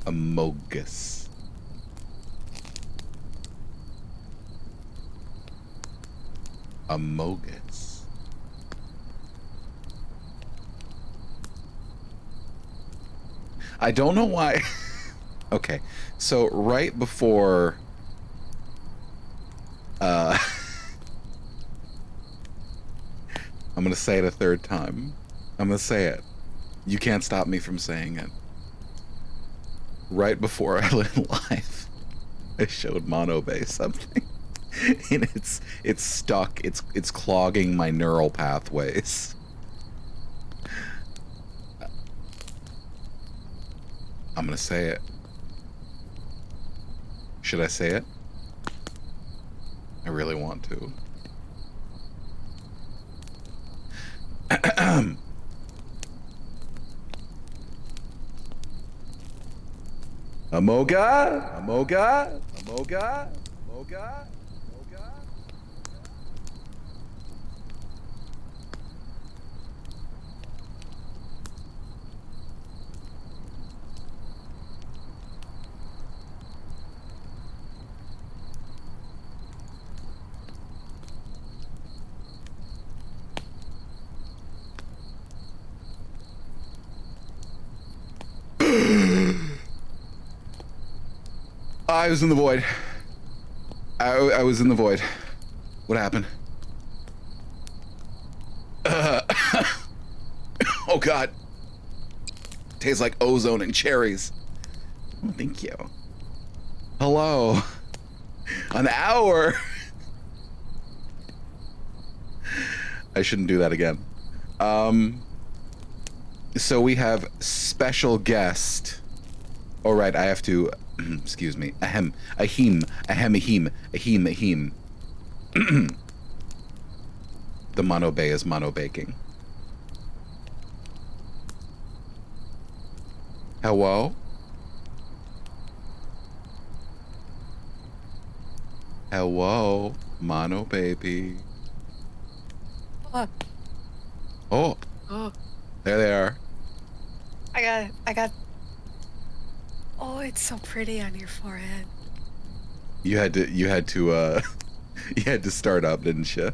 Amogus. Amogus. I don't know why. Okay, so right before I'm gonna say it a third time. I'm gonna say it. You can't stop me from saying it. Right before I went live, I showed Monobay something. And it's stuck. It's clogging my neural pathways. I'm gonna say it. Should I say it? I really want to. Amoga, Amoga, Amoga, Amoga, Amoga. I was in the void. I was in the void. What happened? Oh God. Tastes like ozone and cherries. Oh, thank you. Hello. An hour. I shouldn't do that again. So we have special guest. All right, I have to. Excuse me. Ahem. Ahim. Ahem. Ahim. Ahim. Ahim. The monobay is monobaking. Hello? Hello, mono baby. Look. Oh. Oh. There they are. I got. Oh, it's so pretty on your forehead. You had to you had to start up, didn't you?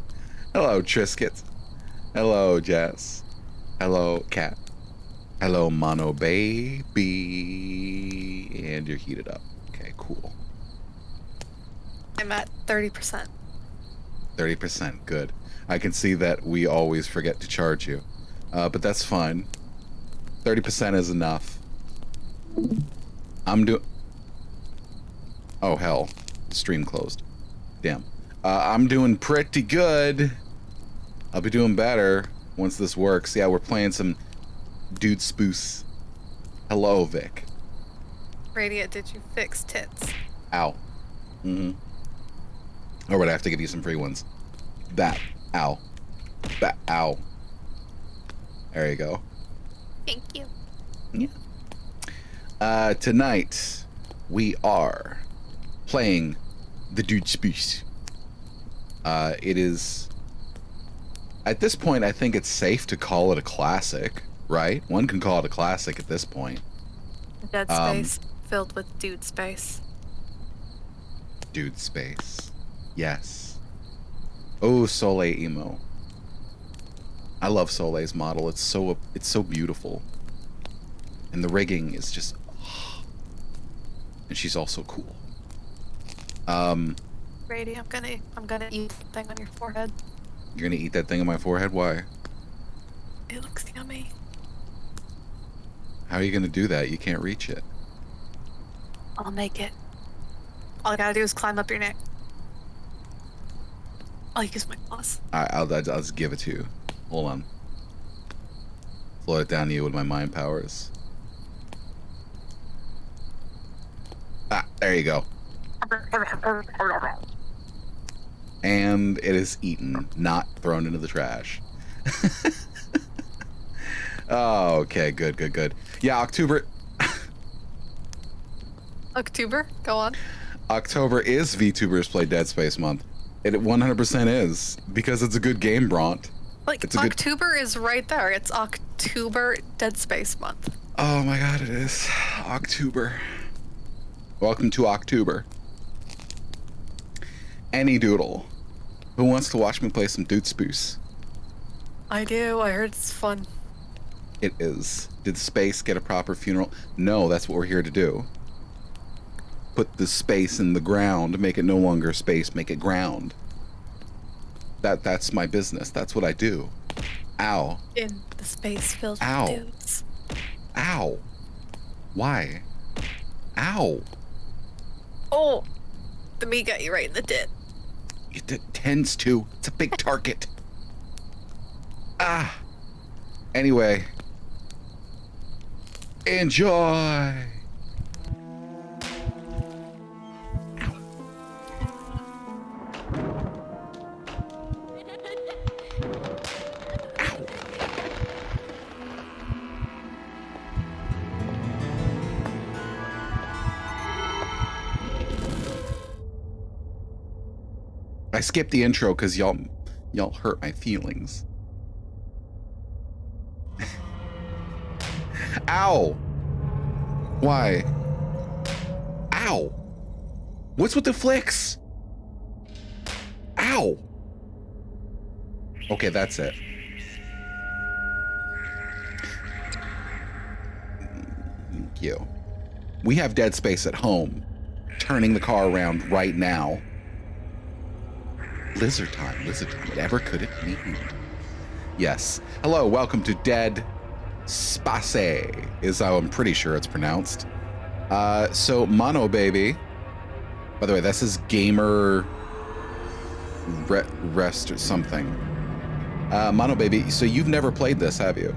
Hello, Triscuit. Hello, Jess. Hello, Cat. Hello, mono baby. And you're heated up. Okay, cool. I'm at 30%. 30%, good. I can see that we always forget to charge you. But that's fine. 30% is enough. Oh, hell. Stream closed. Damn. I'm doing pretty good. I'll be doing better once this works. Yeah, we're playing some Dude Spoos. Hello, Vic. Radiant, did you fix tits? Ow. Mm-hmm. All right, I have to give you some free ones. That. Ow. That. Ow. There you go. Thank you. Yeah. Tonight, we are playing the Dude Spoos. It is... At this point, I think it's safe to call it a classic, right? One can call it a classic at this point. Dead space filled with dude space. Dude space. Yes. Oh, Soleil emo. I love Soleil's model. It's so beautiful. And the rigging is just... And she's also cool. Brady, I'm gonna eat the thing on your forehead. You're gonna eat that thing on my forehead? Why? It looks yummy. How are you gonna do that? You can't reach it. I'll make it. All I gotta do is climb up your neck. I'll use my claws. I'll just give it to you. Hold on. Float it down to you with my mind powers. Ah, there you go. And it is eaten, not thrown into the trash. Oh, okay, good. Yeah, October. October, go on. October is VTubers Play Dead Space month. It 100% is, because it's a good game, Bront. Like, October is right there. It's October Dead Space month. Oh my god, it is. October. Welcome to October. Any doodle who wants to watch me play some Dude Spoos? I do. I heard it's fun. It is. Did space get a proper funeral? No, that's what we're here to do. Put the space in the ground, make it no longer space, make it ground. That's my business. That's what I do. Ow. In the space filled with Ow. dudes. Ow. Why? Ow. Oh, the meat got you right in the tit. It tends to. It's a big target. Ah. Anyway. Enjoy. I skipped the intro because y'all hurt my feelings. Ow! Why? Ow! What's with the flicks? Ow! Okay, that's it. Thank you. We have Dead Space at home. Turning the car around right now. Lizard time, whatever could it mean? Yes. Hello, welcome to Dead Space, is how I'm pretty sure it's pronounced. So Mono Baby, by the way, this is Gamer Rest or something. Mono Baby, so you've never played this, have you?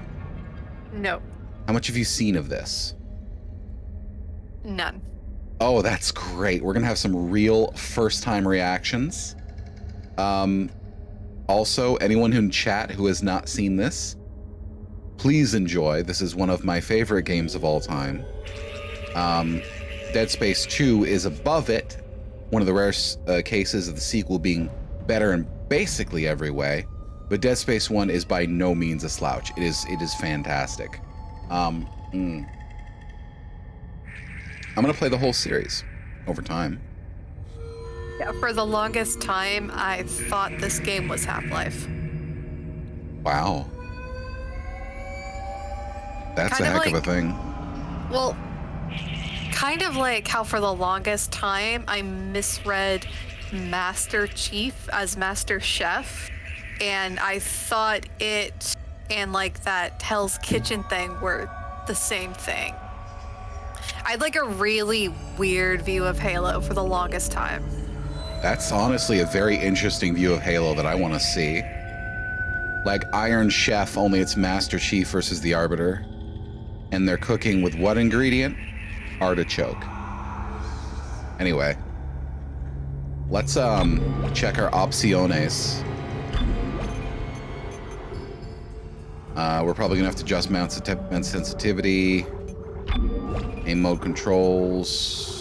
No. How much have you seen of this? None. Oh, that's great. We're gonna have some real first-time reactions. Also, anyone in chat who has not seen this, please enjoy. This is one of my favorite games of all time. Dead Space 2 is above it, one of the rare cases of the sequel being better in basically every way, but Dead Space 1 is by no means a slouch. It is fantastic. I'm gonna play the whole series over time. Yeah, for the longest time, I thought this game was Half-Life. Wow. That's Kind a of heck of a like- thing. Well, kind of like how for the longest time I misread Master Chief as Master Chef, and I thought it and like that Hell's Kitchen thing were the same thing. I had like a really weird view of Halo for the longest time. That's honestly a very interesting view of Halo that I want to see. Like Iron Chef, only it's Master Chief versus the Arbiter. And they're cooking with what ingredient? Artichoke. Anyway. Let's check our opciones. We're probably gonna have to adjust mount sensitivity. Aim mode controls.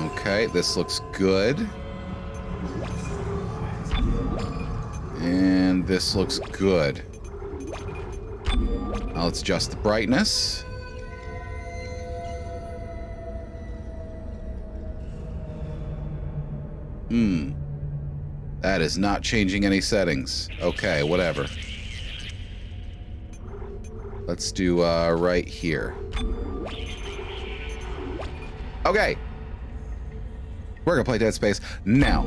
Okay, this looks good. And this looks good. Now let's adjust the brightness. That is not changing any settings. Okay, whatever. Let's do right here. Okay. We're gonna play Dead Space now.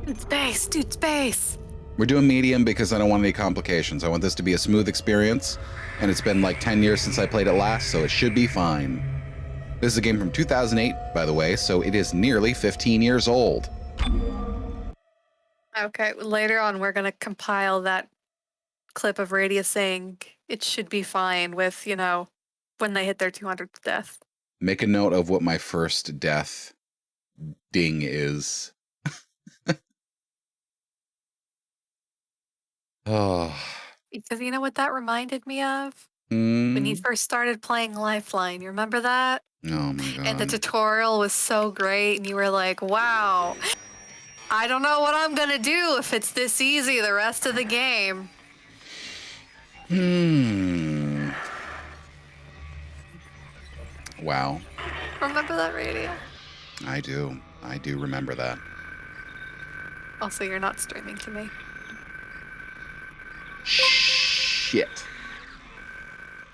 Dude, space. We're doing medium because I don't want any complications. I want this to be a smooth experience, and it's been like 10 years since I played it last, so it should be fine. This is a game from 2008, by the way, so it is nearly 15 years old. Okay, later on we're gonna compile that clip of Radius saying it should be fine with, you know, when they hit their 200th death. Make a note of what my first death ding is. Oh. Because you know what that reminded me of? When you Mm. first started playing Lifeline, you remember that? Oh my god. And the tutorial was so great, and you were like, wow, I don't know what I'm gonna do if it's this easy the rest of the game. Wow. Remember that radio? I do. I do remember that. Also, you're not streaming to me. Shit.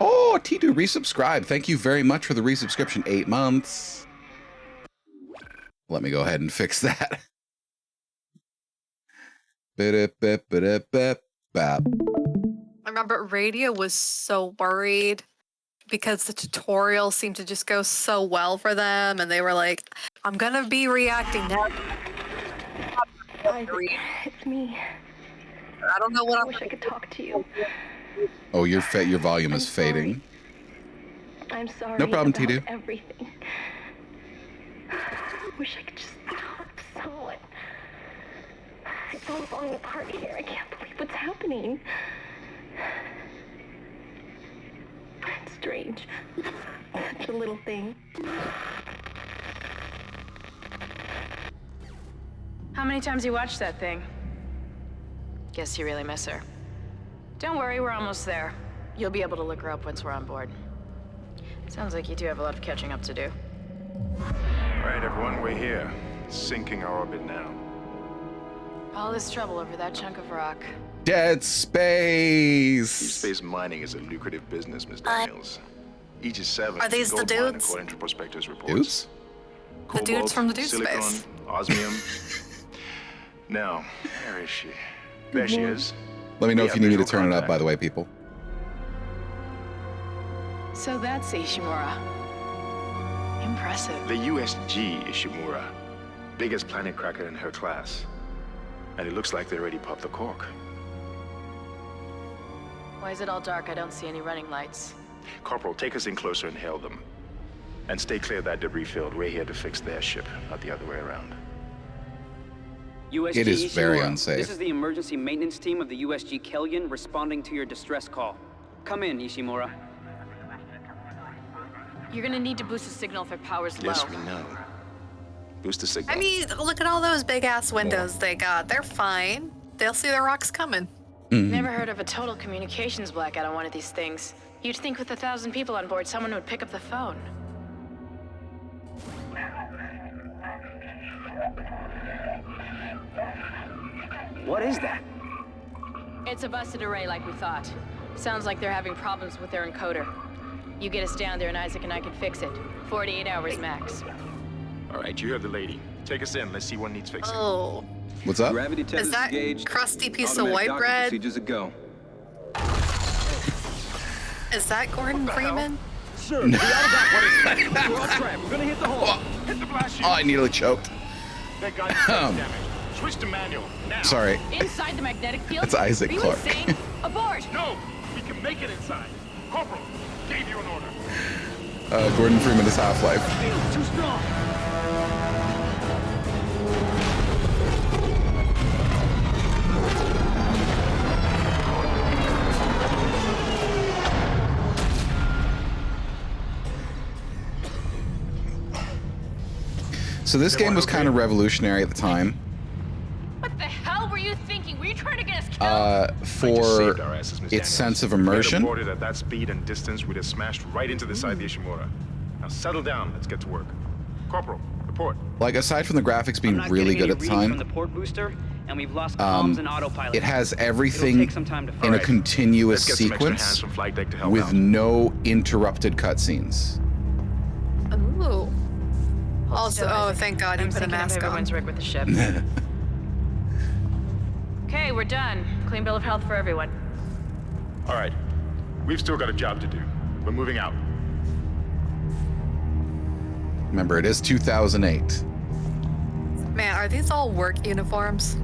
Oh, T2 resubscribe. Thank you very much for the resubscription. 8 months. Let me go ahead and fix that. I remember radio was so worried because the tutorial seemed to just go so well for them, and they were like, I'm gonna be reacting now. It's me. I don't know what I I'm wish I could talk to you. Oh, your volume is fading. I'm sorry. No problem, about T2. everything. I wish I could just talk to someone. It's all falling apart here. I can't believe what's happening. It's strange. Such a little thing. How many times you watched that thing? Guess you really miss her. Don't worry, we're almost there. You'll be able to look her up once we're on board. Sounds like you two have a lot of catching up to do. All right, everyone, we're here. Sinking our orbit now. All this trouble over that chunk of rock. Dead Deep space. space mining is a lucrative business, Ms. Daniels. Aegis 7 Are these is a the gold mine, dudes? according to prospectors' reports. Dudes? The dudes Cobalt, from the dude silicon, space. osmium. Now, where is she? There she is. Let me know We if have you need me to visual turn it up, contact. by the way, people. So that's Ishimura. Impressive. The USG Ishimura. Biggest planet cracker in her class. And it looks like they already popped the cork. Why is it all dark? I don't see any running lights. Corporal, take us in closer and hail them. And stay clear of that debris field. We're here to fix their ship, not the other way around. USG It is very Ishimura. unsafe. This is the emergency maintenance team of the USG Kellyan responding to your distress call. Come in, Ishimura. You're gonna need to boost the signal if it power's low. Yes, we know. Boost the signal. I mean, look at all those big ass windows they got. They're fine. They'll see the rocks coming. Never heard of a total communications blackout on one of these things. You'd think with 1,000 people on board, someone would pick up the phone. What is that? It's a busted array like we thought. Sounds like they're having problems with their encoder. You get us down there and Isaac and I can fix it. 48 hours max. All right, you heard the lady. Take us in. Let's see what needs fixing. Oh, What's up? Gravity tethers is that engaged. crusty piece of Automatic white docking bread? Procedures a go. Is that Gordon Freeman? Sir, the out-of-bounds. We're off track. We're gonna hit the hole. Hit the blast Oh, I nearly choked. That guy is damage. Switch to manual, now. Sorry. Inside the magnetic field? That's Isaac Are you Clarke. insane? Abort! No, we can make it inside. Corporal, gave you an order. Gordon Freeman is Half-Life. Field's too strong. So this game was kind of revolutionary at the time What the hell were you thinking? Were you trying to get us killed? I just for saved our asses, Miss its Daniels. sense of If we had immersion. aborted at that speed and distance, we'd have smashed right into the side of the Ishimura. Now settle down. Let's get to work. Corporal, report. Like, aside from the graphics being I'm not really getting good any at the readings from time, the port booster, and we've lost comms and autopilot. it has It'll everything take some time to in a fix. continuous Let's get some extra hands sequence from flight deck to help with out. no interrupted cutscenes. Ooh. Also, Still, oh, Isaac, thank God you I'm put a thinking of mask on. everyone's rig with the ship. Okay, we're done. Clean bill of health for everyone. All right. We've still got a job to do. We're moving out. Remember, it is 2008. Man, are these all work uniforms?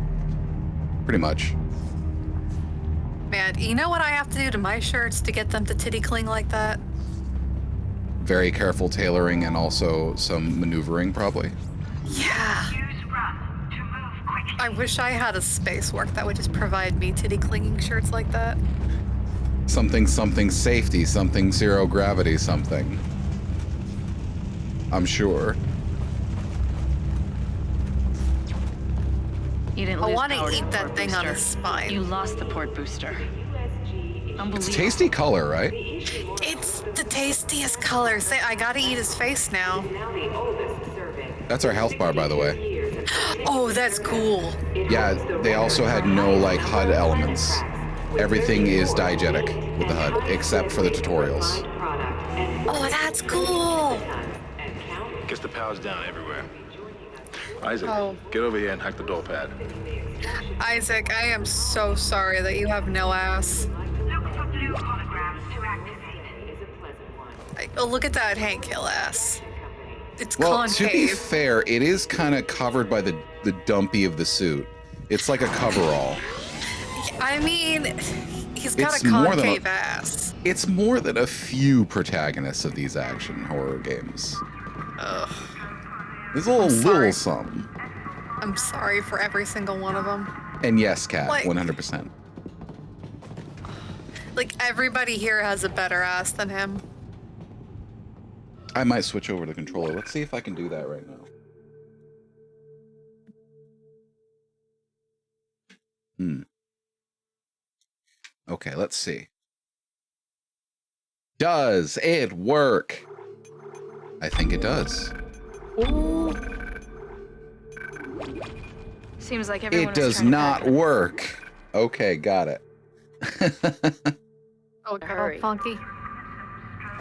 Pretty much. Man, you know what I have to do to my shirts to get them to titty cling like that? Very careful tailoring and also some maneuvering, probably. Yeah. I wish I had a space work that would just provide me titty clinging shirts like that. Something safety, something zero gravity, something. I'm sure. You didn't I lose want to power eat the that port thing on his booster. spine. You lost the port booster. Unbelievable. It's tasty color, right? It's the tastiest color. Say, I gotta eat his face now. That's our health bar, by the way. Oh, that's cool. Yeah, they also had no like HUD elements. Everything is diegetic with the HUD, except for the tutorials. Oh, that's cool. Guess the power's down everywhere. Isaac, Oh. get over here and hack the door pad. Isaac, I am so sorry that you have no ass. Oh, look at that Hank Hill ass. It's Well, to be concave. fair, it is kind of covered by the dumpy of the suit. It's like a coverall. I mean, he's got It's a more than concave ass. It's more than a few protagonists of these action horror games. Ugh. There's a little sorry. something. I'm sorry for every single one of them. And yes, Kat, Like- 100%. Like, everybody here has a better ass than him. I might switch over to controller. Let's see if I can do that right now. Okay, let's see. Does it work? I think it does. Seems like everyone It was does trying to not pack it. work. Okay, got it. Oh, Hurry. funky.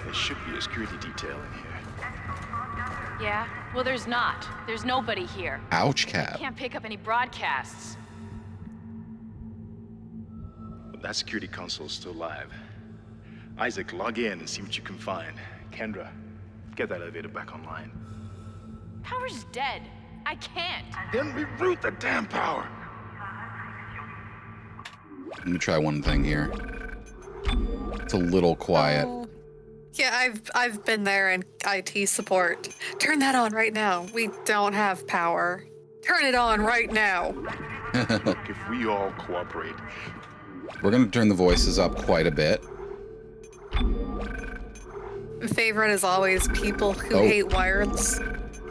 There should be a security detail in here. Yeah? Well, there's not. There's nobody here. Ouch, Cat. Can't pick up any broadcasts. That security console's still live. Isaac, log in and see what you can find. Kendra, get that elevator back online. Power's dead. I can't. Then reroute the damn power. Let me try one thing here. It's a little quiet. Oh. Yeah, I've been there in IT support. Turn that on right now. We don't have power. Turn it on right now. Look, if we all cooperate, We're going to turn the voices up quite a bit. Favorite is always people who Oh. hate wireless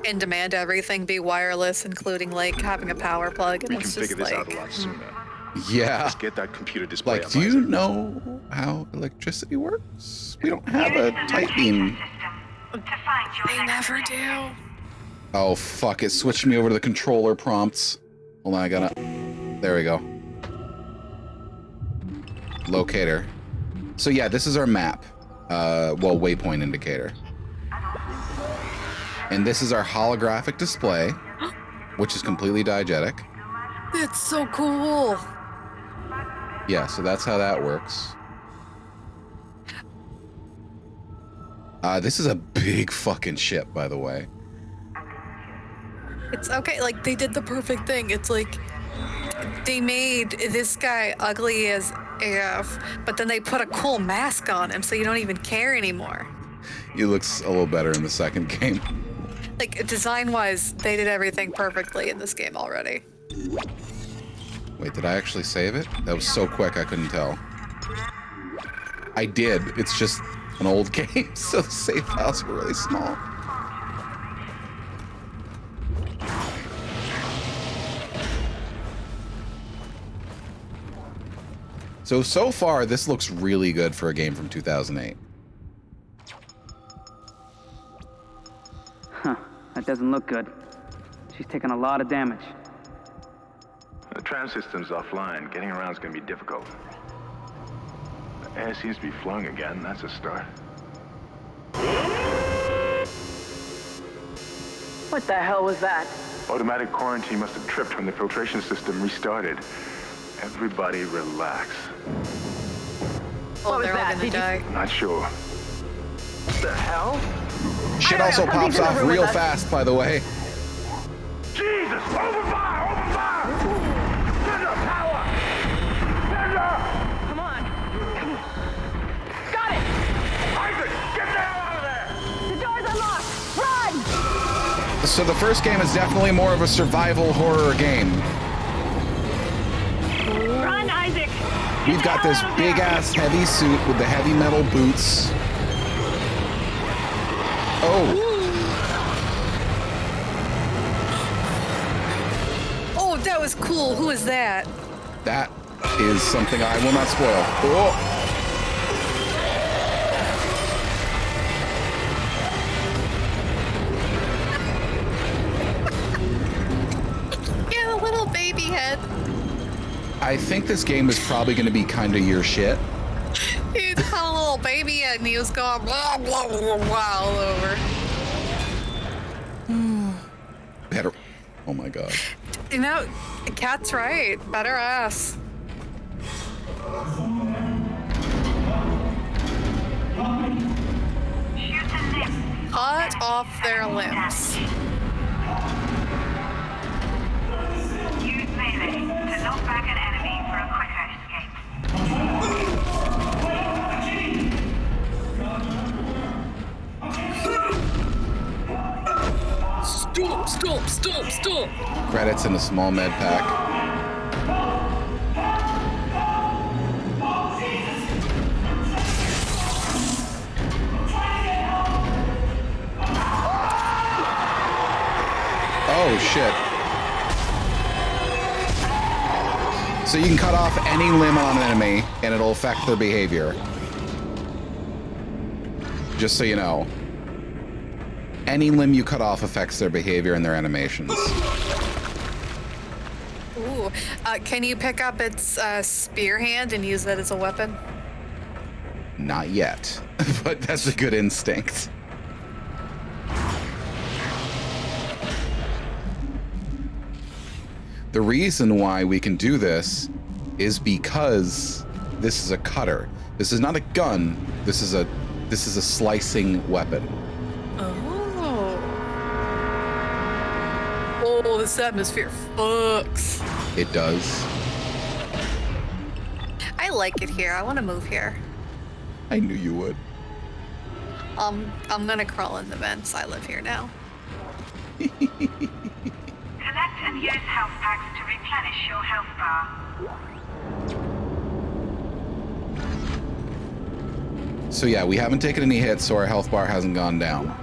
and demand everything be wireless, including like having a power plug. And we can it's figure just this out a like, lot sooner. Yeah. Let's get that computer display Like, up, do you Isaac. know how electricity works? We don't have a tight beam. they never do. Oh, fuck. It switched me over to the controller prompts. Hold on, I gotta... There we go. Locator. So yeah, this is our map. Well, waypoint indicator. And this is our holographic display, which is completely diegetic. That's so cool. Yeah, so that's how that works. This is a big fucking ship, by the way. It's okay. Like, they did the perfect thing. It's like they made this guy ugly as AF, but then they put a cool mask on him so you don't even care anymore. He looks a little better in the second game. Like, design-wise, they did everything perfectly in this game already. Wait, did I actually save it? That was so quick I couldn't tell. I did. It's just an old game, so the save files were really small. So far, this looks really good for a game from 2008. Huh, that doesn't look good. She's taken a lot of damage. The tram system's offline. Getting around's gonna be difficult. The air seems to be flowing again. That's a start. What the hell was that? Automatic quarantine must have tripped when the filtration system restarted. Everybody relax. Oh, was they're all that? gonna Did you- die. Not sure. What the hell? Shit I also got pops something to off ruin real that. fast, by the way. Jesus! Open fire! Open fire! Send the power! Send her! Come on. Got it! Isaac, get the hell out of there! The door's unlocked! Run! So the first game is definitely more of a survival horror game. Run, Isaac! We've got this big-ass heavy suit with the heavy metal boots. Oh, Oh, that was cool. Who is that? that is something I will not spoil. Oh, I think this game is probably going to be kind of your shit. He had a little baby and he was going blah, blah, blah, blah, all over. Better. Oh my god. You know, Cat's right. Better ass. Cut off their limbs. Use melee to knock back an enemy for a quicker escape. Stop. Credits in a small med pack. Oh shit. So you can cut off any limb on an enemy and it'll affect their behavior. Just so you know. Any limb you cut off affects their behavior and their animations. Ooh. Can you pick up its spear hand and use that as a weapon? Not yet, but that's a good instinct. The reason why we can do this is because this is a cutter. This is not a gun. This is a slicing weapon. Oh, this atmosphere fucks. It does. I like it here. I want to move here. I knew you would. I'm gonna crawl in the vents. I live here now. Collect and use health packs to replenish your health bar. So yeah, we haven't taken any hits, so our health bar hasn't gone down.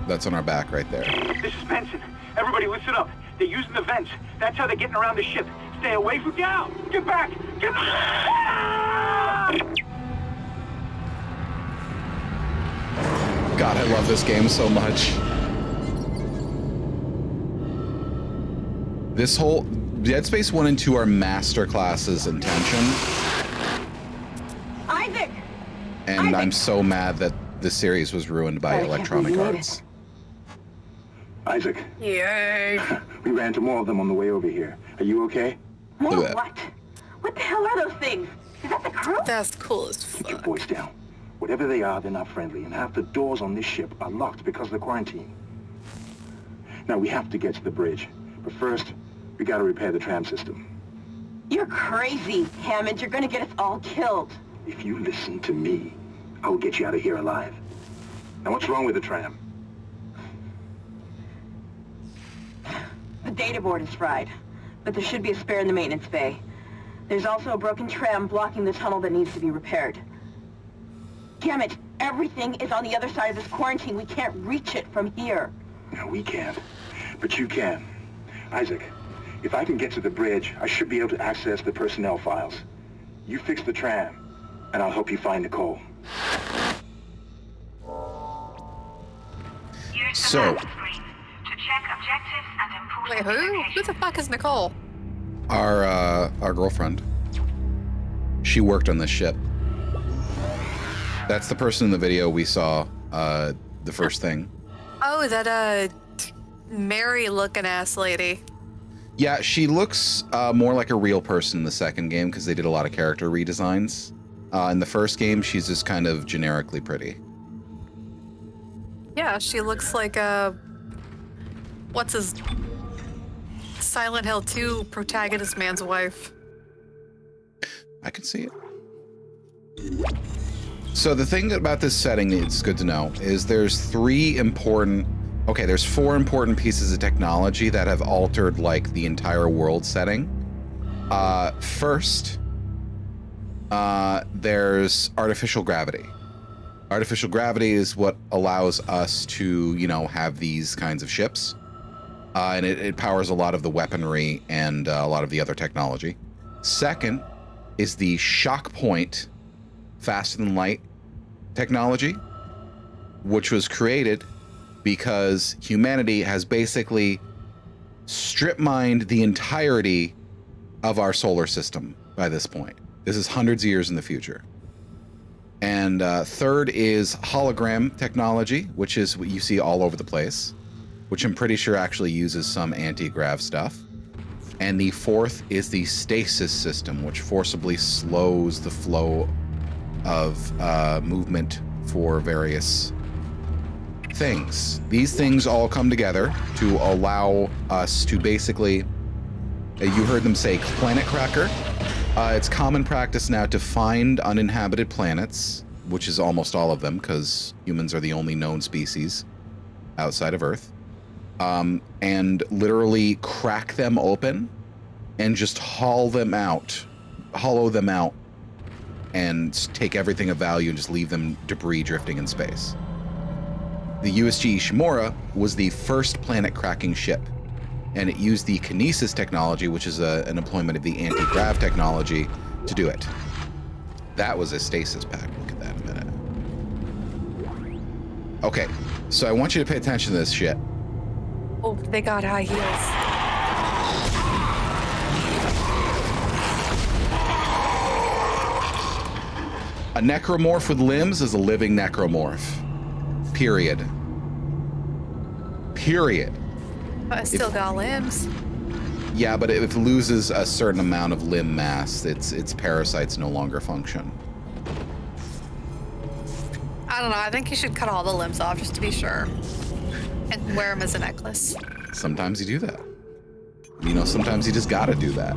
That's on our back right there. This is Benson. Everybody listen up. They're using the vents. That's how they're getting around the ship. Stay away from down. Get back. Get back. God, I love this game so much. This whole Dead Space 1 and 2 are master classes in tension. Isaac! And Isaac! I'm so mad that the series was ruined by Electronic Arts. Isaac, Yay. we ran into more of them on the way over here. Are you okay? More Look at that. what? What the hell are those things? Is that the crew? That's cool as Put your fuck. voice down. Whatever they are, they're not friendly, and half the doors on this ship are locked because of the quarantine. Now, we have to get to the bridge. But first, we gotta repair the tram system. You're crazy, Hammond. You're gonna get us all killed. If you listen to me, I will get you out of here alive. Now, what's wrong with the tram? The data board is fried, but there should be a spare in the maintenance bay. There's also a broken tram blocking the tunnel that needs to be repaired. Damn it, everything is on the other side of this quarantine. We can't reach it from here. No, we can't. But you can. Isaac, if I can get to the bridge, I should be able to access the personnel files. You fix the tram, and I'll help you find Nicole. Use the So- map screen to check objectives and Wait, important who? Who locations. the fuck is Nicole? Our girlfriend. She worked on this ship. That's the person in the video we saw, the first thing. Oh, that Mary-looking ass lady. Yeah, she looks more like a real person in the second game because they did a lot of character redesigns. In the first game, she's just kind of generically pretty. Yeah, she looks like what's his Silent Hill 2 protagonist man's wife. I can see it. So the thing about this setting it's good to know is there's there's four important pieces of technology that have altered like the entire world setting. First, there's artificial gravity. Artificial gravity is what allows us to, have these kinds of ships. And it powers a lot of the weaponry and a lot of the other technology. Second is the shock point faster than light technology, which was created because humanity has basically strip mined the entirety of our solar system by this point. This is hundreds of years in the future. And third is hologram technology, which is what you see all over the place, which I'm pretty sure actually uses some anti-grav stuff. And the fourth is the stasis system, which forcibly slows the flow of movement for various things. These things all come together to allow us to basically, you heard them say planet cracker. It's common practice now to find uninhabited planets, which is almost all of them, because humans are the only known species outside of Earth. And literally crack them open and just hollow them out, and take everything of value and just leave them debris drifting in space. The USG Ishimura was the first planet cracking ship, and it used the kinesis technology, which is an employment of the anti-grav technology, to do it. That was a stasis pack. Look at that in a minute. Okay, so I want you to pay attention to this shit. Oh, they got high heels. A necromorph with limbs is a living necromorph. Period. But I still got limbs. Yeah, but if it loses a certain amount of limb mass, its parasites no longer function. I don't know. I think you should cut all the limbs off just to be sure. And wear them as a necklace. Sometimes you do that. You know, sometimes you just gotta do that.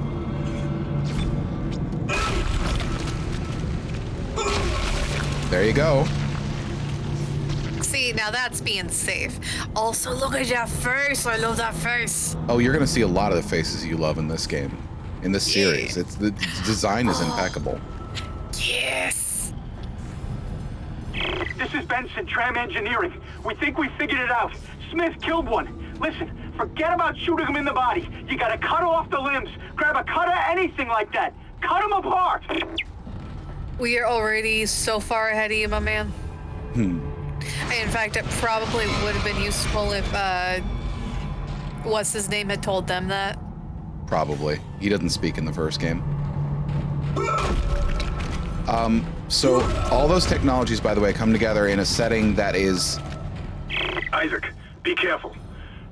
There you go. See, now that's being safe. Also, look at that face. I love that face. Oh, you're gonna see a lot of the faces you love in this game, in this series. It's the design is impeccable. Yes. This is Benson, Tram Engineering. We think we figured it out. Smith killed one. Listen, forget about shooting him in the body. You gotta cut off the limbs. Grab a cutter, anything like that. Cut them apart. We are already so far ahead of you, my man. In fact, it probably would have been useful if, what's his name had told them that. Probably. He doesn't speak in the first game. So all those technologies, by the way, come together in a setting that is... Isaac, be careful.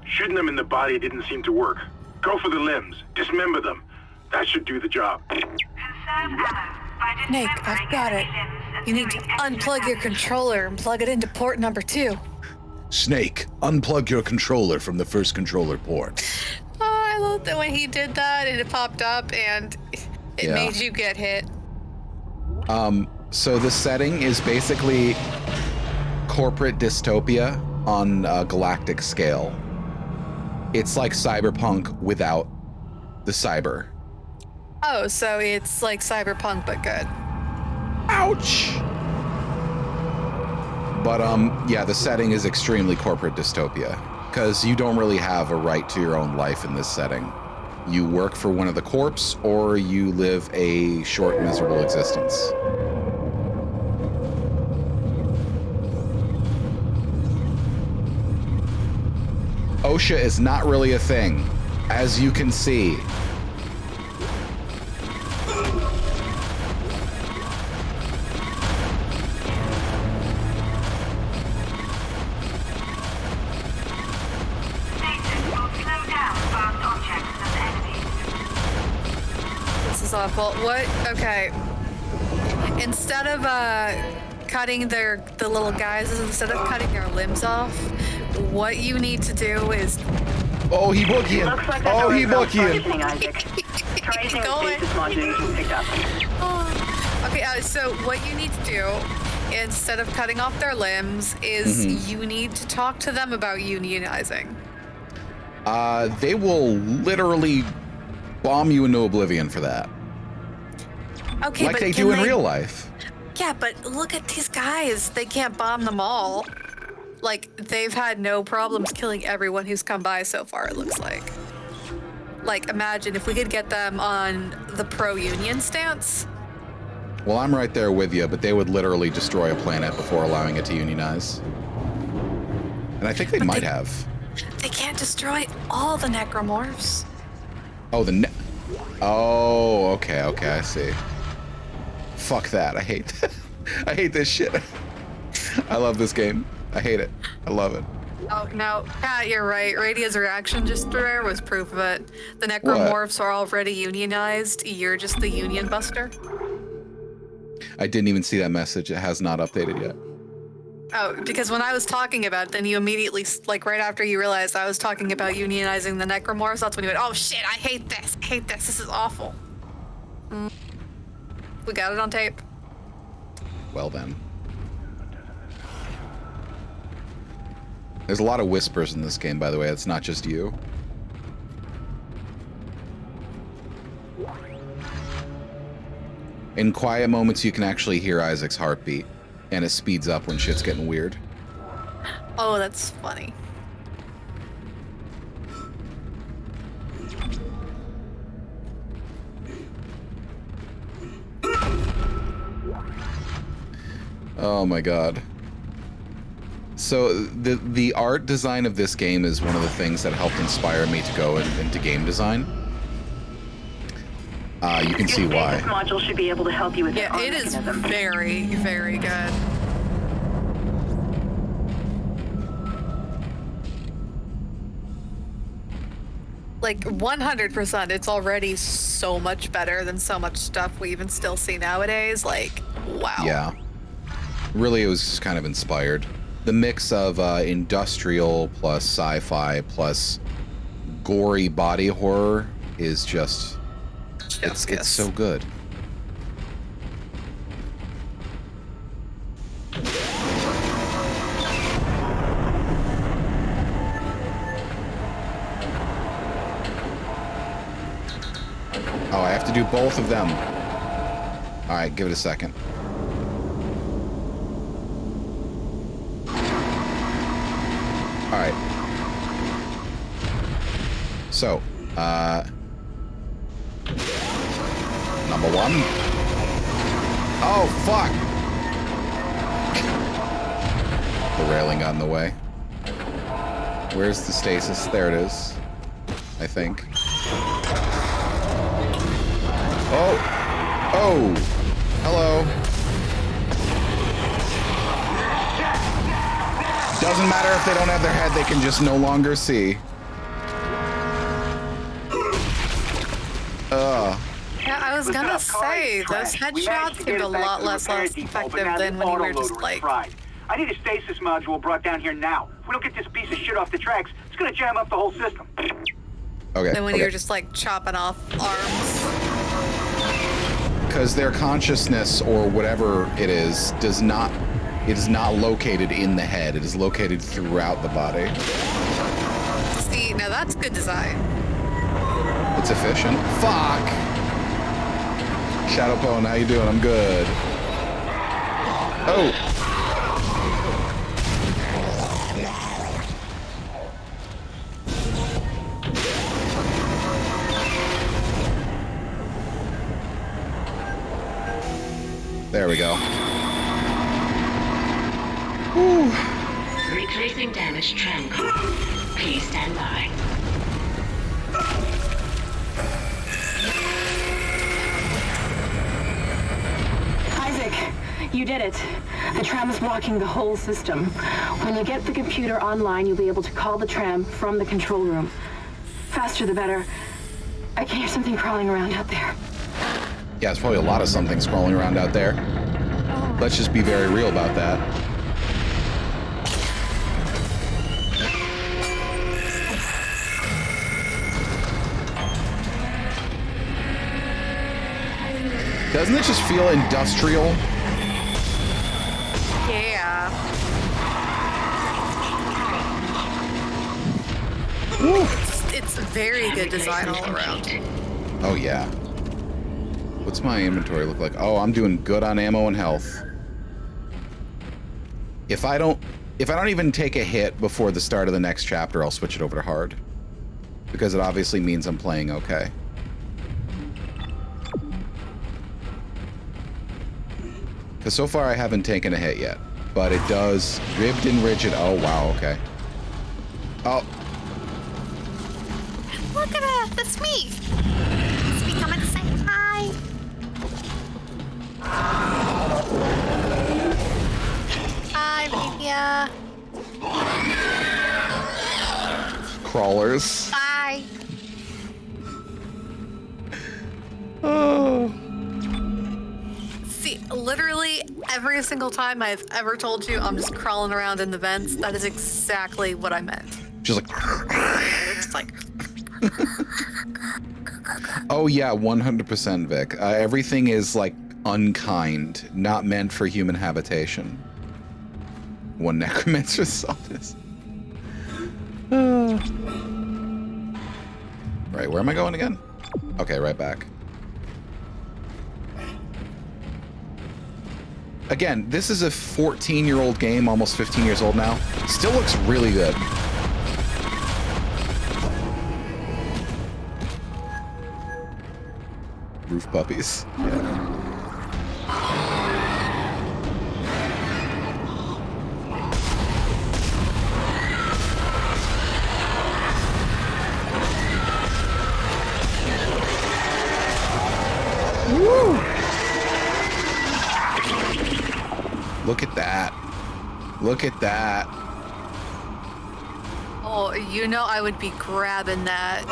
Shooting them in the body didn't seem to work. Go for the limbs. Dismember them. That should do the job. Conserve ammo by Snake, dismembering I've got it. enemy limbs and You need to doing extra unplug your damage. controller and plug it into port number 2. Snake, unplug your controller from the first controller port. Oh, I love that when he did that and it popped up and it Yeah. made you get hit. So the setting is basically corporate dystopia on a galactic scale. It's like cyberpunk without the cyber. Oh, so it's like Cyberpunk, but good. Ouch! But yeah, the setting is extremely corporate dystopia, because you don't really have a right to your own life in this setting. You work for one of the corps, or you live a short, miserable existence. OSHA is not really a thing, as you can see. Stasis will slow down fast objects and enemies. This is awful. What? Okay. Instead of cutting the little guys, instead of cutting their limbs off, what you need to do is... Oh, he booked you. Looks like that's Oh, already he booked you. functioning, Isaac. Try using the Going. stasis modulation picked up. Okay, so what you need to do, instead of cutting off their limbs, is you need to talk to them about unionizing. They will literally bomb you into oblivion for that. Okay, Like but they can do in real life. Yeah, but look at these guys. They can't bomb them all. Like, they've had no problems killing everyone who's come by so far, it looks like. Like, imagine if we could get them on the pro-union stance. Well, I'm right there with you, but they would literally destroy a planet before allowing it to unionize. And I think they might have. They can't destroy all the necromorphs. Oh, Oh, okay, I see. Fuck that. I hate that. I hate this shit. I love this game. I hate it. I love it. Oh, no, Pat, you're right. Radia's reaction just there was proof of it. The necromorphs are already unionized. You're just the union buster. I didn't even see that message. It has not updated yet. Oh, because when I was talking about it, then you immediately, like right after you realized I was talking about unionizing the necromorphs, that's when you went, oh shit, I hate this. I hate this. This is awful. We got it on tape. Well then. There's a lot of whispers in this game, by the way. It's not just you. In quiet moments, you can actually hear Isaac's heartbeat, and it speeds up when shit's getting weird. Oh, that's funny. Oh my god. So the art design of this game is one of the things that helped inspire me to go into game design. You can see why. This module should be able to help you with Yeah, it is very, very good. Like 100%, it's already so much better than so much stuff we even still see nowadays. Like, wow. Yeah. Really, it was just kind of inspired. The mix of industrial plus sci-fi plus gory body horror is just... It's so good. Oh, I have to do both of them. All right, give it a second. All right. So, number one. Oh, fuck! The railing got in the way. Where's the stasis? There it is. I think. Oh! Oh! Hello. Doesn't matter if they don't have their head, they can just no longer see. Yeah, I was gonna say, those headshots seemed a lot less effective than when you were just like... I need a stasis module brought down here now. If we don't get this piece of shit off the tracks, it's gonna jam up the whole system. Okay. Than when you're just like chopping off arms. Because their consciousness or whatever it is is not located in the head. It is located throughout the body. See, now that's good design. It's efficient. Fuck! Shadowpone, how you doing? I'm good. Oh! There we go. Woo. Retracing damaged tram car. Please stand by. Isaac, you did it. The tram is blocking the whole system. When you get the computer online, you'll be able to call the tram from the control room. Faster the better. I can hear something crawling around out there. Yeah, there's probably a lot of somethings crawling around out there. Let's just be very real about that. Doesn't it just feel industrial? Yeah. Woo. It's very good design all around. Oh yeah. What's my inventory look like? Oh, I'm doing good on ammo and health. If I don't even take a hit before the start of the next chapter, I'll switch it over to hard. Because it obviously means I'm playing okay. Because so far I haven't taken a hit yet. But it does ribbed and rigid. Oh, wow, okay. Oh. Look at that! That's me! It's me coming Hi, Lydia. Crawlers. Bye. Oh. See, literally every single time I've ever told you I'm just crawling around in the vents, that is exactly what I meant. She's like, It's like, oh yeah, 100% Vic. Everything is like unkind, not meant for human habitation. One necromancer saw this. Right, where am I going again? Okay, right back. Again, this is a 14-year-old game, almost 15 years old now. Still looks really good. Roof puppies. Yeah. Woo! Look at that. Look at that. oh, you know I would be grabbing that.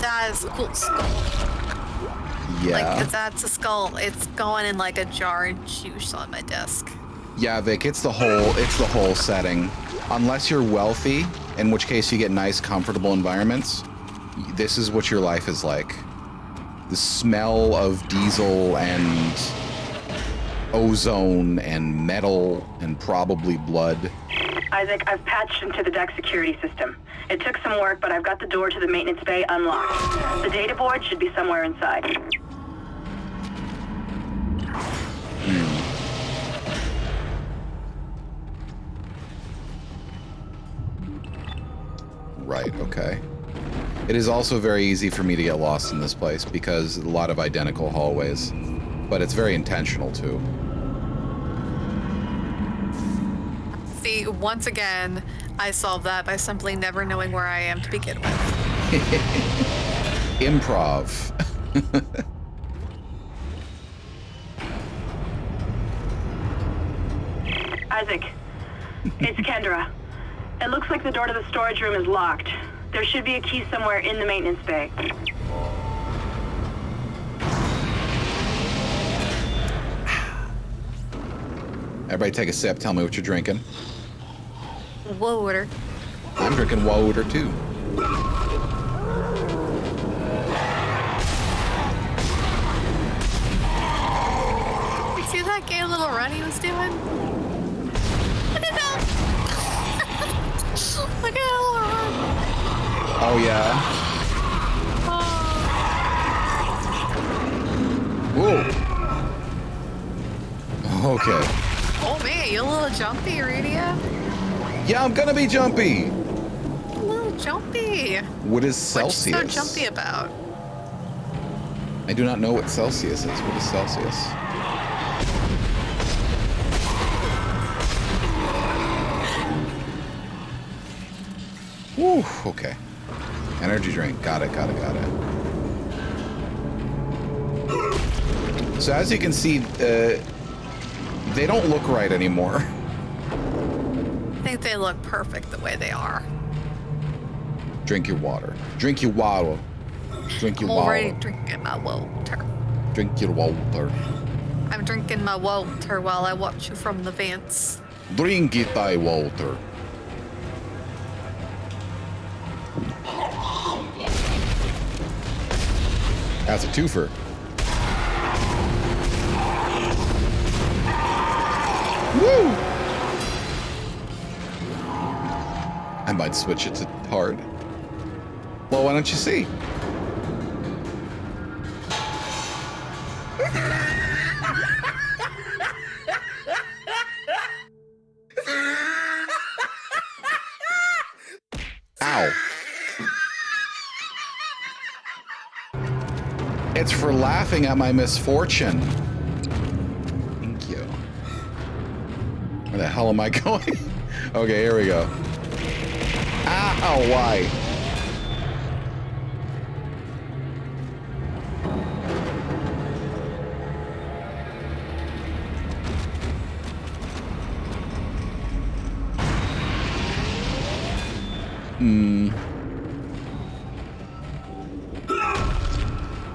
That is a cool skull. Yeah. Like, that's a skull. It's going in like a jar and juice on my desk. Yeah, Vic, it's the whole setting. Unless you're wealthy, in which case you get nice, comfortable environments, this is what your life is like. The smell of diesel and ozone and metal and probably blood. Isaac, I've patched into the deck security system. It took some work, but I've got the door to the maintenance bay unlocked. The data board should be somewhere inside. Right, okay. It is also very easy for me to get lost in this place because a lot of identical hallways, but it's very intentional too. See, once again, I solved that by simply never knowing where I am to begin with. Improv. Isaac, it's Kendra. It looks like the door to the storage room is locked. There should be a key somewhere in the maintenance bay. Everybody take a sip. Tell me what you're drinking. Water. I'm drinking water too. You see that gay little run he was doing? Look at that! Look at that little run! Oh yeah. Whoa. Okay. Oh man, you a little jumpy, Rudia? Yeah, I'm gonna be jumpy. A little jumpy. What is Celsius? What's so jumpy about? I do not know what Celsius is. What is Celsius? Woo, okay. Energy drink. Got it, got it, got it. So as you can see, they don't look right anymore. I think they look perfect the way they are. Drink your water. Drink your water. Drink your I'm already water. drinking my water. Drink your water. I'm drinking my water while I watch you from the vents. Drink it, thy water. That's a twofer. Woo! I might switch it to hard. Well, why don't you see? Ow. It's for laughing at my misfortune. Thank you. Where the hell am I going? Okay, here we go. Ow, why?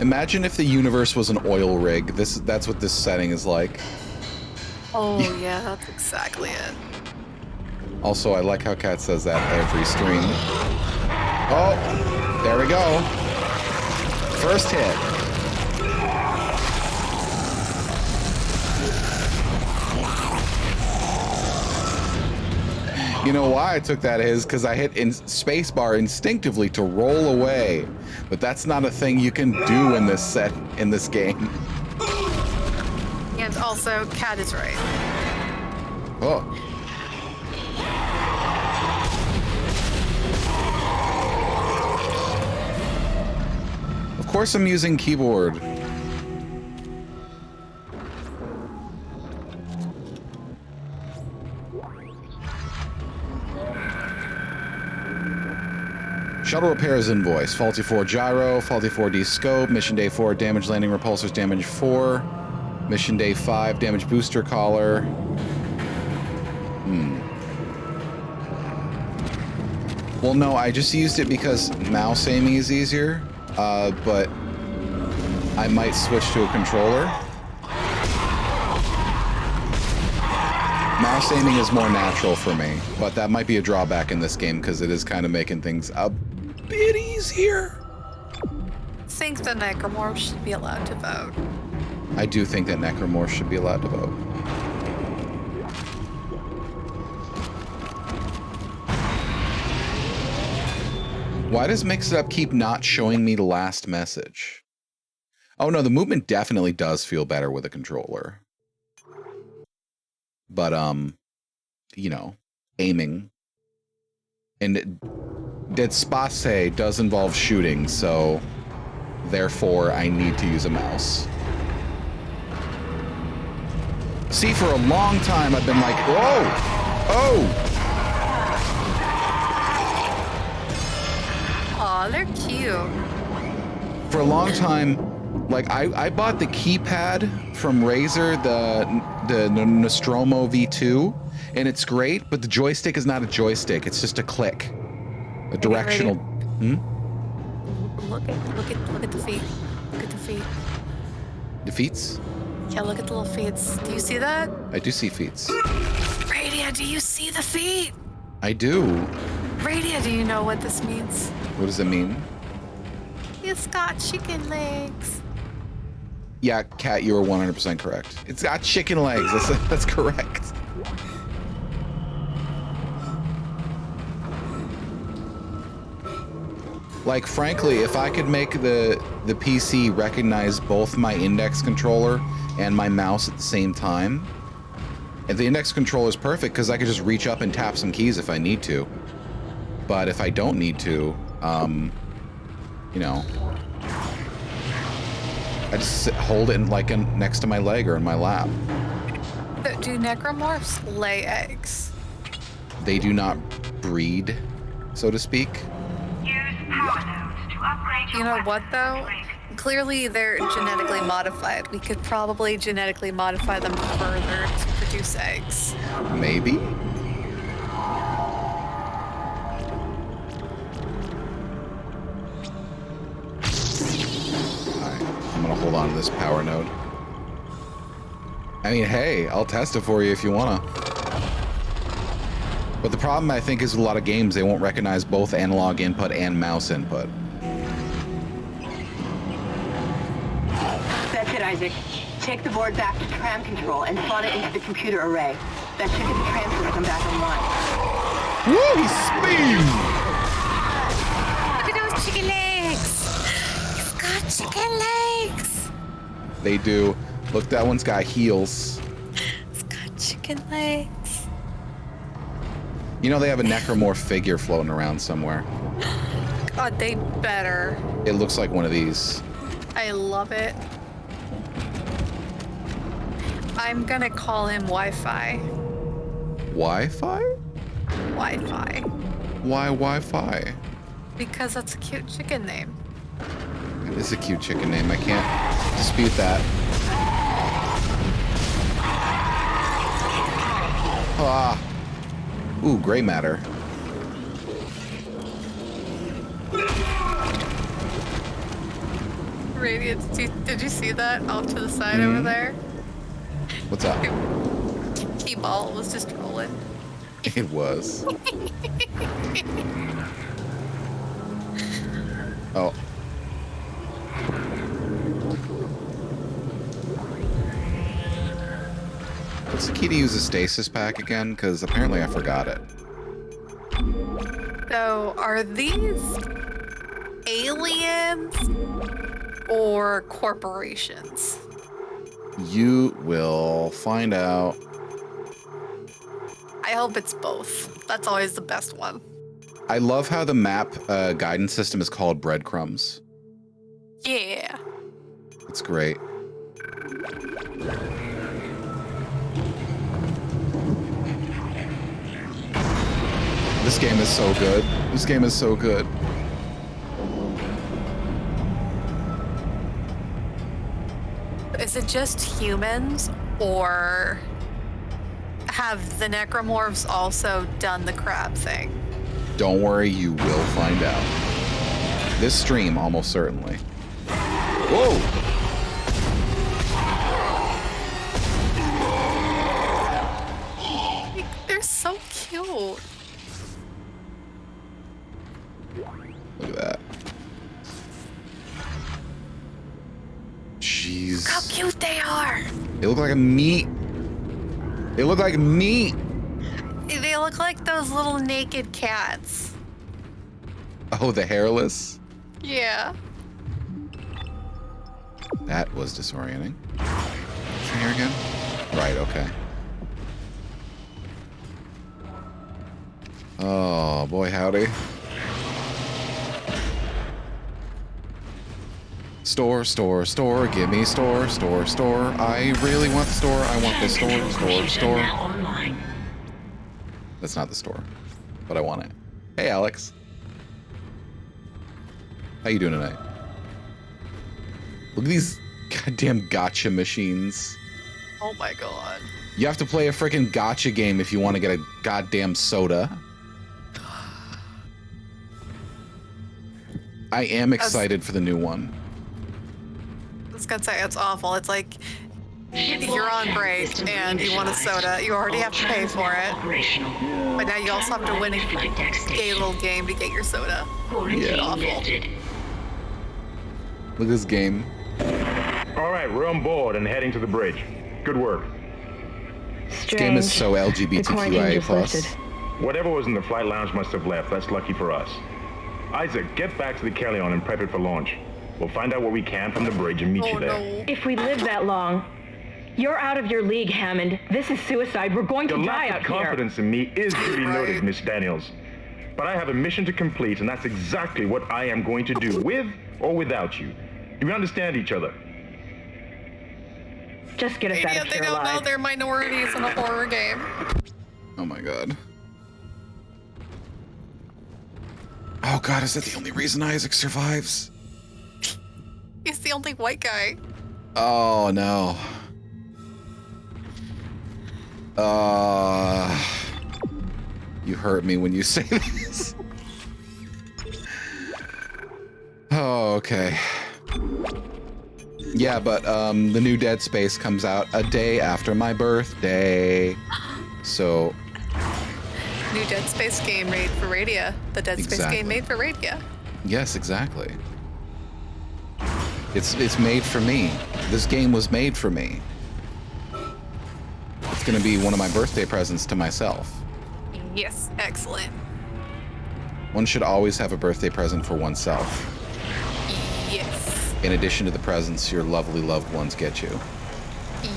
Imagine if the universe was an oil rig. That's what this setting is like. Oh, yeah, that's exactly it. Also, I like how Kat says that every stream. Oh, there we go. First hit. You know why I took that is because I hit spacebar instinctively to roll away, but that's not a thing you can do in this game. And also, Kat is right. Oh. Of course I'm using keyboard. Shuttle repairs invoice. Faulty 4 gyro, faulty 4D scope, mission day 4 damage landing repulsors, damage 4. Mission day 5 damage booster collar. Well, no, I just used it because mouse aiming is easier, but I might switch to a controller. Mouse aiming is more natural for me, but that might be a drawback in this game because it is kind of making things a bit easier. I think the Necromorph should be allowed to vote. I do think that Necromorph should be allowed to vote. Why does Mix It Up keep not showing me the last message? Oh no, the movement definitely does feel better with a controller. But, you know, aiming. And Dead Space does involve shooting, so therefore I need to use a mouse. See, for a long time I've been like, whoa! Oh! Aw, they're cute. For a long time, like, I bought the keypad from Razer, the Nostromo V2, and it's great, but the joystick is not a joystick, it's just a click. A directional... Look at the feet. Look at the feet. The feets? Yeah, look at the little feet. Do you see that? I do see feets. Radia, do you see the feet? I do. Radia, do you know what this means? What does it mean? It's got chicken legs. Yeah, Kat, you are 100% correct. It's got chicken legs. That's correct. Like, frankly, if I could make the PC recognize both my index controller and my mouse at the same time, and the index controller is perfect because I could just reach up and tap some keys if I need to. But if I don't need to, you know, I just hold it in, like, next to my leg or in my lap. But do necromorphs lay eggs? They do not breed, so to speak. Use power nodes to upgrade your You know what, weapons though? rig. Clearly, they're genetically modified. We could probably genetically modify them further to produce eggs. Maybe? Alright, I'm gonna hold on to this power node. I mean, hey, I'll test it for you if you wanna. But the problem, I think, is with a lot of games, they won't recognize both analog input and mouse input. That's it, Isaac. Take the board back to tram control and slot it into the computer array. That should get the transfer to come back online. Woo, he's speed! Look at those chicken legs! He's got chicken legs! They do. Look, that one's got heels. It's got chicken legs. You know, they have a necromorph figure floating around somewhere. God, they better. It looks like one of these. I love it. I'm gonna call him Wi-Fi. Wi-Fi? Wi-Fi. Why Wi-Fi? Because that's a cute chicken name. It is a cute chicken name. I can't dispute that. Ah. Ooh, gray matter. Radiant, did you see that off to the side over there? What's up? T-Ball was just trolling. It was. Oh. What's the key to use a stasis pack again? Because apparently I forgot it. So, are these aliens or corporations? You will find out. I hope it's both. That's always the best one. I love how the map guidance system is called breadcrumbs. Yeah. It's great. This game is so good. This game is so good. Is it just humans, or have the necromorphs also done the crab thing? Don't worry, you will find out. This stream, almost certainly. Whoa! They're so cute. Look at that. Jeez. Look how cute they are. They look like a meat. They look like meat. They look like those little naked cats. Oh, the hairless. Yeah. That was disorienting. Here again? Right, okay. Oh, boy, howdy. Store, store, store, give me store, store, store. I really want the store. I want the store, store, store. That's not the store, but I want it. Hey, Alex. How you doing tonight? Look at these goddamn gotcha machines. Oh my god. You have to play a freaking gotcha game if you want to get a goddamn soda. I am excited for the new one. I was gonna say, it's awful. It's like, you're on break and you want a soda. You already have to pay for it. But now you also have to win a gay little game to get your soda. Yeah. Awful. Look at this game. All right, we're on board and heading to the bridge. Good work. This game is so LGBTQIA+. Whatever was in the flight lounge must have left. That's lucky for us. Isaac, get back to the Kellion and prep it for launch. We'll find out what we can from the bridge and meet you there. No. If we live that long, you're out of your league, Hammond. This is suicide. We're going to die out here. Your lack of confidence in me is to be noted, Miss Daniels. But I have a mission to complete, and that's exactly what I am going to do, with or without you. Do we understand each other? Just get us out of here They don't know they're minorities in a horror game. Oh my god. Oh god, is that the only reason Isaac survives? He's the only white guy. Oh no. You hurt me when you say this. Oh, okay. Yeah, but the new Dead Space comes out a day after my birthday. So New Dead Space game made for Radia. The Dead Space game made for Radia. yes, exactly. It's made for me. This game was made for me. It's gonna be one of my birthday presents to myself. Yes, excellent. One should always have a birthday present for oneself. Yes. In addition to the presents your lovely loved ones get you.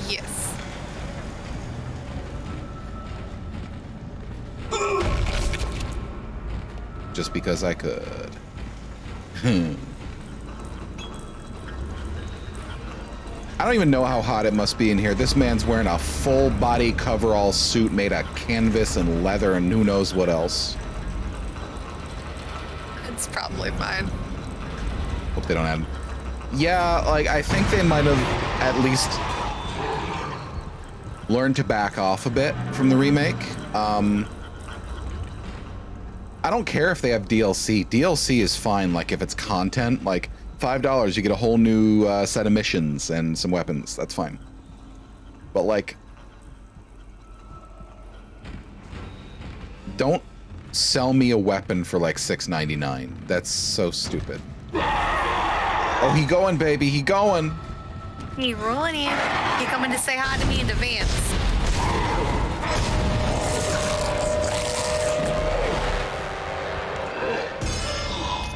Yes. Just because I could. I don't even know how hot it must be in here. This man's wearing a full body coverall suit made of canvas and leather and who knows what else. It's probably fine. Hope they don't have... Yeah, like, I think they might have at least learned to back off a bit from the remake. I don't care if they have DLC. DLC is fine, like, if it's content. Like, $5, you get a whole new set of missions and some weapons. That's fine. But like, don't sell me a weapon for like $6.99. That's so stupid. Oh, he going, baby. He going. He rolling in. He coming to say hi to me in advance.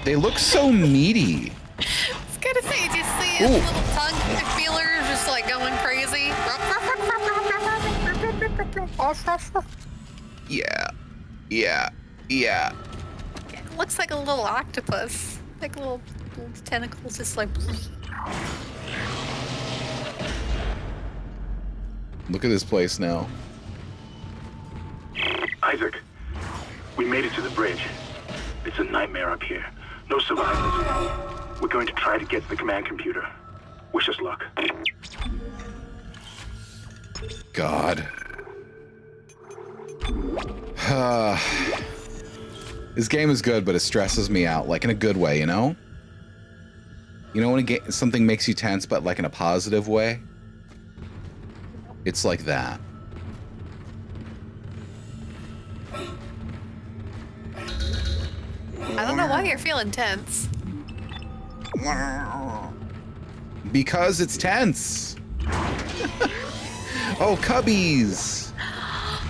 They look so meaty. I was gonna say, did you see his little tongue feeler just like going crazy? Yeah. Yeah. Yeah. It looks like a little octopus. Like little tentacles just like... Look at this place now. Isaac, we made it to the bridge. It's a nightmare up here. No survivors. We're going to try to get to the command computer. Wish us luck. God. This game is good, but it stresses me out, like in a good way, you know? You know when something makes you tense, but like in a positive way? It's like that. I don't know why you're feeling tense. Because it's tense. Oh, cubbies.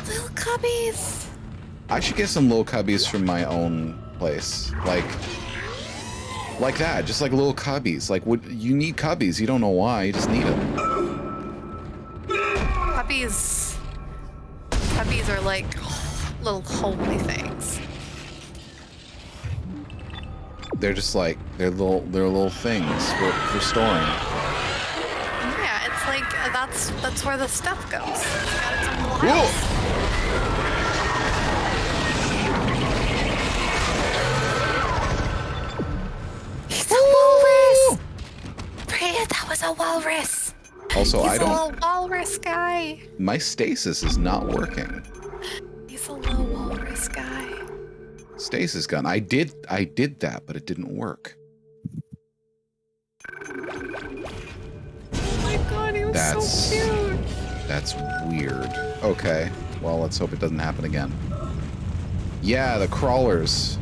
Little cubbies. I should get some little cubbies from my own place. Like that, just like little cubbies. Like, you need cubbies. You don't know why, you just need them. Puppies are like little homely things. They're just like they're little things for storing. Yeah, it's like that's where the stuff goes. It's got its own little house. He's a walrus. Priya, that was a walrus. Also, He's a little walrus guy. My stasis is not working. He's a little walrus guy. Stasis gun. I did that, but it didn't work. Oh my god, he was so cute. That's weird. Okay. Well, let's hope it doesn't happen again. Yeah, the crawlers.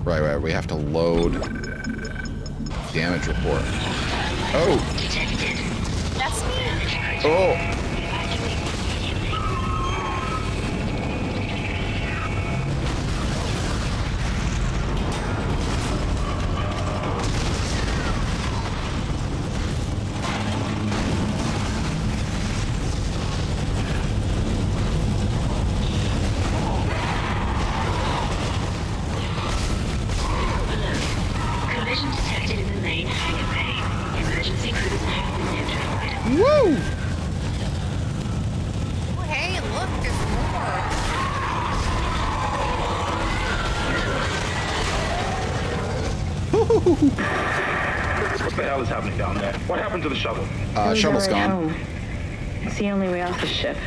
Right. We have to load damage report. Oh! That's me. Oh! What the hell is happening down there? What happened to the shuttle? Shuttle's gone. Home. It's the only way off the ship.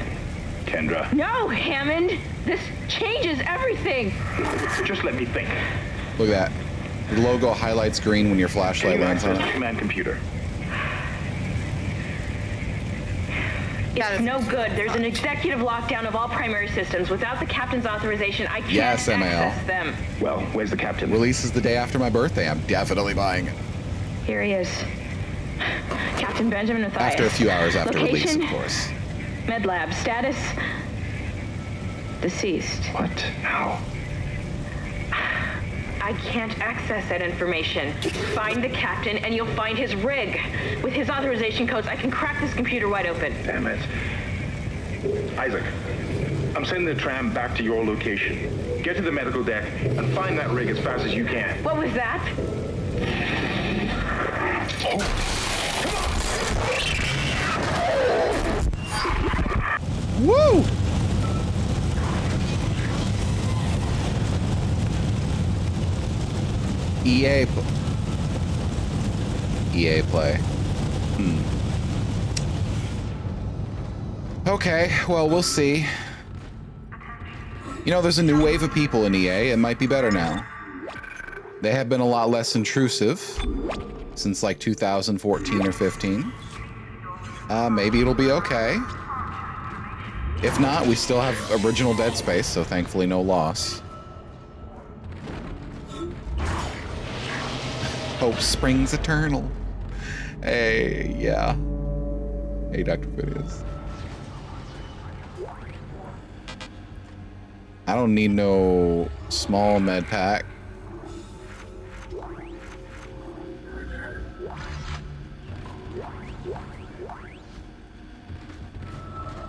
Kendra. No, Hammond! This changes everything! Just let me think. Look at that. The logo highlights green when your flashlight lands on it. Command computer. It's no good. There's an executive lockdown of all primary systems. Without the captain's authorization, I can't access them. Well, where's the captain? Releases the day after my birthday. I'm definitely buying it. Here he is. Captain Benjamin Mathias. After a few hours after Location, release, of course. Med lab. Status? Deceased. What? How? I can't access that information. Find the captain and you'll find his rig. With his authorization codes, I can crack this computer wide open. Damn it. Isaac, I'm sending the tram back to your location. Get to the medical deck and find that rig as fast as you can. What was that? Woo! EA play. Okay, well, we'll see. You know, there's a new wave of people in EA. It might be better now. They have been a lot less intrusive since like 2014 or 15. Maybe it'll be okay. If not, we still have original Dead Space, so thankfully no loss. Hope springs eternal. Hey, yeah. Hey, Dr. Phineas. I don't need no small med pack.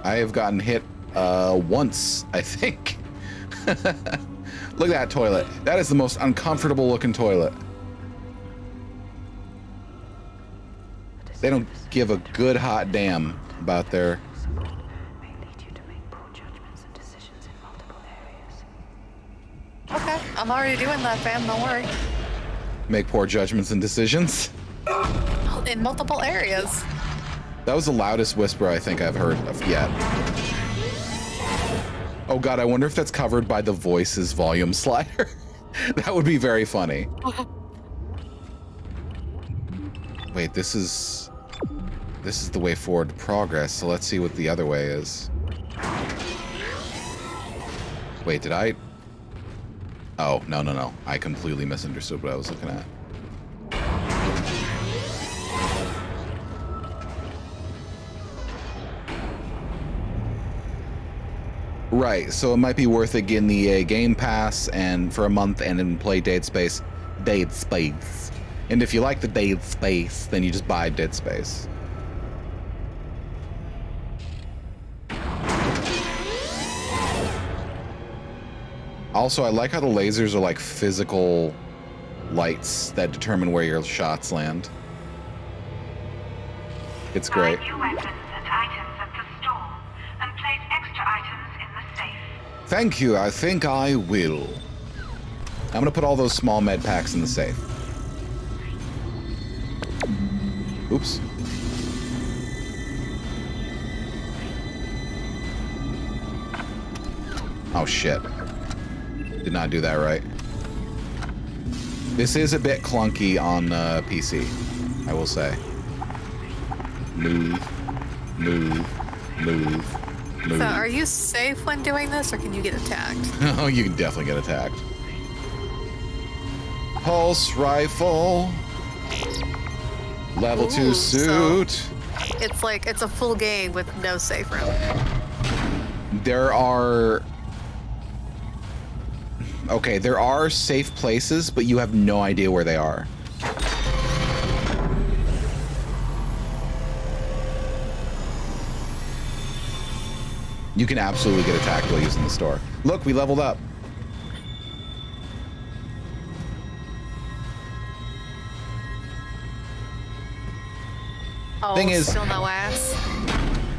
I have gotten hit once, I think. Look at that toilet. That is the most uncomfortable looking toilet. They don't give a good hot damn about their... Okay, I'm already doing that, fam. Don't worry. Make poor judgments and decisions. In multiple areas. That was the loudest whisper I think I've heard of yet. Oh god, I wonder if that's covered by the voice's volume slider. That would be very funny. Wait, this is the way forward to progress, so let's see what the other way is. Wait, did I... Oh, no. I completely misunderstood what I was looking at. Right, so it might be worth it getting the Game Pass and for a month and then play Dead Space. Dead Space. And if you like the Dead Space, then you just buy Dead Space. Also, I like how the lasers are like physical lights that determine where your shots land. It's great. Find new weapons and items at the store, and place extra items in the safe. Thank you, I think I will. I'm gonna put all those small med packs in the safe. Oops. Oh shit. Did not do that right. This is a bit clunky on PC, I will say. Move. So are you safe when doing this, or can you get attacked? Oh, you can definitely get attacked. Pulse rifle. Level 2 suit. So it's a full game with no safe room. There are... Okay, there are safe places, but you have no idea where they are. You can absolutely get attacked while using the store. Look, we leveled up. Oh, Thing is, still no ass.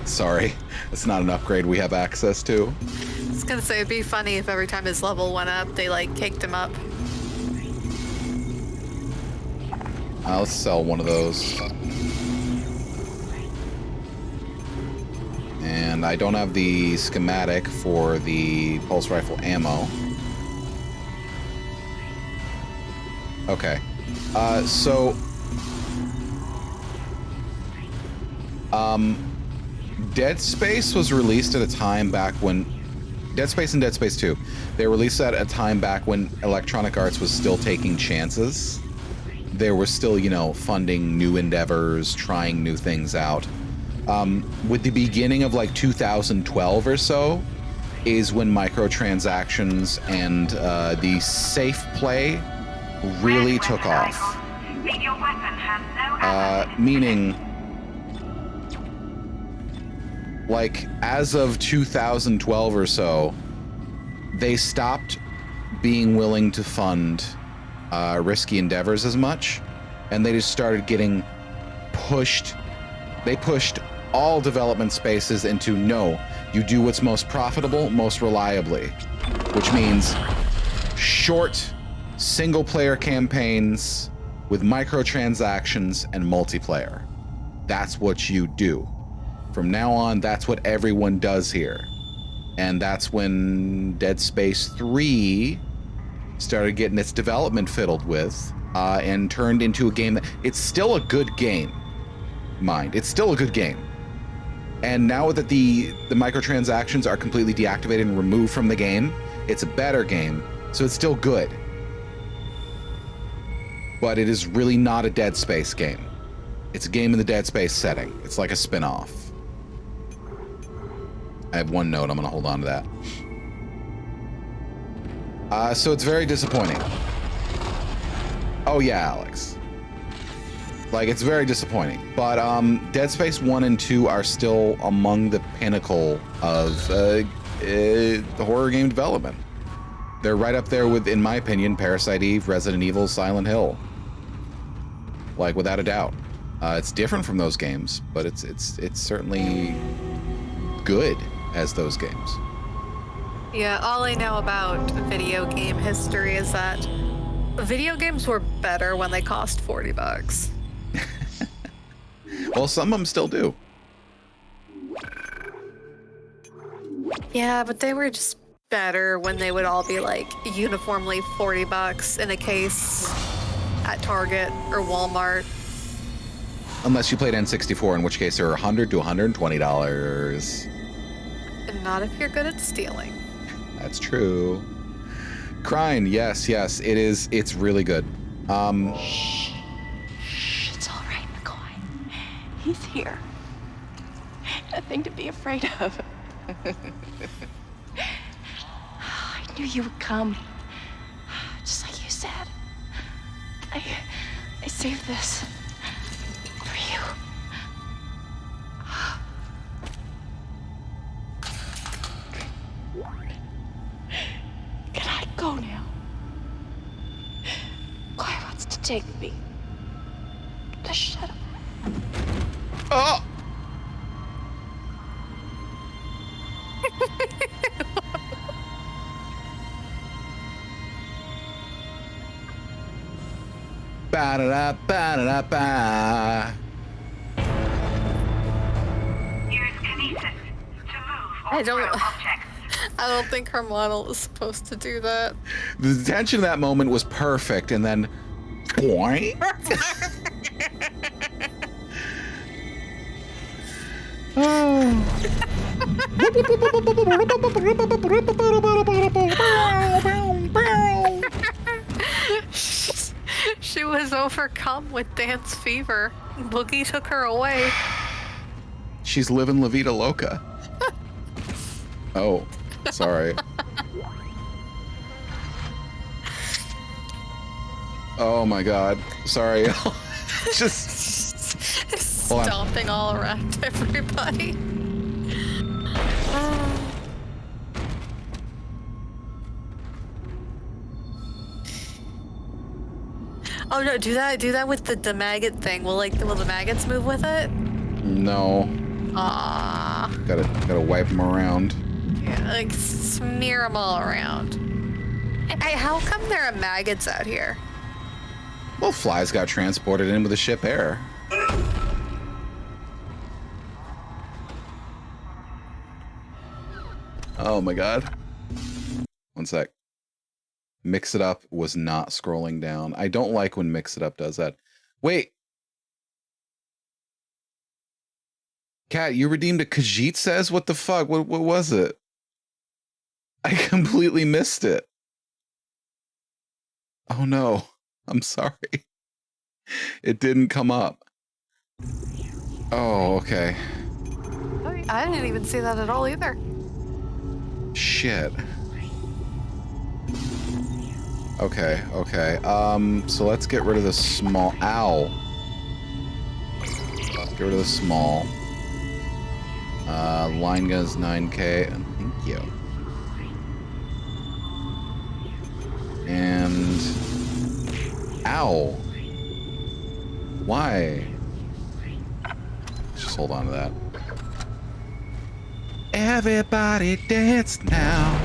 Sorry, it's not an upgrade we have access to. I was gonna say it'd be funny if every time his level went up, they like caked him up. Let's sell one of those. And I don't have the schematic for the pulse rifle ammo. Okay. Dead Space was released at a time back when... Dead Space and Dead Space 2. They were released at a time back when Electronic Arts was still taking chances. They were still, you know, funding new endeavors, trying new things out. With the beginning of like 2012 or so is when microtransactions and the safe play really took off. Meaning, like, as of 2012 or so, they stopped being willing to fund risky endeavors as much, and they just started getting pushed. They pushed all development spaces into, no, you do what's most profitable, most reliably, which means short single-player campaigns with microtransactions and multiplayer. That's what you do. From now on, that's what everyone does here. And that's when Dead Space 3 started getting its development fiddled with, and turned into a game that... It's still a good game, mind. It's still a good game. And now that the microtransactions are completely deactivated and removed from the game, it's a better game, so it's still good. But it is really not a Dead Space game. It's a game in the Dead Space setting. It's like a spin-off. I have one note. I'm going to hold on to that. So it's very disappointing. Oh, yeah, Alex. Like, it's very disappointing. But Dead Space 1 and 2 are still among the pinnacle of the horror game development. They're right up there with, in my opinion, Parasite Eve, Resident Evil, Silent Hill. Like, without a doubt. It's different from those games, but it's certainly good as those games. Yeah, all I know about video game history is that video games were better when they cost $40. Well, some of them still do. Yeah, but they were just better when they would all be like uniformly $40 in a case at Target or Walmart. Unless you played N64, in which case they're $100 to $120. And not if you're good at stealing. That's true. Crine, yes, it is. It's really good. Shh. It's all right, McCoy. He's here. Nothing to be afraid of. I knew you would come. Just like you said. I saved this for you. Can I go now? Clarke wants to take me. Just shut up. Oh! Ba-da-da, ba-da-da-ba. Use kinesis to move or I throw don't think her model is supposed to do that. The tension of that moment was perfect, and then... Boing! She was overcome with dance fever. Boogie took her away. She's living La Vida Loca. Oh, sorry. Oh my god. Sorry. Just stomping all around everybody. Oh no, do that with the maggot thing. Will the maggots move with it? No. Ah. Gotta wipe them around. Yeah, like smear them all around. Hey, how come there are maggots out here? Well, flies got transported in with the ship air. Oh my god. One sec. Mix It Up was not scrolling down. I don't like when Mix It Up does that. Wait. Kat, you redeemed a Khajiit says? What the fuck? What was it? I completely missed it. Oh no. I'm sorry. It didn't come up. Oh, okay. I didn't even see that at all either. Shit. Okay. So let's get rid of the small... Ow. Let's get rid of the small. Line guns 9K. Thank you. And... Ow. Why? Let's just hold on to that. Everybody dance now.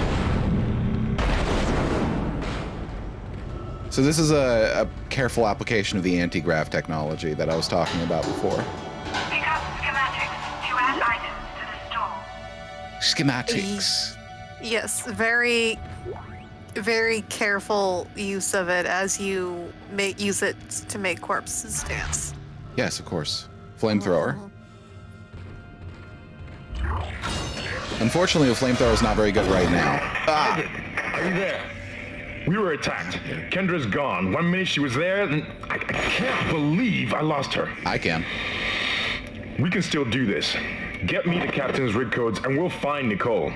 So this is a careful application of the anti-grav technology that I was talking about before. Pick up schematics to add items to the store. Schematics. Yes, very, very careful use of it as you use it to make corpses dance. Yes, of course. Flamethrower. Unfortunately, a flamethrower is not very good right now. Ah! Are you there? We were attacked. Kendra's gone. 1 minute she was there, and I can't believe I lost her. I can. We can still do this. Get me the captain's rig codes, and we'll find Nicole.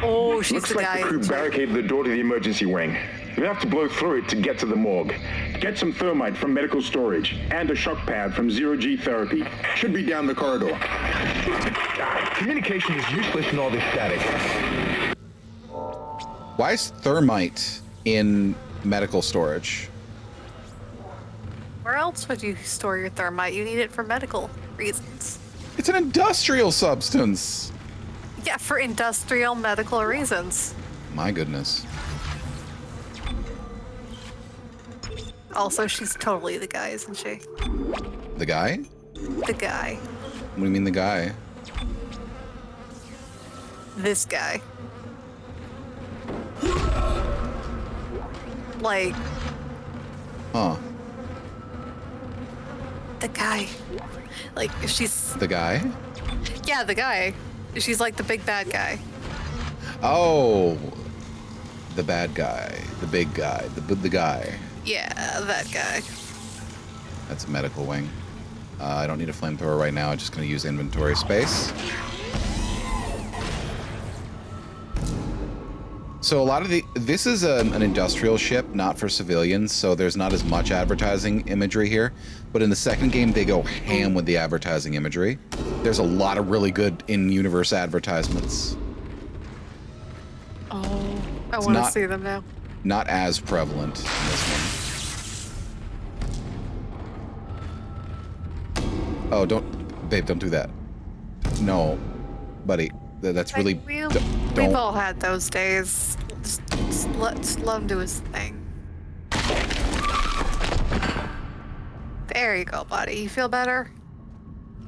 Oh, she's Looks the like guy. the crew barricaded the door to the emergency wing. We have to blow through it to get to the morgue. Get some thermite from medical storage, and a shock pad from zero-G therapy. Should be down the corridor. Communication is useless in all this static. Why is thermite in medical storage? Where else would you store your thermite? You need it for medical reasons. It's an industrial substance. Yeah, for industrial medical reasons. My goodness. Also, she's totally the guy, isn't she? The guy? The guy. What do you mean the guy? This guy. Like, Huh. the guy. Like, she's... The guy? Yeah, the guy. She's like the big bad guy. Oh. The bad guy. The big guy. The guy. Yeah, that guy. That's a medical wing. I don't need a flamethrower right now. I'm just going to use inventory space. So a lot of this is an industrial ship, not for civilians, so there's not as much advertising imagery here. But in the second game, they go ham with the advertising imagery. There's a lot of really good in-universe advertisements. Oh, I want to see them now. Not as prevalent in this one. Oh, babe, don't do that. No, buddy, that's really. We've all had those days. Just let him do his thing. There you go, buddy. You feel better?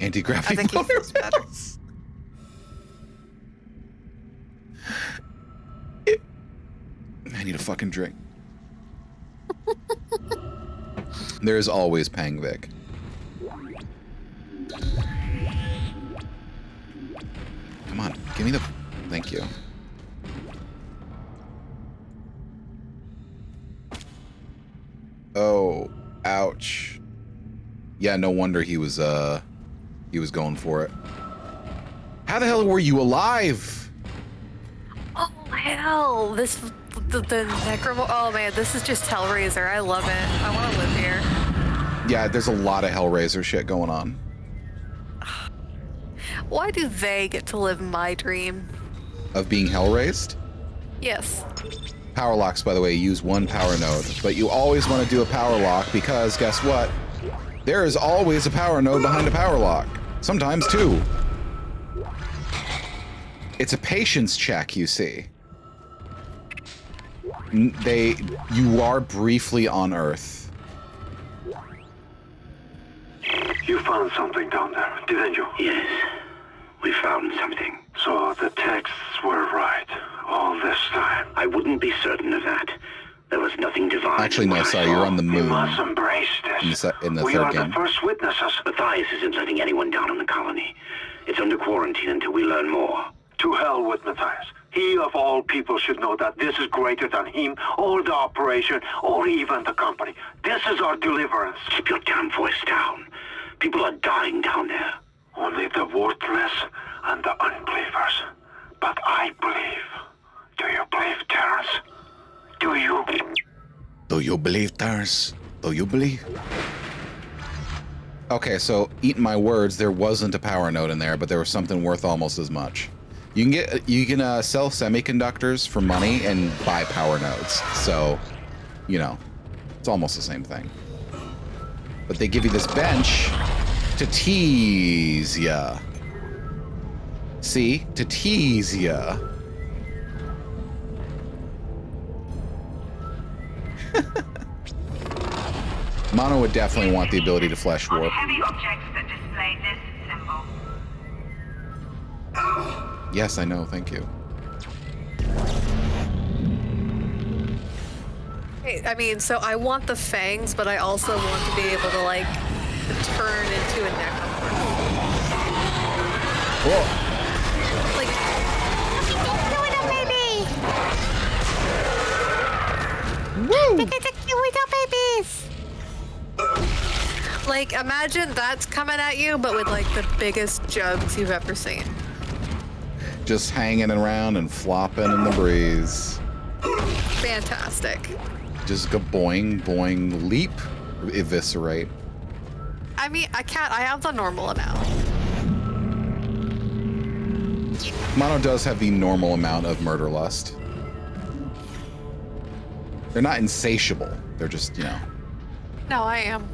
Anti-gravity. I think he feels better. I need a fucking drink. There's always Pang Vic. Come on, give me the... Thank you. Oh, ouch. Yeah, no wonder he was going for it. How the hell were you alive? Oh, hell. The Necromo... Oh, man, this is just Hellraiser. I love it. I want to live here. Yeah, there's a lot of Hellraiser shit going on. Why do they get to live my dream? Of being Hellraised? Yes. Power locks, by the way, use one power node, but you always want to do a power lock because guess what? There is always a power node behind a power lock. Sometimes two. It's a patience check, you see. You are briefly on Earth. You found something down there, didn't you? Yes, we found something. So the texts were right all this time. I wouldn't be certain of that. There was nothing divine. Actually, no, sorry, you're on the moon. We must embrace this. In the we third are game. the first witnesses. Matthias isn't letting anyone down in the colony. It's under quarantine until we learn more. To hell with Matthias. He of all people should know that this is greater than him, or the operation, or even the company. This is our deliverance. Keep your damn voice down. People are dying down there. Only the worthless and the unbelievers. But I believe. Do you believe, Terrence? Do you? Do you believe, Terrence? Do you believe? Okay, so eat my words, there wasn't a power node in there, but there was something worth almost as much. You can sell semiconductors for money and buy power nodes. So, you know, it's almost the same thing. But they give you this bench to tease ya. See? To tease ya. Mono would definitely want the ability to flesh warp. Heavy objects that display this symbol. Yes, I know, thank you. I mean, so I want the fangs, but I also want to be able to, like, turn into a necromorph. Whoa. Like, doing it, baby! Woo! Babies! Like, imagine that's coming at you, but with, like, the biggest jugs you've ever seen. Just hanging around and flopping in the breeze. Fantastic. Just go boing, boing, leap, eviscerate. I mean, I have the normal amount. Mono does have the normal amount of murder lust. They're not insatiable. They're just, you know. No, I am.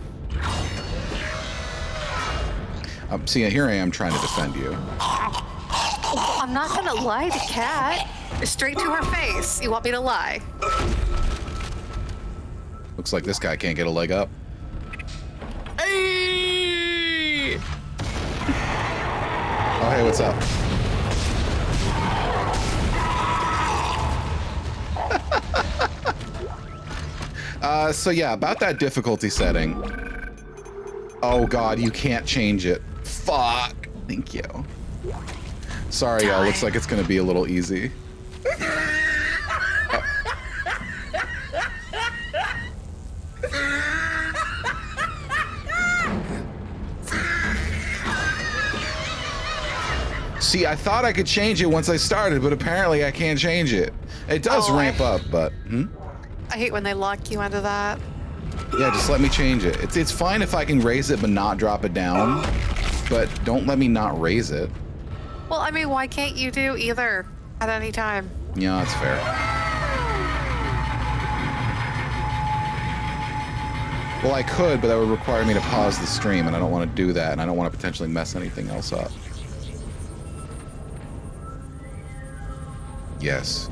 See, here I am trying to defend you. I'm not gonna lie to Kat. Straight to her face. You want me to lie? Looks like this guy can't get a leg up. Hey! Oh, hey, what's up? So yeah, about that difficulty setting. Oh God, you can't change it. Fuck. Thank you. Sorry, y'all. Looks like it's gonna be a little easy. See, I thought I could change it once I started, but apparently I can't change it. It does ramp up, but... I hate when they lock you into that. Yeah, just let me change it. It's fine if I can raise it but not drop it down, but don't let me not raise it. Well, I mean, why can't you do either at any time? Yeah, that's fair. Well, I could, but that would require me to pause the stream, and I don't want to do that, and I don't want to potentially mess anything else up. Yes.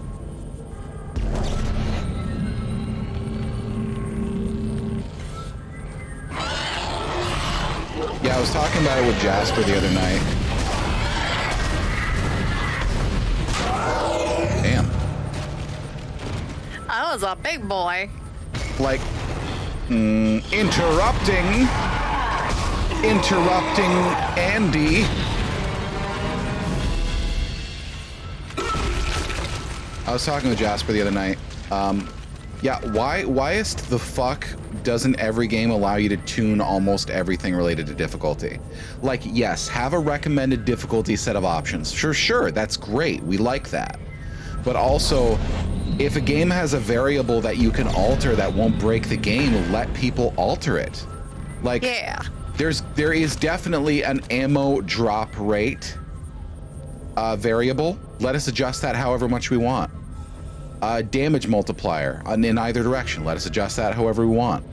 Yeah, I was talking about it with Jasper the other night. Damn. I was a big boy. Like, interrupting Andy. I was talking with Jasper the other night. Yeah, whyest the fuck doesn't every game allow you to tune almost everything related to difficulty? Like, yes, have a recommended difficulty set of options. Sure, that's great. We like that. But also, if a game has a variable that you can alter that won't break the game, let people alter it. Like, yeah. There is definitely an ammo drop rate variable. Let us adjust that however much we want. Damage multiplier in either direction. Let us adjust that however we want.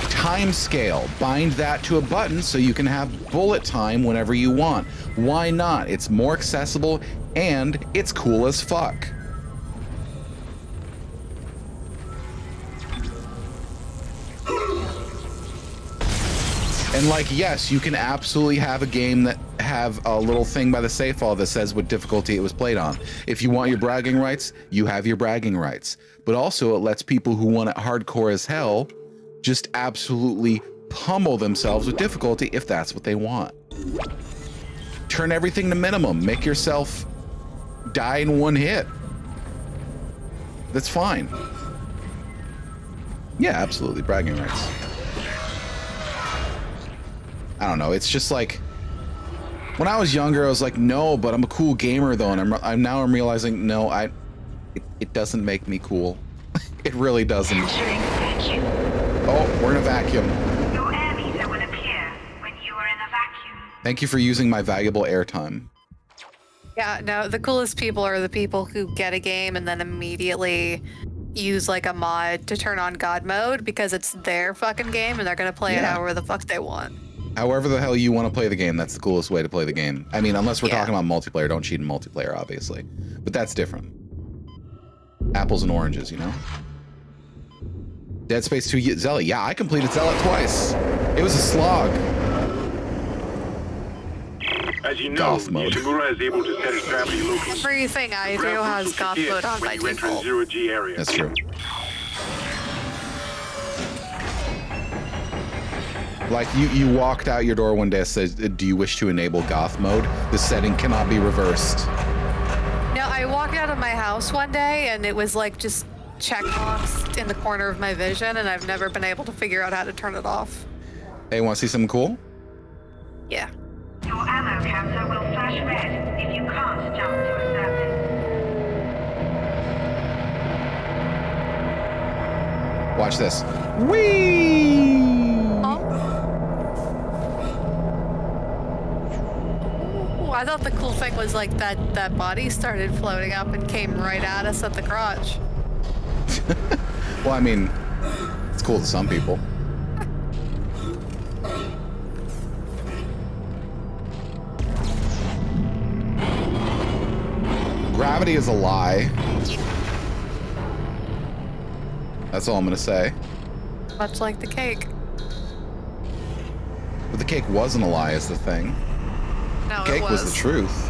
Time scale. Bind that to a button so you can have bullet time whenever you want. Why not? It's more accessible and it's cool as fuck. And like, yes, you can absolutely have a game that have a little thing by the save file that says what difficulty it was played on. If you want your bragging rights, you have your bragging rights. But also it lets people who want it hardcore as hell just absolutely pummel themselves with difficulty if that's what they want. Turn everything to minimum. Make yourself die in one hit. That's fine. Yeah, absolutely. Bragging rights. I don't know. It's just like when I was younger, I was like, no, but I'm a cool gamer though, and I'm realizing, no, it doesn't make me cool. It really doesn't. Oh, we're in a vacuum. Your air meter will appear when you are in a vacuum. Thank you for using my valuable airtime. Yeah, no, the coolest people are the people who get a game and then immediately use like a mod to turn on God mode because it's their fucking game and they're gonna play it however the fuck they want. However the hell you want to play the game, that's the coolest way to play the game. I mean, unless we're talking about multiplayer, don't cheat in multiplayer, obviously. But that's different. Apples and oranges, you know? Dead Space 2 Zealot. Yeah, I completed Zealot twice. It was a slog. As you know, Goth mode. Ishimura is able to set his gravity locally. Everything I do has goth mode on by default. That's true. Like you walked out your door one day and said, do you wish to enable goth mode? The setting cannot be reversed. No, I walked out of my house one day and it was like just checkboxed in the corner of my vision, and I've never been able to figure out how to turn it off. Hey, want to see something cool? Yeah. Your ammo counter will flash red if you can't jump to a surface. Watch this. Whee! Oh. Ooh, I thought the cool thing was like that body started floating up and came right at us at the crotch. Well, I mean, it's cool to some people. Gravity is a lie. That's all I'm gonna say. Much like the cake. But the cake wasn't a lie, is the thing. No, The cake was the truth.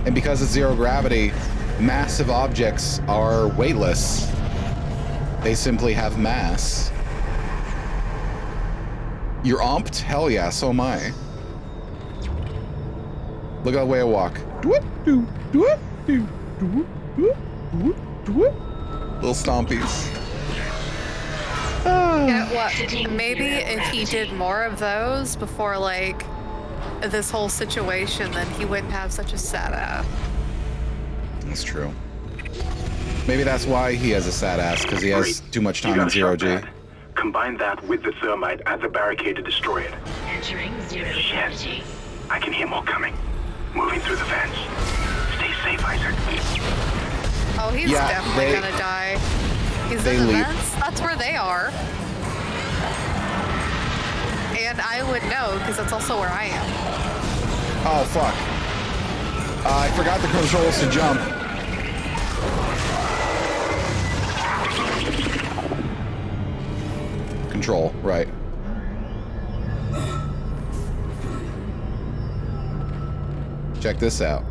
And because it's zero gravity, massive objects are weightless. They simply have mass. You're omped? Hell yeah, so am I. Look at the way I walk. Little stompies. You know what? Maybe if he did more of those before, like, this whole situation, then he wouldn't have such a sad ass. That's true. Maybe that's why he has a sad ass, because he has too much time in zero G. Combine that with the thermite at the barricade to destroy it. Entering zero gravity. I can hear more coming. Moving through the vents. Stay safe, Isaac. Oh, he's definitely gonna die. He's in the vents? That's where they are. And I would know, because that's also where I am. Oh, fuck. I forgot the controls to jump. Control, right. Check this out.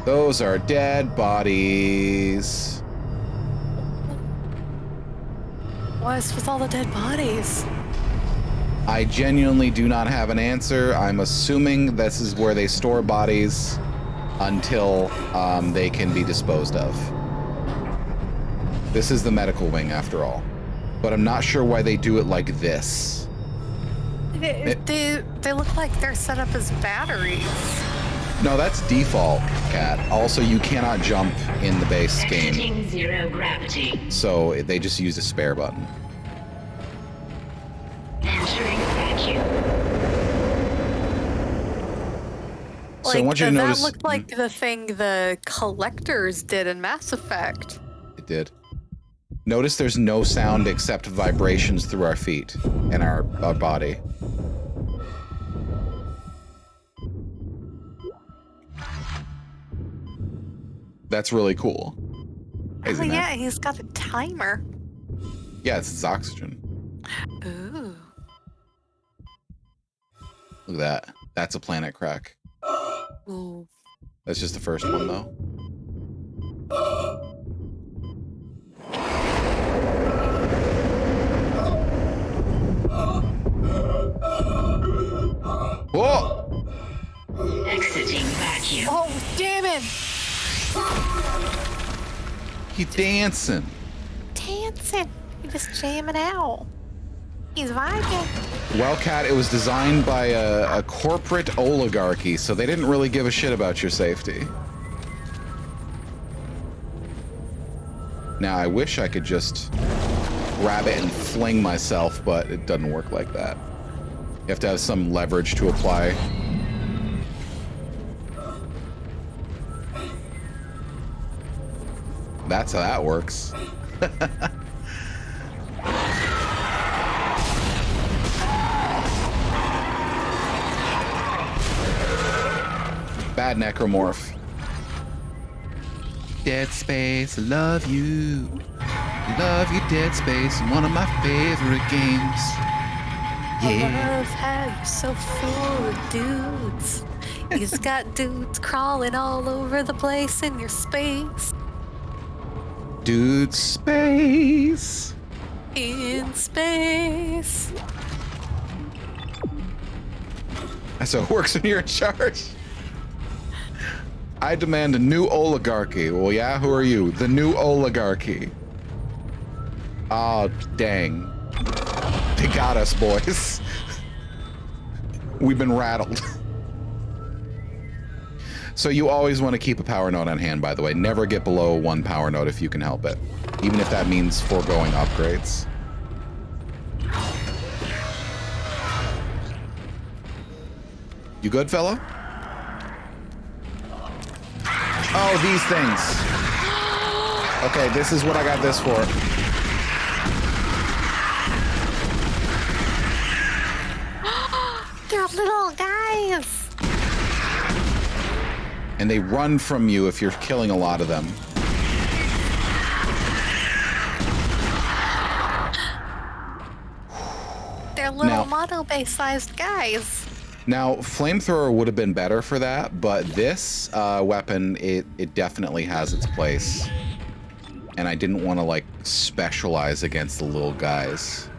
Those are dead bodies. What's with all the dead bodies? I genuinely do not have an answer. I'm assuming this is where they store bodies until they can be disposed of. This is the medical wing, after all. But I'm not sure why they do it like this. They look like they're set up as batteries. No, that's default, Kat. Also, you cannot jump in the base game. Exiting zero gravity. So they just use a spare button. Entering vacuum. Like, So I want you to notice... that looked like the thing the collectors did in Mass Effect. It did. Notice there's no sound except vibrations through our feet and our body. That's really cool. Oh yeah, he's got a timer. Yeah, it's oxygen. Ooh. Look at that. That's a planet crack. Ooh. That's just the first one, though. Whoa! Exiting vacuum. Oh, damn it! He dancing. Dancing. He's just jamming out. He's vibing. Well, Kat, it was designed by a corporate oligarchy, so they didn't really give a shit about your safety. Now, I wish I could just grab it and fling myself, but it doesn't work like that. You have to have some leverage to apply. That's how that works. Bad necromorph. Dead Space, love you. Love you, Dead Space, one of my favorite games. Yeah. I love how you're so full of dudes. You've got dudes crawling all over the place in your space. Dude, space. In space. So it works when you're in charge. I demand a new oligarchy. Well, yeah, who are you? The new oligarchy. Oh, dang. They got us, boys. We've been rattled. So you always want to keep a power node on hand, by the way. Never get below 1 power node if you can help it. Even if that means foregoing upgrades. You good, fella? Oh, these things. Okay, this is what I got this for. They're little guys. And they run from you if you're killing a lot of them. They're little mono-base sized guys. Now, flamethrower would have been better for that, but this weapon, it definitely has its place. And I didn't want to, like, specialize against the little guys.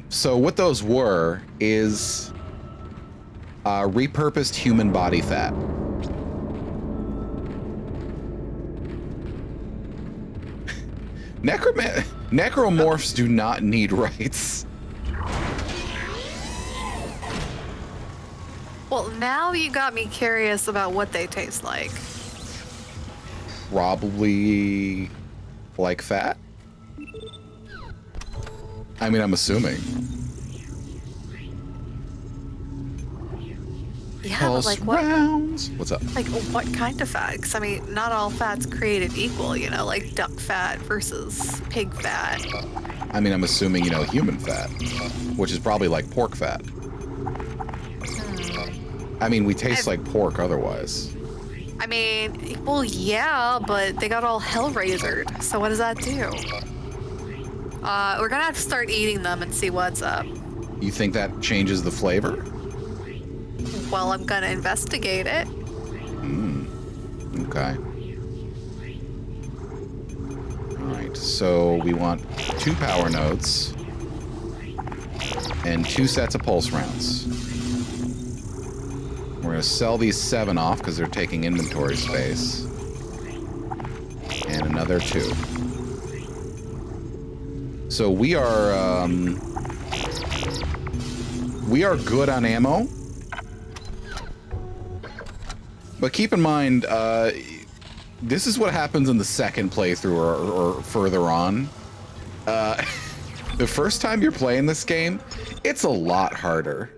So what those were is repurposed human body fat. Necromorphs do not need rights. Well, now you got me curious about what they taste like. Probably like fat. I mean, I'm assuming. Yeah, Pulse but like what? Rounds. What's up? Like what kind of fat? Because I mean, not all fat's created equal. You know, like duck fat versus pig fat. I mean, I'm assuming, you know, human fat, which is probably like pork fat. I mean, we taste like pork otherwise. I mean, well, yeah, but they got all hell-razored. So what does that do? We're gonna have to start eating them and see what's up. You think that changes the flavor? Well, I'm gonna investigate it. Okay. Alright, so we want 2 power nodes and 2 sets of pulse rounds. We're gonna sell these 7 off because they're taking inventory space. And another 2. So we are good on ammo. But keep in mind, this is what happens in the second playthrough or further on. The first time you're playing this game, it's a lot harder.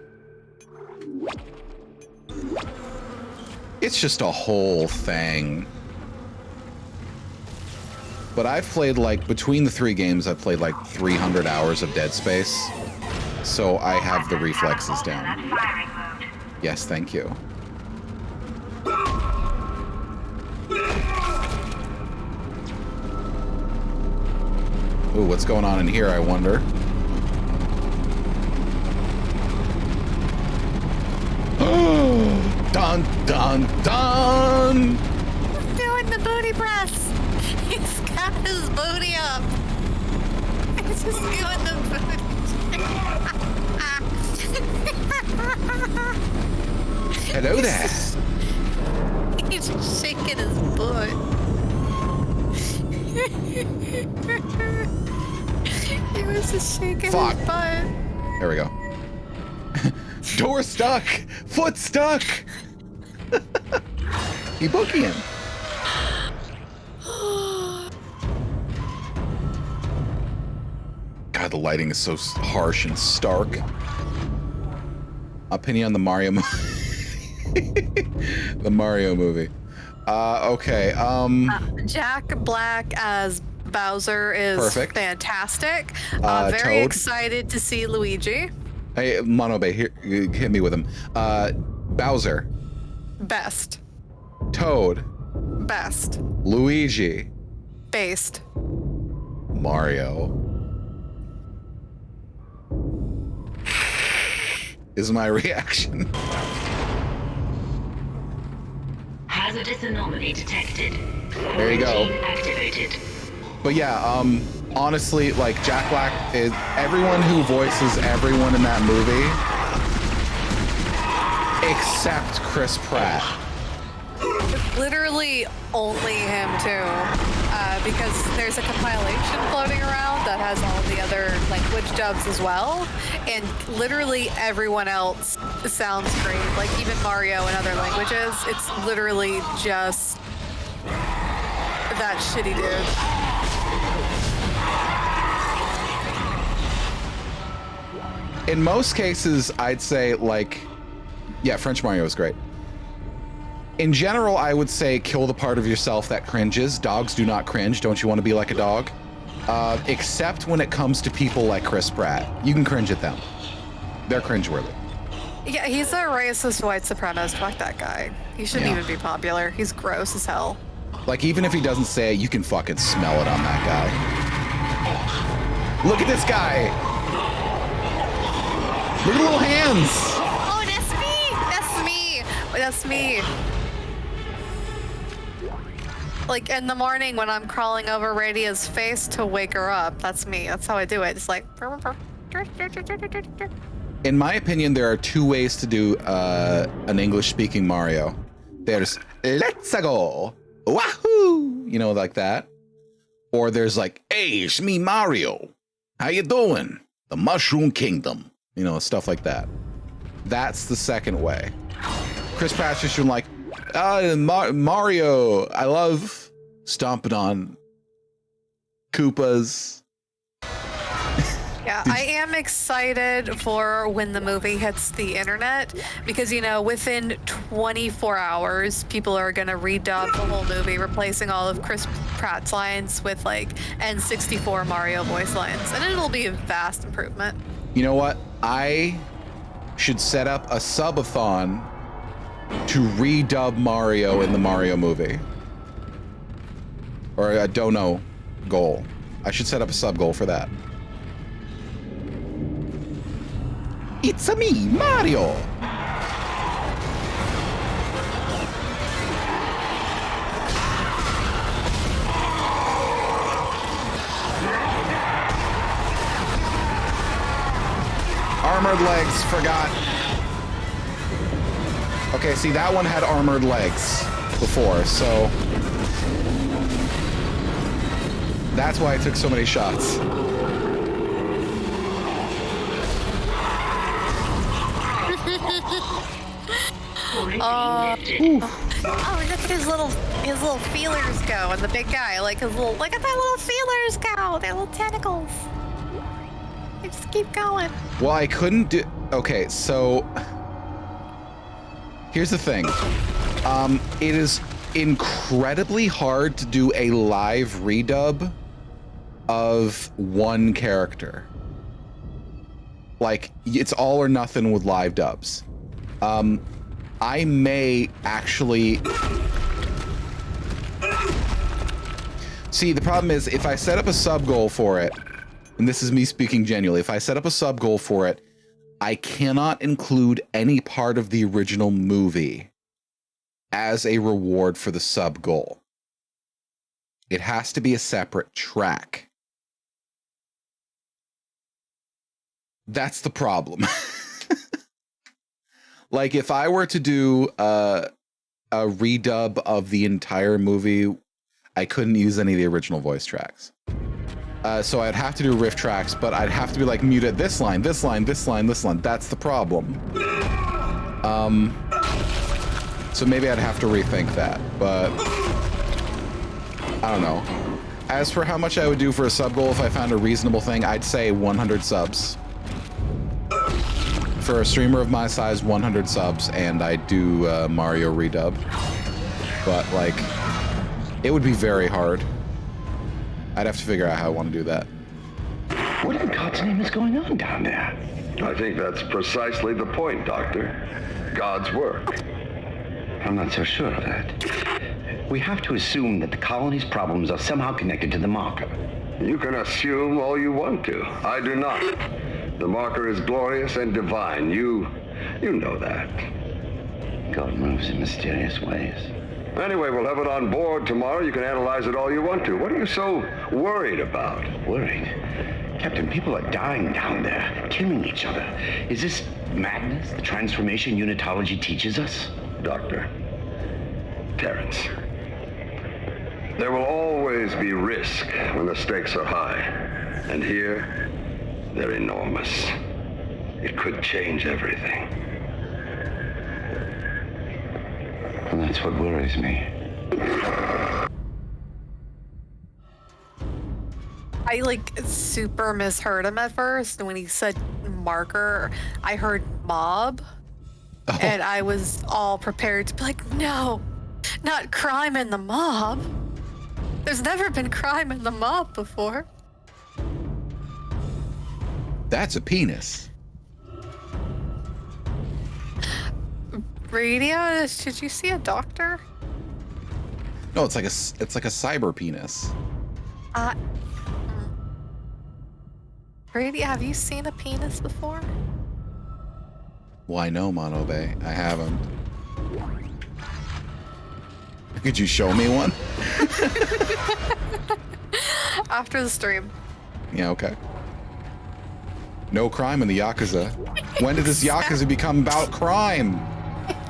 It's just a whole thing. But I've played, like, between the 3 games, I've played like 300 hours of Dead Space. So I have the reflexes down. Yes, thank you. Ooh, what's going on in here, I wonder? Dun, dun, dun! He's doing the booty press. He's got his booty up. He's just doing the booty. Hello there. He's just shaking his butt. He was just shaking his butt. There we go. Door stuck! Foot stuck! You booking him. God, the lighting is so harsh and stark. Opinion on the Mario movie. The Mario movie. Okay, Jack Black as Bowser is perfect. Fantastic. Very Toad. excited to see Luigi. Hey, Monobe, here, hit me with him. Bowser. Best. Toad. Best. Luigi. Based. Mario. Is my reaction. Has Hazardous anomaly detected. There you go. Quarantine activated. But yeah, honestly, like Jack Black is everyone who voices everyone in that movie except Chris Pratt. Literally only him too, because there's a compilation floating around that has all the other language dubs as well, and literally everyone else sounds great. Like even Mario in other languages, it's literally just that shitty dude. In most cases, I'd say like, yeah, French Mario is great. In general, I would say kill the part of yourself that cringes. Dogs do not cringe. Don't you want to be like a dog? Except when it comes to people like Chris Pratt. You can cringe at them. They're cringeworthy. Yeah, he's a racist white supremacist. Fuck that guy. He shouldn't even be popular. He's gross as hell. Like, even if he doesn't say it, you can fucking smell it on that guy. Look at this guy. Look at the little hands. Oh, that's me. That's me. Like in the morning when I'm crawling over Radia's face to wake her up. That's me. That's how I do it. It's like. In my opinion, there are two ways to do an English-speaking Mario. There's "Let's go, wahoo," you know, like that. Or there's like, "Hey, it's me, Mario. How you doing? The Mushroom Kingdom." You know, stuff like that. That's the second way. Chris Pratt's just like, Mario, I love stomping on Koopas. Yeah, I am excited for when the movie hits the internet because, you know, within 24 hours, people are going to redub the whole movie, replacing all of Chris Pratt's lines with like N64 Mario voice lines. And it'll be a vast improvement. You know what? I should set up a subathon to redub Mario in the Mario movie. Or a dono goal. I should set up a sub goal for that. It's a me, Mario! Armored legs, forgot. Okay, see, that one had armored legs before, so that's why I took so many shots. Oh, look at his little feelers go, and the big guy, like his little, look at their little feelers go, their little tentacles. They just keep going. Well, I couldn't do. Okay, so here's the thing. It is incredibly hard to do a live redub of one character. Like, it's all or nothing with live dubs. I may actually... See, the problem is, if I set up a sub goal for it, and this is me speaking genuinely, if I set up a sub goal for it, I cannot include any part of the original movie as a reward for the sub goal. It has to be a separate track. That's the problem. Like, if I were to do a redub of the entire movie, I couldn't use any of the original voice tracks. So I'd have to do riff tracks, but I'd have to be like, mute at this line, this line, this line, this line. That's the problem. So maybe I'd have to rethink that, but I don't know. As for how much I would do for a sub goal if I found a reasonable thing, I'd say 100 subs. For a streamer of my size, 100 subs, and I do Mario redub. But, like, it would be very hard. I'd have to figure out how I want to do that. What in God's name is going on down there? I think that's precisely the point, Doctor. God's work. I'm not so sure of that. We have to assume that the colony's problems are somehow connected to the marker. You can assume all you want to. I do not. The marker is glorious and divine. You know that. God moves in mysterious ways. Anyway, we'll have it on board tomorrow. You can analyze it all you want to. What are you so worried about? Worried? Captain, people are dying down there, killing each other. Is this madness the transformation unitology teaches us? Doctor, Terrence, there will always be risk when the stakes are high. And here, they're enormous. It could change everything. And that's what worries me. I super misheard him at first. When he said marker, I heard mob. Oh. And I was all prepared to be like, no, not crime in the mob. There's never been crime in the mob before. That's a penis. Radio, did you see a doctor? No, it's like a cyber penis. Radio, have you seen a penis before? Why no, Monobe? I haven't. Could you show me one? After the stream. Yeah, okay. No crime in the Yakuza. When did this Yakuza become about crime?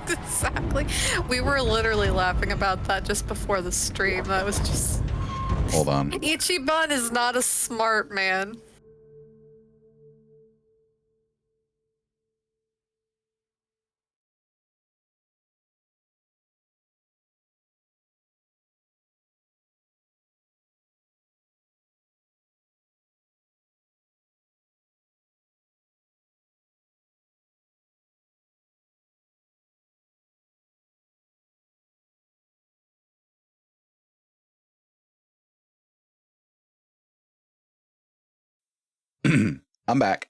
Exactly. We were literally laughing about that just before the stream. That was just... Hold on. Ichiban is not a smart man. I'm back.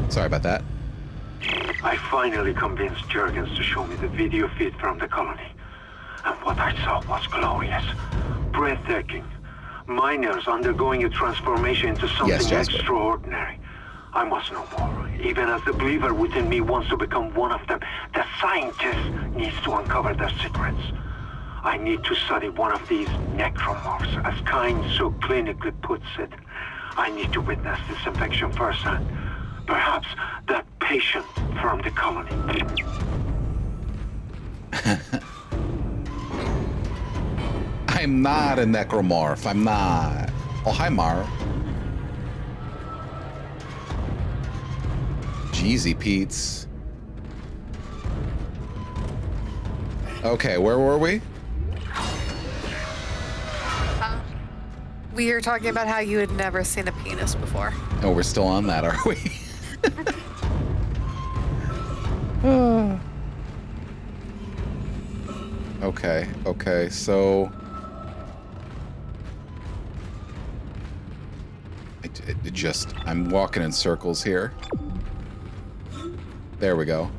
Sorry about that. I finally convinced Jurgens to show me the video feed from the colony. And what I saw was glorious. Breathtaking. Miners undergoing a transformation into something extraordinary. I must know more. Even as the believer within me wants to become one of them, the scientist needs to uncover their secrets. I need to study one of these necromorphs, as Kind so clinically puts it. I need to witness this infection firsthand. Perhaps that patient from the colony. I'm not a necromorph. I'm not. Oh, hi, Mara. Jeezy Pete's. Okay, where were we? We were talking about how you had never seen a penis before. Oh, we're still on that, are we? Okay, so... I'm walking in circles here. There we go.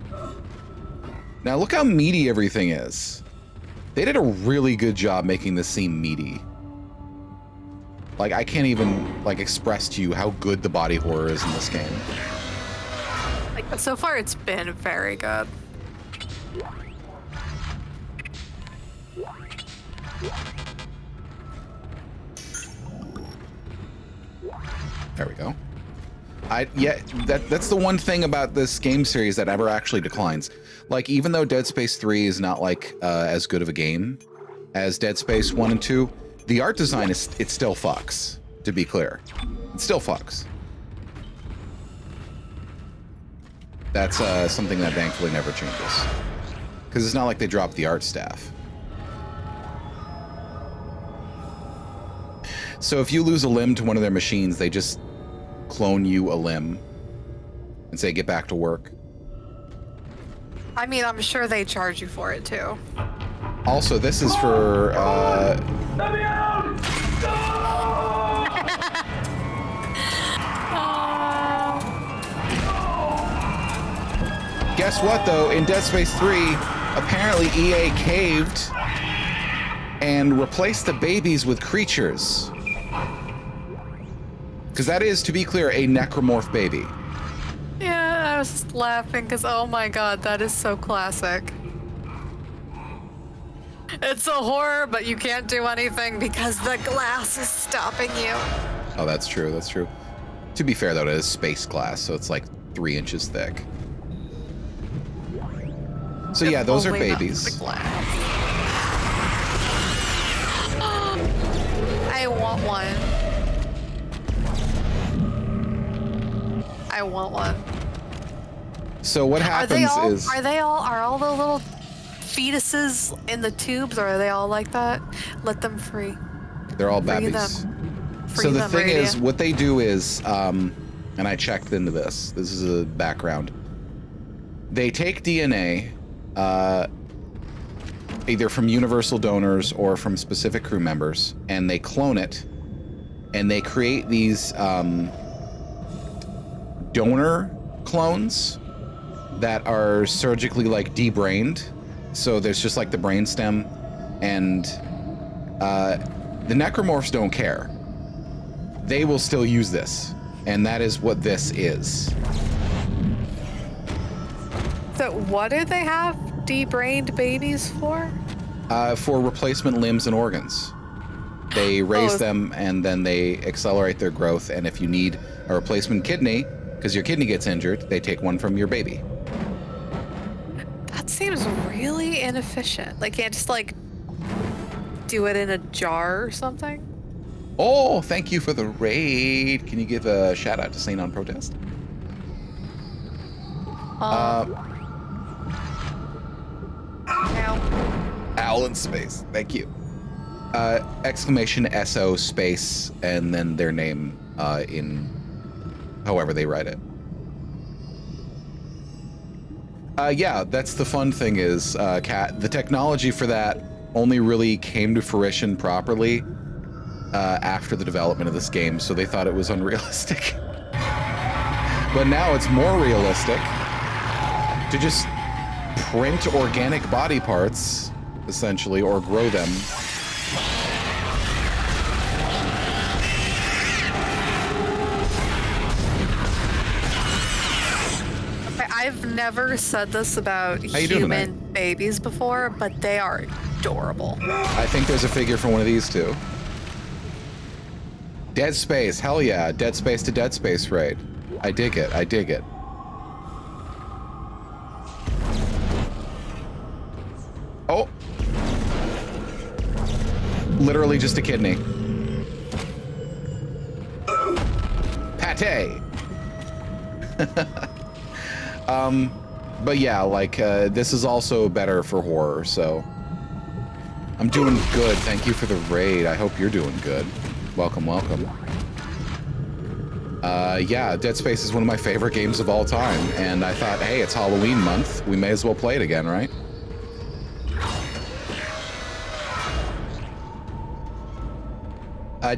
Now look how meaty everything is. They did a really good job making this seem meaty. Like, I can't even, express to you how good the body horror is in this game. So far, it's been very good. There we go. That's the one thing about this game series that never actually declines. Like, even though Dead Space 3 is not, as good of a game as Dead Space 1 and 2, the art design it still fucks, to be clear. It still fucks. That's something that thankfully never changes. Because it's not like they dropped the art staff. So if you lose a limb to one of their machines, they just clone you a limb and say, get back to work. I mean, I'm sure they charge you for it, too. Also, this is for, Let me out! Guess what, though? In Dead Space 3, apparently EA caved and replaced the babies with creatures. Because that is, to be clear, a necromorph baby. Yeah, I was just laughing because, oh my god, that is so classic. It's a horror, but you can't do anything because the glass is stopping you. Oh, that's true. That's true. To be fair, though, it is space glass, so it's like 3 inches thick. So yeah, those are babies. I want one. I want one. So what happens is... Are all the little fetuses in the tubes, or are they all like that? Let them free. They're all Free babies. Free So the them, thing Radia. is, what they do is, and I checked into this. This is a background. They take DNA, either from universal donors or from specific crew members, and they clone it, and they create these donor clones that are surgically like debrained. So there's just like the brainstem, and the necromorphs don't care. They will still use this, and that is what this is. So what do they have debrained babies for? For replacement limbs and organs. They raise them and then they accelerate their growth, and if you need a replacement kidney, because your kidney gets injured, they take one from your baby. That seems really inefficient. Like, can't just like do it in a jar or something? Oh, thank you for the raid. Can you give a shout out to Saint on Protest? Owl in space. Thank you. Exclamation SO space and then their name in however they write it. Yeah, that's the fun thing is, Kat, the technology for that only really came to fruition properly after the development of this game, so they thought it was unrealistic. But now it's more realistic to just print organic body parts, essentially, or grow them. I've never said this about How you doing human tonight? babies before, but they are adorable. I think there's a figure for one of these too. Dead Space, hell yeah, Dead Space to Dead Space raid. I dig it, I dig it. Oh. Literally just a kidney. Pate. But yeah, like, this is also better for horror, so. I'm doing good. Thank you for the raid. I hope you're doing good. Welcome, welcome. Yeah, Dead Space is one of my favorite games of all time, and I thought, hey, it's Halloween month. We may as well play it again, right?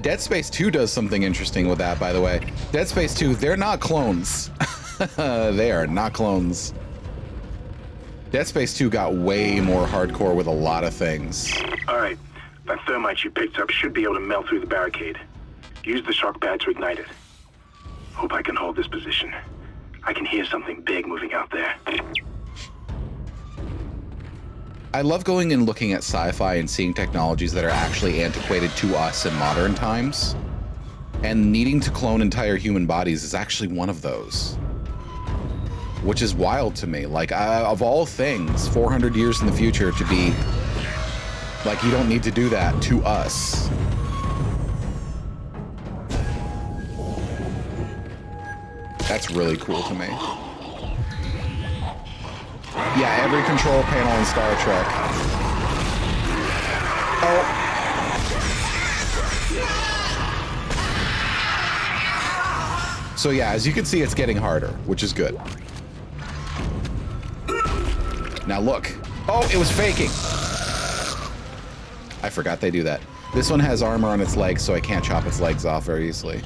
Dead Space 2 does something interesting with that, by the way. Dead Space 2, they're not clones. They are not clones. Dead Space 2 got way more hardcore with a lot of things. All right, that thermite you picked up should be able to melt through the barricade. Use the shock pad to ignite it. Hope I can hold this position. I can hear something big moving out there. I love going and looking at sci-fi and seeing technologies that are actually antiquated to us in modern times. And needing to clone entire human bodies is actually one of those. Which is wild to me. Like, of all things, 400 years in the future to be... Like, you don't need to do that to us. That's really cool to me. Yeah, every control panel in Star Trek. Oh. So yeah, as you can see, it's getting harder, which is good. Now look. Oh, it was faking. I forgot they do that. This one has armor on its legs, so I can't chop its legs off very easily.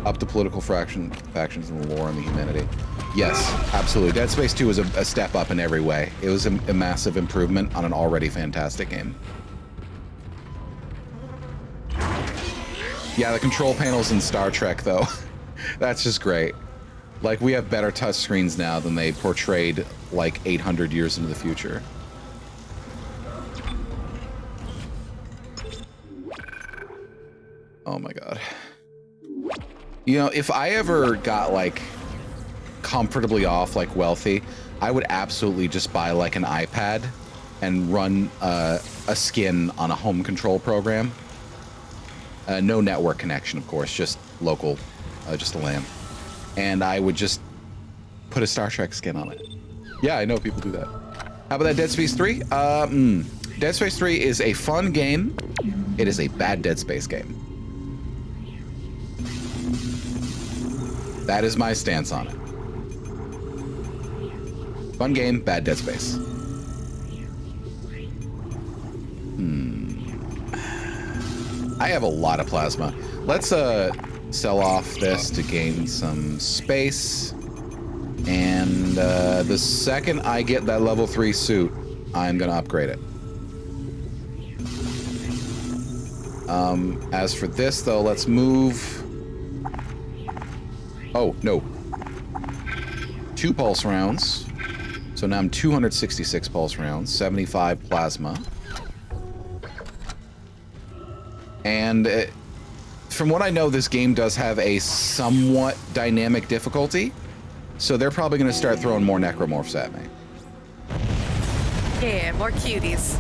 Up to political factions and the war on the humanity. Yes, absolutely. Dead Space 2 was a step up in every way. It was a massive improvement on an already fantastic game. Yeah, the control panels in Star Trek, though, that's just great. Like, we have better touchscreens now than they portrayed, like, 800 years into the future. Oh my god. You know, if I ever got like comfortably off, like wealthy, I would absolutely just buy like an iPad and run a skin on a home control program. No network connection, of course, just local, just a LAN. And I would just put a Star Trek skin on it. Yeah, I know people do that. How about that Dead Space 3? Dead Space 3 is a fun game. It is a bad Dead Space game. That is my stance on it. Fun game, bad Dead Space. I have a lot of plasma. Let's sell off this to gain some space. And the second I get that level 3 suit, I'm gonna upgrade it. As for this though, let's move. Oh, no. 2 pulse rounds. So now I'm 266 pulse rounds, 75 plasma. And from what I know, this game does have a somewhat dynamic difficulty. So they're probably going to start throwing more necromorphs at me. Yeah, more cuties.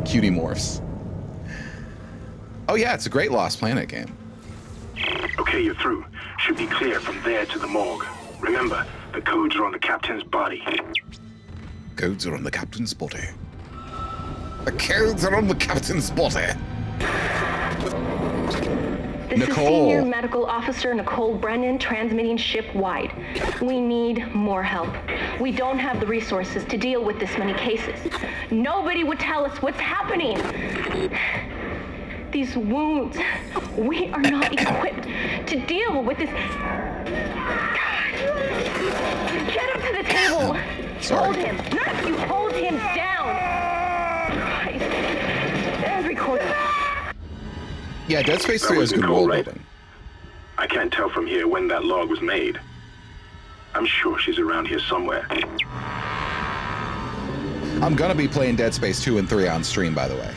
Cutie morphs. Oh yeah, it's a great Lost Planet game. Okay, you're through. Should be clear from there to the morgue. Remember, the codes are on the captain's body. Codes are on the captain's body. The codes are on the captain's body. This Nicole. is Senior Medical Officer Nicole Brennan transmitting ship-wide. We need more help. We don't have the resources to deal with this many cases. Nobody would tell us what's happening. These wounds, we are not equipped to deal with this. Get up to the table. Sorry. Hold him. Not you. Hold him down. Christ. And record him. Yeah, Dead Space 3 That has was good Nicole, world right? building. I can't tell from here when that log was made. I'm sure she's around here somewhere. I'm gonna be playing Dead Space 2 and 3 on stream, by the way.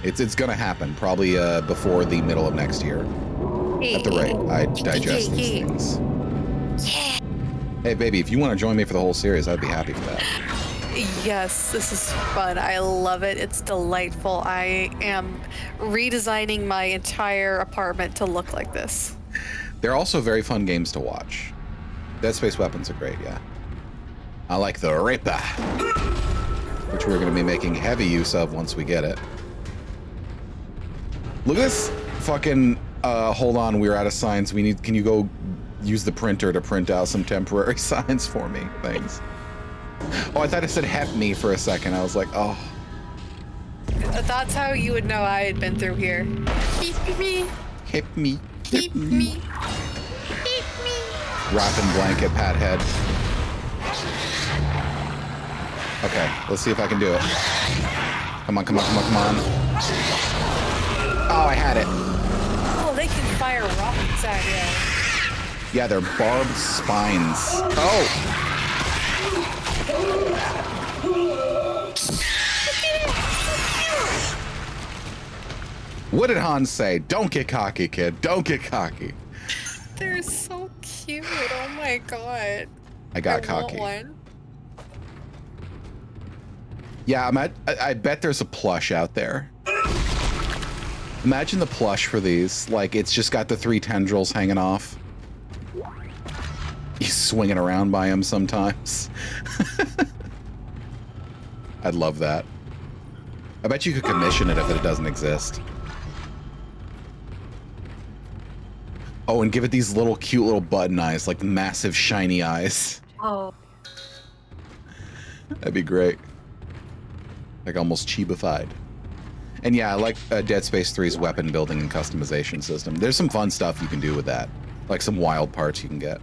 It's gonna happen, probably before the middle of next year. At the rate I digest these things. Hey, baby, if you want to join me for the whole series, I'd be happy for that. Yes, this is fun. I love it. It's delightful. I am redesigning my entire apartment to look like this. They're also very fun games to watch. Dead Space weapons are great, yeah. I like the Reaper, which we're going to be making heavy use of once we get it. Look at this fucking, hold on, we're out of signs. Can you go use the printer to print out some temporary signs for me? Thanks. Oh, I thought it said "help me" for a second. I was like, oh. That's how you would know I had been through here. Keep me. Help me. Keep me. Keep me. Wrapping blanket, pat head. Okay, let's see if I can do it. Come on, come on, come on, come on. Oh, I had it. Oh, they can fire rockets at you. Yeah, they're barbed spines. Oh! What did Hans say? Don't get cocky, kid. Don't get cocky. They're so cute. Oh my god. I got cocky. Want one. Yeah, I bet there's a plush out there. Imagine the plush for these. Like, it's just got the 3 tendrils hanging off. He's swinging around by him sometimes. I'd love that. I bet you could commission it if it doesn't exist. Oh, and give it these little cute little button eyes, like massive shiny eyes. Oh. That'd be great. Like almost chibified. And yeah, I like Dead Space 3's weapon building and customization system. There's some fun stuff you can do with that. Like some wild parts you can get.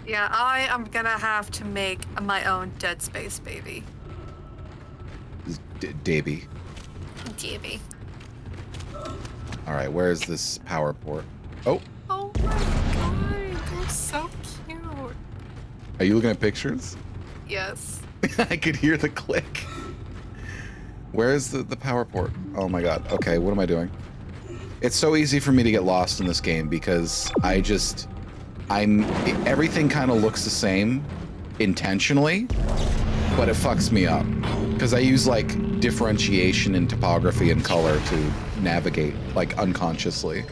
Yeah, I am gonna have to make my own Dead Space baby. Davey. Davey. All right, where is this power port? Oh. Oh my god, they're so cute. Are you looking at pictures? Yes. I could hear the click. Where is the power port? Oh my god. Okay, what am I doing? It's so easy for me to get lost in this game because everything kind of looks the same intentionally, but it fucks me up because I use like differentiation in topography and color to navigate like unconsciously.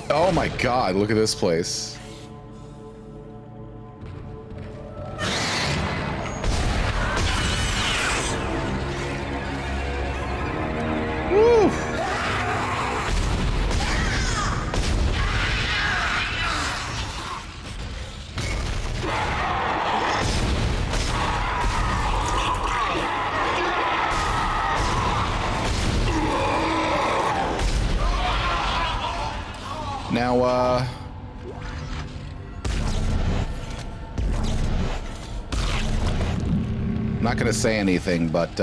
Oh my god, look at this place. Woo! Now, I'm not gonna say anything, but,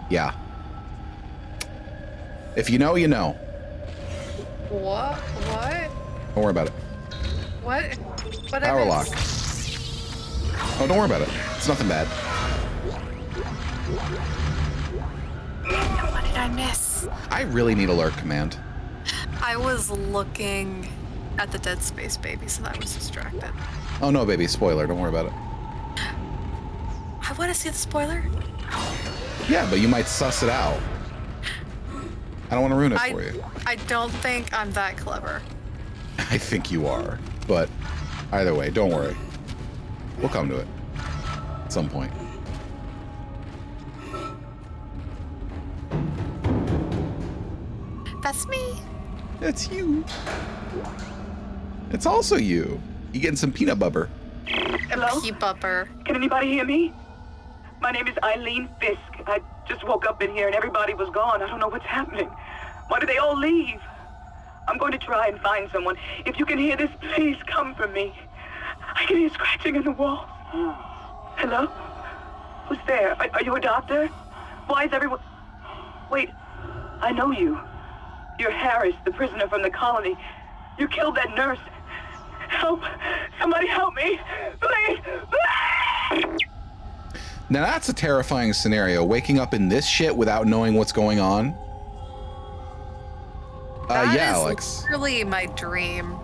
yeah. If you know, you know. What? What? Don't worry about it. What? What? Power lock. Oh, don't worry about it. It's nothing bad. What did I miss? I really need alert command. I was looking at the Dead Space babies and I was distracted. Oh no, baby, spoiler. Don't worry about it. I want to see the spoiler. Yeah, but you might suss it out. I don't want to ruin it for you. I don't think I'm that clever. I think you are, but either way, don't worry. We'll come to it at some point. That's me. That's you. It's also you. You getting some peanut butter? Hello? Peanut butter. Can anybody hear me? My name is Eileen Fisk. I just woke up in here and everybody was gone. I don't know what's happening. Why did they all leave? I'm going to try and find someone. If you can hear this, please come for me. I can hear scratching in the walls. Hello? Who's there? Are you a doctor? Why is everyone... Wait, I know you. You're Harris, the prisoner from the colony. You killed that nurse. Help! Somebody help me! Please! Now that's a terrifying scenario, waking up in this shit without knowing what's going on. Yeah, Alex. Really my dream.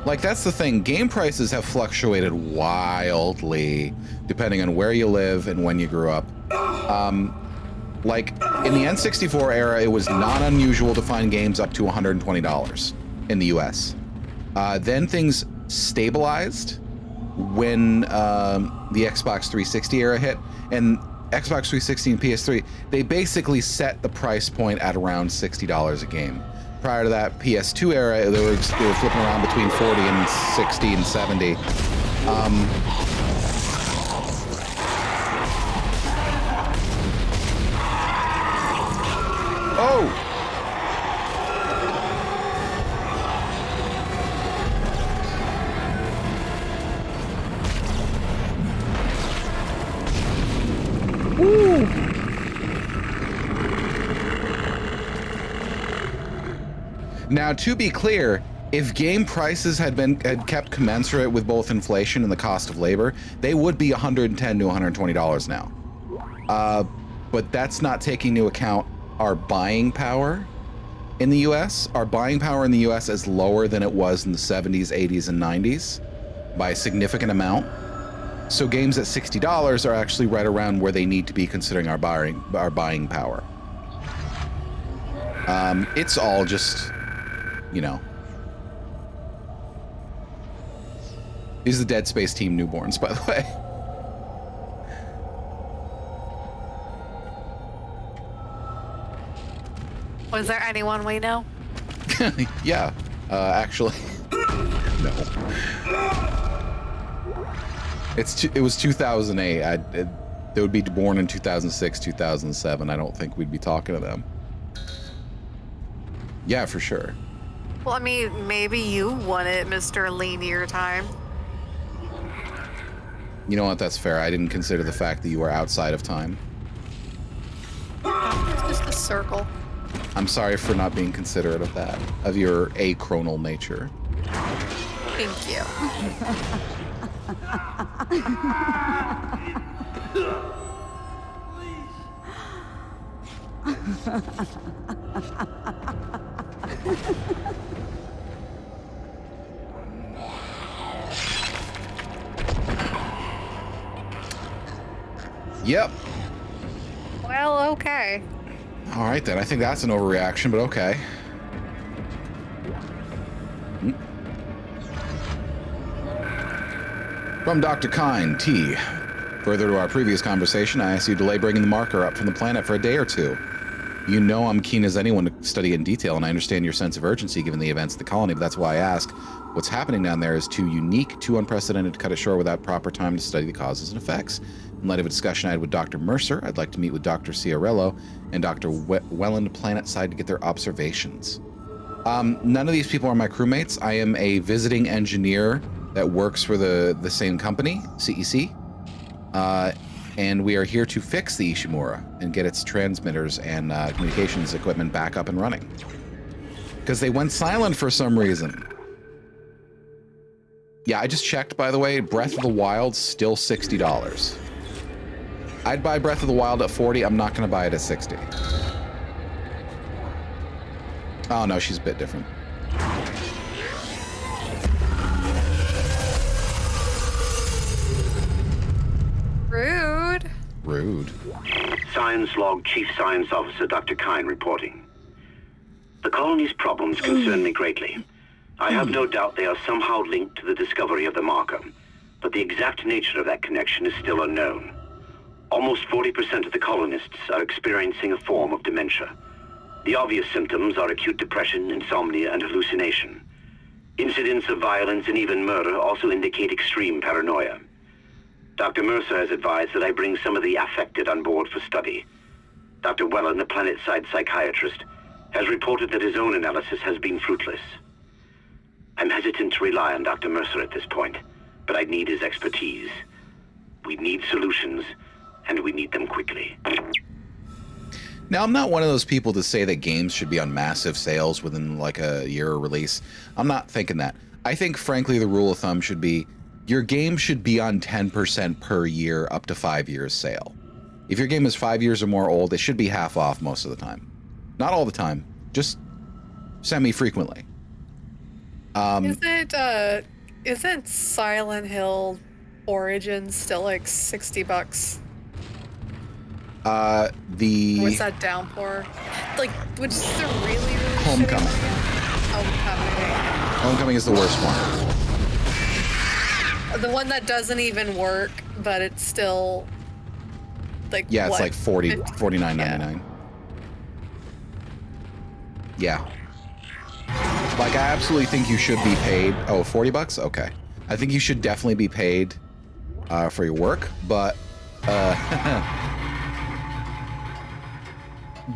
Like, that's the thing. Game prices have fluctuated wildly depending on where you live and when you grew up. Like, in the N64 era, it was not unusual to find games up to $120 in the US. Then things stabilized when the Xbox 360 era hit, and Xbox 360 and PS3, they basically set the price point at around $60 a game. Prior to that PS2 era, they were flipping around between 40 and 60 and 70. Oh! Woo! Now, to be clear, if game prices had kept commensurate with both inflation and the cost of labor, they would be $110 to $120 now. But that's not taking into account our buying power in the US. Our buying power in the US is lower than it was in the 70s, 80s, and 90s by a significant amount. So games at $60 are actually right around where they need to be considering our buying power. It's all just, you know. These are the Dead Space team newborns, by the way. Was there anyone we know? Yeah, actually, no. It was 2008. They would be born in 2006, 2007. I don't think we'd be talking to them. Yeah, for sure. Well, I mean, maybe you won it, Mr. Linear Time. You know what? That's fair. I didn't consider the fact that you were outside of time. It's just a circle. I'm sorry for not being considerate of that, of your achronal nature. Thank you. Yep. Well, okay. All right, then. I think that's an overreaction, but okay. From Dr. Kine, T. Further to our previous conversation, I asked you to delay bringing the marker up from the planet for a day or two. You know I'm keen as anyone to study in detail, and I understand your sense of urgency given the events of the colony, but that's why I ask. What's happening down there is too unique, too unprecedented to cut it short without proper time to study the causes and effects. In light of a discussion I had with Dr. Mercer, I'd like to meet with Dr. Ciarello and Dr. Welland planetside to get their observations. None of these people are my crewmates. I am a visiting engineer that works for the same company, CEC. And we are here to fix the Ishimura and get its transmitters and communications equipment back up and running. Because they went silent for some reason. Yeah, I just checked, by the way. Breath of the Wild, still $60. I'd buy Breath of the Wild at 40. I'm not going to buy it at 60. Oh, no, she's a bit different. Rude. Rude. Science Log Chief Science Officer Dr. Kine reporting. The colony's problems concern me greatly. I have no doubt they are somehow linked to the discovery of the marker, but the exact nature of that connection is still unknown. Almost 40% of the colonists are experiencing a form of dementia. The obvious symptoms are acute depression, insomnia, and hallucination. Incidents of violence and even murder also indicate extreme paranoia. Dr. Mercer has advised that I bring some of the affected on board for study. Dr. Welland, the planetside psychiatrist, has reported that his own analysis has been fruitless. I'm hesitant to rely on Dr. Mercer at this point, but I need his expertise. We need solutions, and we need them quickly. Now, I'm not one of those people to say that games should be on massive sales within like a year of release. I'm not thinking that. I think, frankly, the rule of thumb should be your game should be on 10% per year up to 5 years sale. If your game is 5 years or more old, it should be half off most of the time. Not all the time, just semi-frequently. Isn't Silent Hill Origins still like $60? What's that Downpour? Like, which is the really Homecoming. Homecoming is the worst one. The one that doesn't even work, but it's still like yeah, it's what, like $49.99. Yeah. Like, I absolutely think you should be paid. Oh, $40? Okay. I think you should definitely be paid for your work, but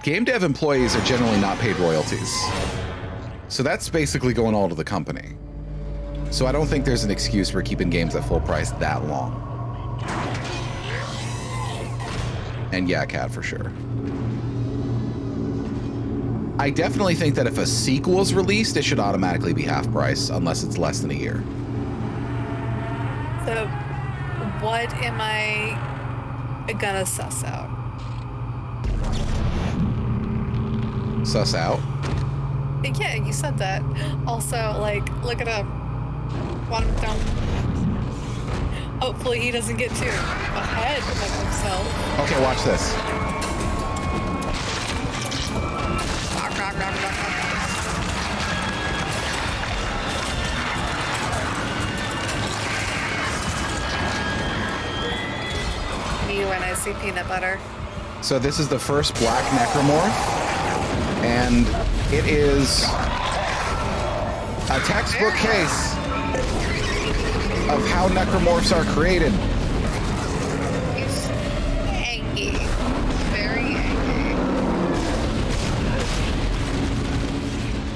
game dev employees are generally not paid royalties. So that's basically going all to the company. So I don't think there's an excuse for keeping games at full price that long. And yeah, Cat, for sure. I definitely think that if a sequel is released, it should automatically be half price, unless it's less than a year. So, what am I gonna suss out? Suss out? Yeah, you said that. Also, like, look at him. Want him down. Hopefully he doesn't get too ahead of himself. Okay, watch this. Me when I see peanut butter. So this is the first black necromorph, and it is a textbook case of how necromorphs are created. He's angry. Very angry.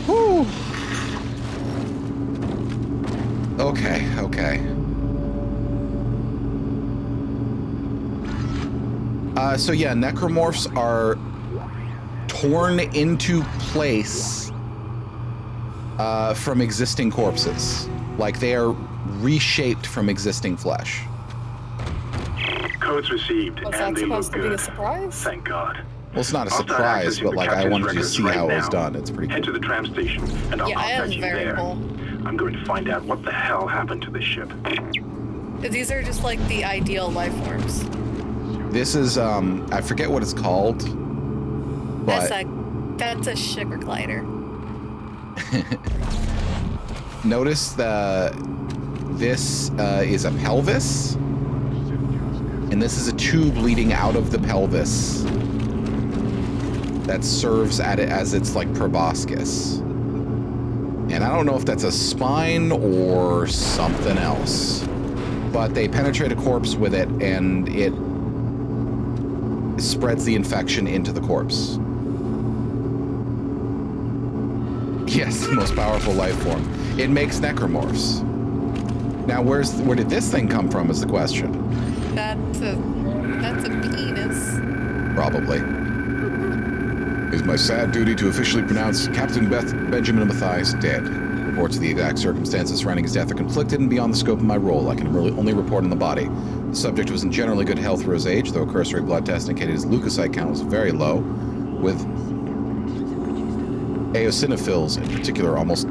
Whew. Okay. So yeah, necromorphs are torn into place from existing corpses. Like, they are reshaped from existing flesh. Reports received, Was and that they look supposed to be a good. surprise? Thank God. Well, it's not a I'll start surprise, accessing but the like I captain's wanted you to records see right how it was now. done. It's pretty Head cool. to the tram station, and I'll Yeah, it contact is you very there. cool. I'm going to find out what the hell happened to this ship. These are just like the ideal life forms. This is I forget what it's called, but That's a sugar glider. notice this is a pelvis, and this is a tube leading out of the pelvis that serves at it as its like proboscis. And I don't know if that's a spine or something else, but they penetrate a corpse with it, and it spreads the infection into the corpse. Yes, the most powerful life form. It makes necromorphs. Now, where did this thing come from is the question. That's a penis. Probably. It is my sad duty to officially pronounce Captain Benjamin Mathias dead. Reports of the exact circumstances surrounding his death are conflicted and beyond the scope of my role. I can only report on the body. The subject was in generally good health for his age, though a cursory blood test indicated his leukocyte count was very low, with eosinophils in particular almost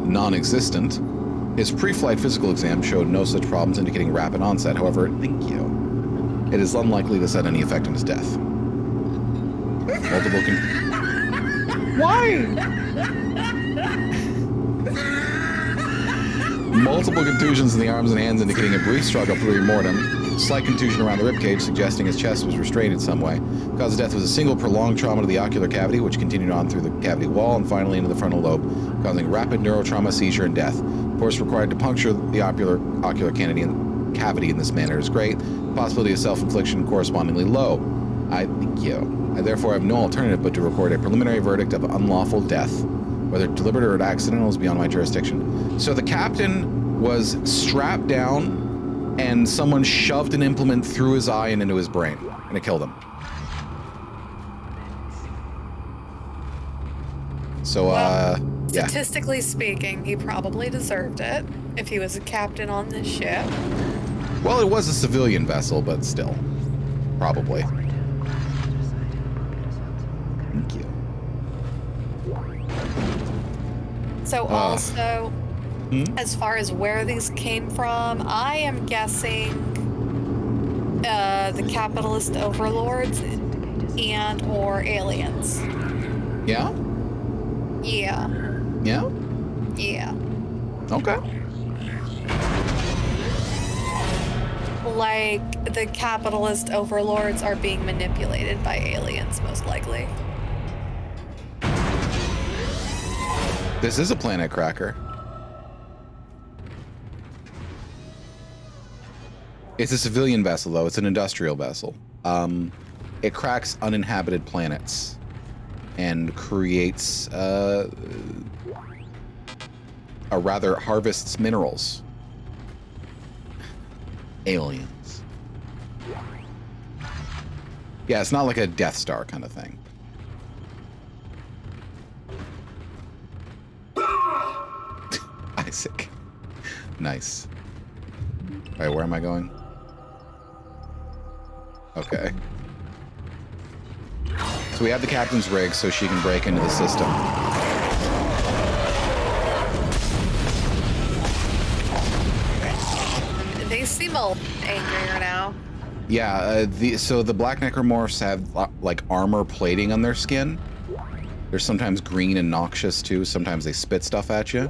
non-existent. His pre-flight physical exam showed no such problems, indicating rapid onset. However, thank you. It is unlikely this had any effect on his death. Multiple contusions in the arms and hands, indicating a brief struggle pre-mortem. Slight contusion around the ribcage, suggesting his chest was restrained in some way. Cause of death was a single prolonged trauma to the ocular cavity, which continued on through the cavity wall and finally into the frontal lobe, causing rapid neurotrauma, seizure, and death. Force required to puncture the ocular cavity in this manner is great. The possibility of self-infliction correspondingly low. I thank you. I therefore have no alternative but to record a preliminary verdict of unlawful death. Whether deliberate or accidental is beyond my jurisdiction. So the captain was strapped down and someone shoved an implement through his eye and into his brain, and it killed him. So, yeah. Statistically speaking, he probably deserved it if he was a captain on this ship. Well, it was a civilian vessel, but still. Probably. Thank you. So also, as far as where these came from, I am guessing the capitalist overlords and or aliens. Yeah? Yeah. Yeah? Yeah. Okay. Like, the capitalist overlords are being manipulated by aliens, most likely. This is a planet cracker. It's a civilian vessel, though. It's an industrial vessel. It cracks uninhabited planets and creates, harvests minerals. Aliens. Yeah, it's not like a Death Star kind of thing. Isaac. Nice. All right, where am I going? Okay. So we have the captain's rig so she can break into the system. They seem a little angrier now. Yeah, so the black necromorphs have like armor plating on their skin. They're sometimes green and noxious too. Sometimes they spit stuff at you.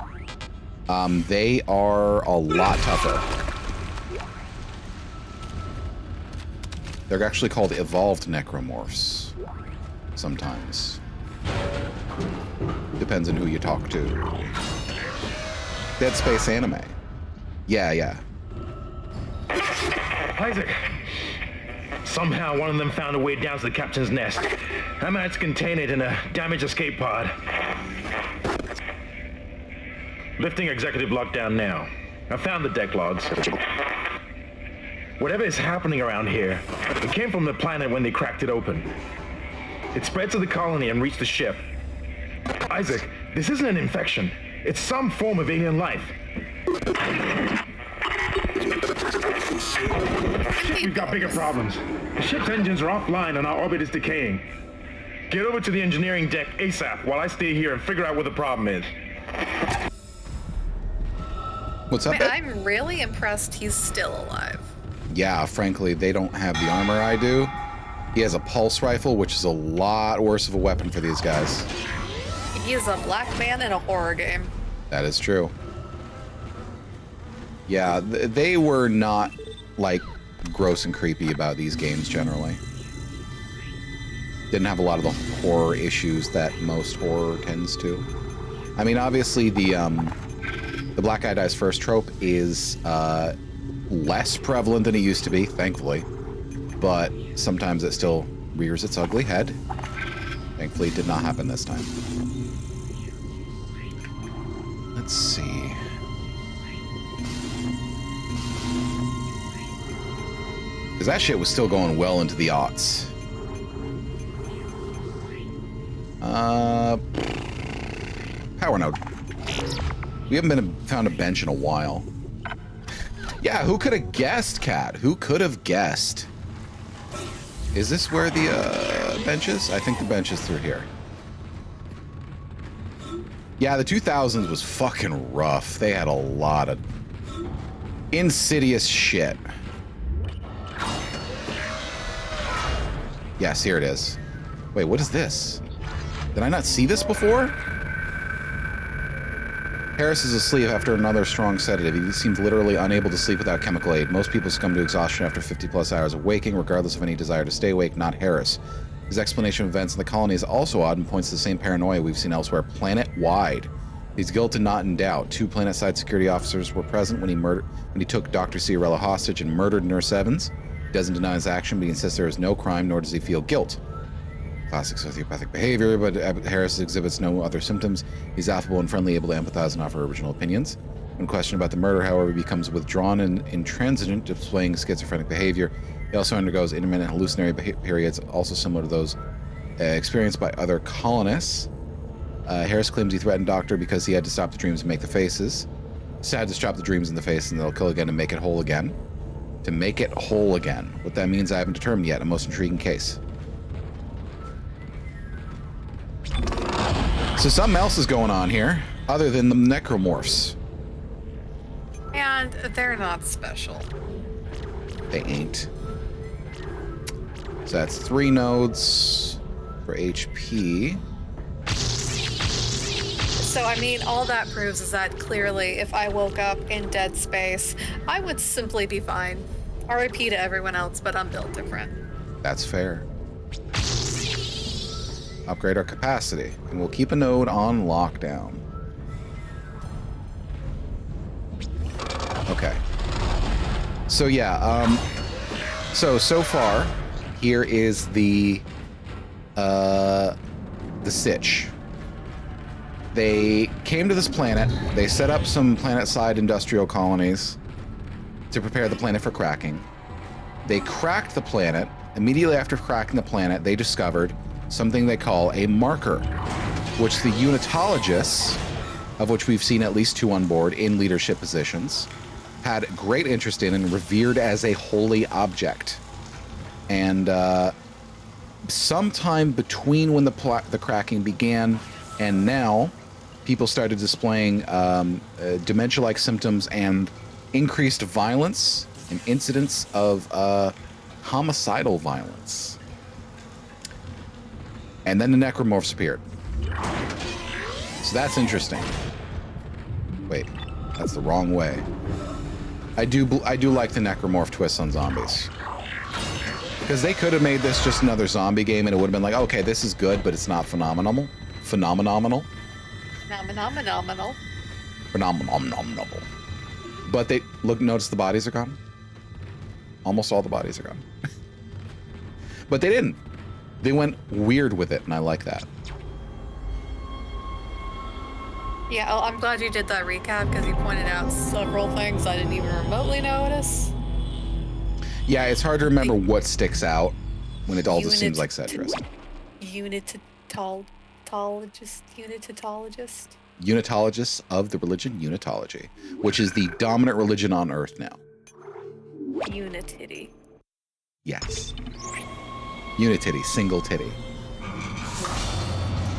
They are a lot tougher. They're actually called evolved necromorphs. Sometimes. Depends on who you talk to. Dead Space anime. Yeah. Isaac! Somehow one of them found a way down to the captain's nest. I managed to contain it in a damaged escape pod. Lifting executive lockdown now. I found the deck logs. Whatever is happening around here, it came from the planet when they cracked it open. It spread to the colony and reached the ship. Isaac, this isn't an infection. It's some form of alien life. We've got bigger problems. The ship's engines are offline and our orbit is decaying. Get over to the engineering deck ASAP while I stay here and figure out what the problem is. What's up, Man, I'm really impressed he's still alive. Yeah, frankly, they don't have the armor I do. He has a pulse rifle, which is a lot worse of a weapon for these guys. He is a black man in a horror game. That is true. Yeah, they were not, like, gross and creepy about these games generally. Didn't have a lot of the horror issues that most horror tends to. I mean, obviously, the black guy dies first trope is less prevalent than it used to be, thankfully. But sometimes it still rears its ugly head. Thankfully, it did not happen this time. Let's see. Because that shit was still going well into the aughts. Power node. We haven't found a bench in a while. Yeah, who could have guessed, Cat? Who could have guessed? Is this where the bench is? I think the bench is through here. Yeah, the 2000s was fucking rough. They had a lot of insidious shit. Yes, here it is. Wait, what is this? Did I not see this before? Harris is asleep after another strong sedative. He seems literally unable to sleep without chemical aid. Most people succumb to exhaustion after 50+ hours of waking, regardless of any desire to stay awake, not Harris. His explanation of events in the colony is also odd and points to the same paranoia we've seen elsewhere, planet-wide. He's guilt and not in doubt. 2 planet-side security officers were present when he took Dr. Ciarella hostage and murdered Nurse Evans. He doesn't deny his action, but he insists there is no crime, nor does he feel guilt. Classic sociopathic behavior, but Harris exhibits no other symptoms. He's affable and friendly, able to empathize and offer original opinions. When questioned about the murder, however, he becomes withdrawn and intransigent, displaying schizophrenic behavior. He also undergoes intermittent hallucinatory periods, also similar to those experienced by other colonists. Harris claims he threatened Doctor because he had to stop the dreams and make the faces. He had to stop the dreams in the face and they'll kill again to make it whole again. To make it whole again. What that means I haven't determined yet. A most intriguing case. So something else is going on here, other than the necromorphs. And they're not special. They ain't. So that's 3 nodes for HP. So, I mean, all that proves is that clearly if I woke up in dead space, I would simply be fine. RIP to everyone else, but I'm built different. That's fair. Upgrade our capacity, and we'll keep a node on lockdown. Okay. So yeah, so far, here is the sitch. They came to this planet. They set up some planet-side industrial colonies to prepare the planet for cracking. They cracked the planet. Immediately after cracking the planet, they discovered something they call a marker, which the unitologists, of which we've seen at least 2 on board in leadership positions, had great interest in and revered as a holy object. And sometime between when the cracking began and now, people started displaying dementia-like symptoms and increased violence and incidents of homicidal violence. And then the necromorphs appeared. So that's interesting. Wait, that's the wrong way. I do like the necromorph twists on zombies. Because they could have made this just another zombie game and it would have been like, okay, this is good, but it's not phenomenal. Phenomenal. But they notice the bodies are gone. Almost all the bodies are gone. But they didn't. They went weird with it, and I like that. Yeah, I'm glad you did that recap because you pointed out several things I didn't even remotely notice. Yeah, it's hard to remember what sticks out when it all just seems like Cetris. Unitologist. Unitologists of the religion Unitology, which is the dominant religion on Earth now. Unitity. Yes. Unitity, single titty.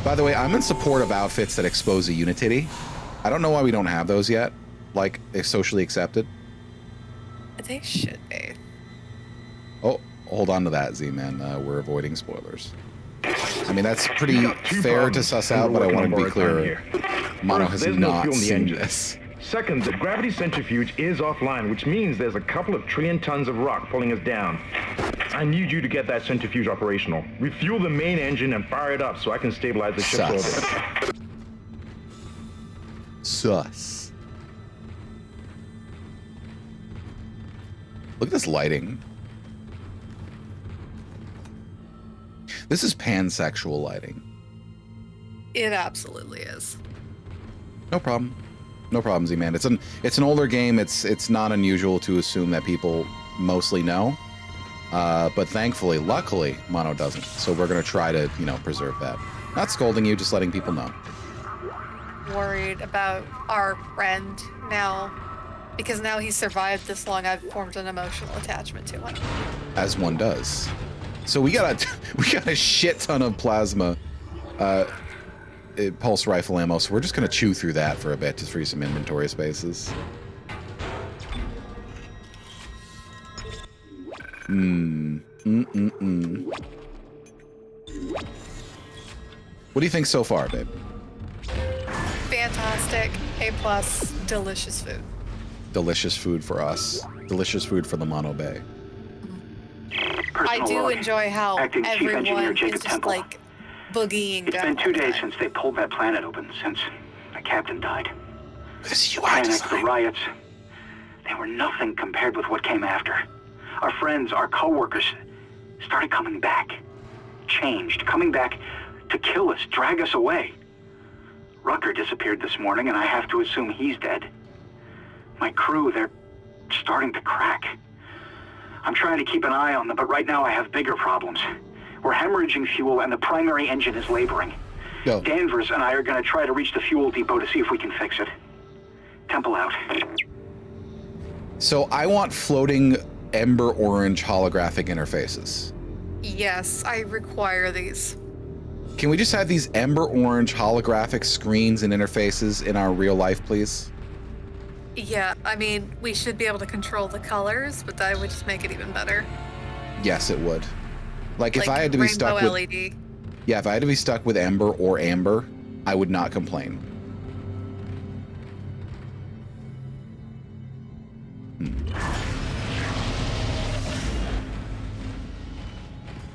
By the way, I'm in support of outfits that expose a unitity. I don't know why we don't have those yet. Like, they're socially accepted. They should be. Oh, hold on to that, Z-Man. We're avoiding spoilers. I mean, that's pretty fair to suss out, but I want to be clear. Mono has not seen this. Second, the gravity centrifuge is offline, which means there's a couple of trillion tons of rock pulling us down. I need you to get that centrifuge operational. Refuel the main engine and fire it up so I can stabilize the ship's orbit. Sus. Look at this lighting. This is pansexual lighting. It absolutely is. No problem. No problem, Z-Man. It's an older game. It's not unusual to assume that people mostly know. But thankfully, luckily, Mono doesn't. So we're gonna try to, preserve that. Not scolding you, just letting people know. Worried about our friend now. Because now he's survived this long, I've formed an emotional attachment to him. As one does. So we got a shit ton of plasma pulse rifle ammo, so we're just gonna chew through that for a bit to free some inventory spaces. What do you think so far, babe? Fantastic. A+, delicious food. Delicious food for us. Delicious food for the Mono Bay. I do enjoy how Acting Chief Engineer everyone Jacob is just Temple. like boogieing It's down. been 2 days since they pulled that planet open, since the captain died. This UI Panic, design. the riots, they were nothing compared with what came after. Our friends, our co-workers, started coming back. Changed, coming back to kill us, drag us away. Rucker disappeared this morning, and I have to assume he's dead. My crew, they're starting to crack. I'm trying to keep an eye on them, but right now I have bigger problems. We're hemorrhaging fuel, and the primary engine is laboring. Go. Danvers and I are going to try to reach the fuel depot to see if we can fix it. Temple out. So I want floating ember orange holographic interfaces. Yes, I require these. Can we just have these ember orange holographic screens and interfaces in our real life, please? Yeah, I mean, we should be able to control the colors, but that would just make it even better. Yes, it would. Like if I had to be stuck with LED. Yeah, if I had to be stuck with ember or amber, I would not complain.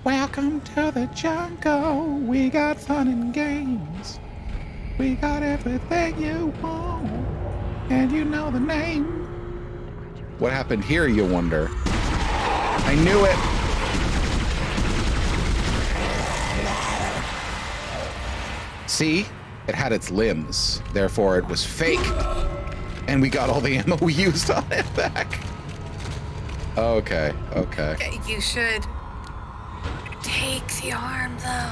Welcome to the jungle. We got fun and games. We got everything you want. And you know the name. What happened here, you wonder? I knew it. See? It had its limbs. Therefore, it was fake. And we got all the ammo we used on it back. Okay, okay. Okay, you should take the arm, though.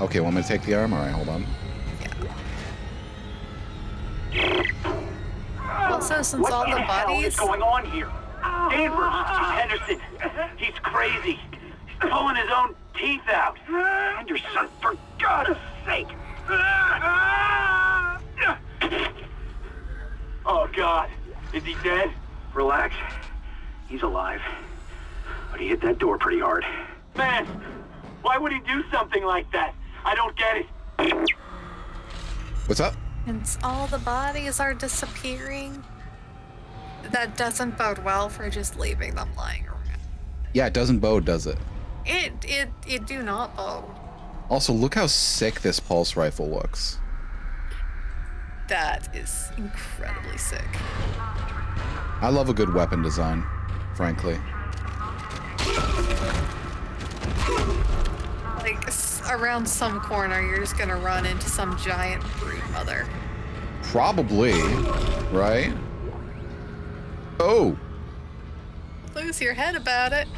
Okay, want me to take the arm? All right, hold on. Also, since all the bodies... What's going on here? Danvers, Henderson, he's crazy. He's pulling his own teeth out. Henderson, for God's sake. Oh, God. Is he dead? Relax. He's alive. But he hit that door pretty hard. Man, why would he do something like that? I don't get it. What's up? Since all the bodies are disappearing, that doesn't bode well for just leaving them lying around. Yeah, it doesn't bode, does it? It do not bode. Also, look how sick this pulse rifle looks. That is incredibly sick. I love a good weapon design, frankly. Like, around some corner, you're just gonna run into some giant brood mother. Probably, right? Oh! Lose your head about it.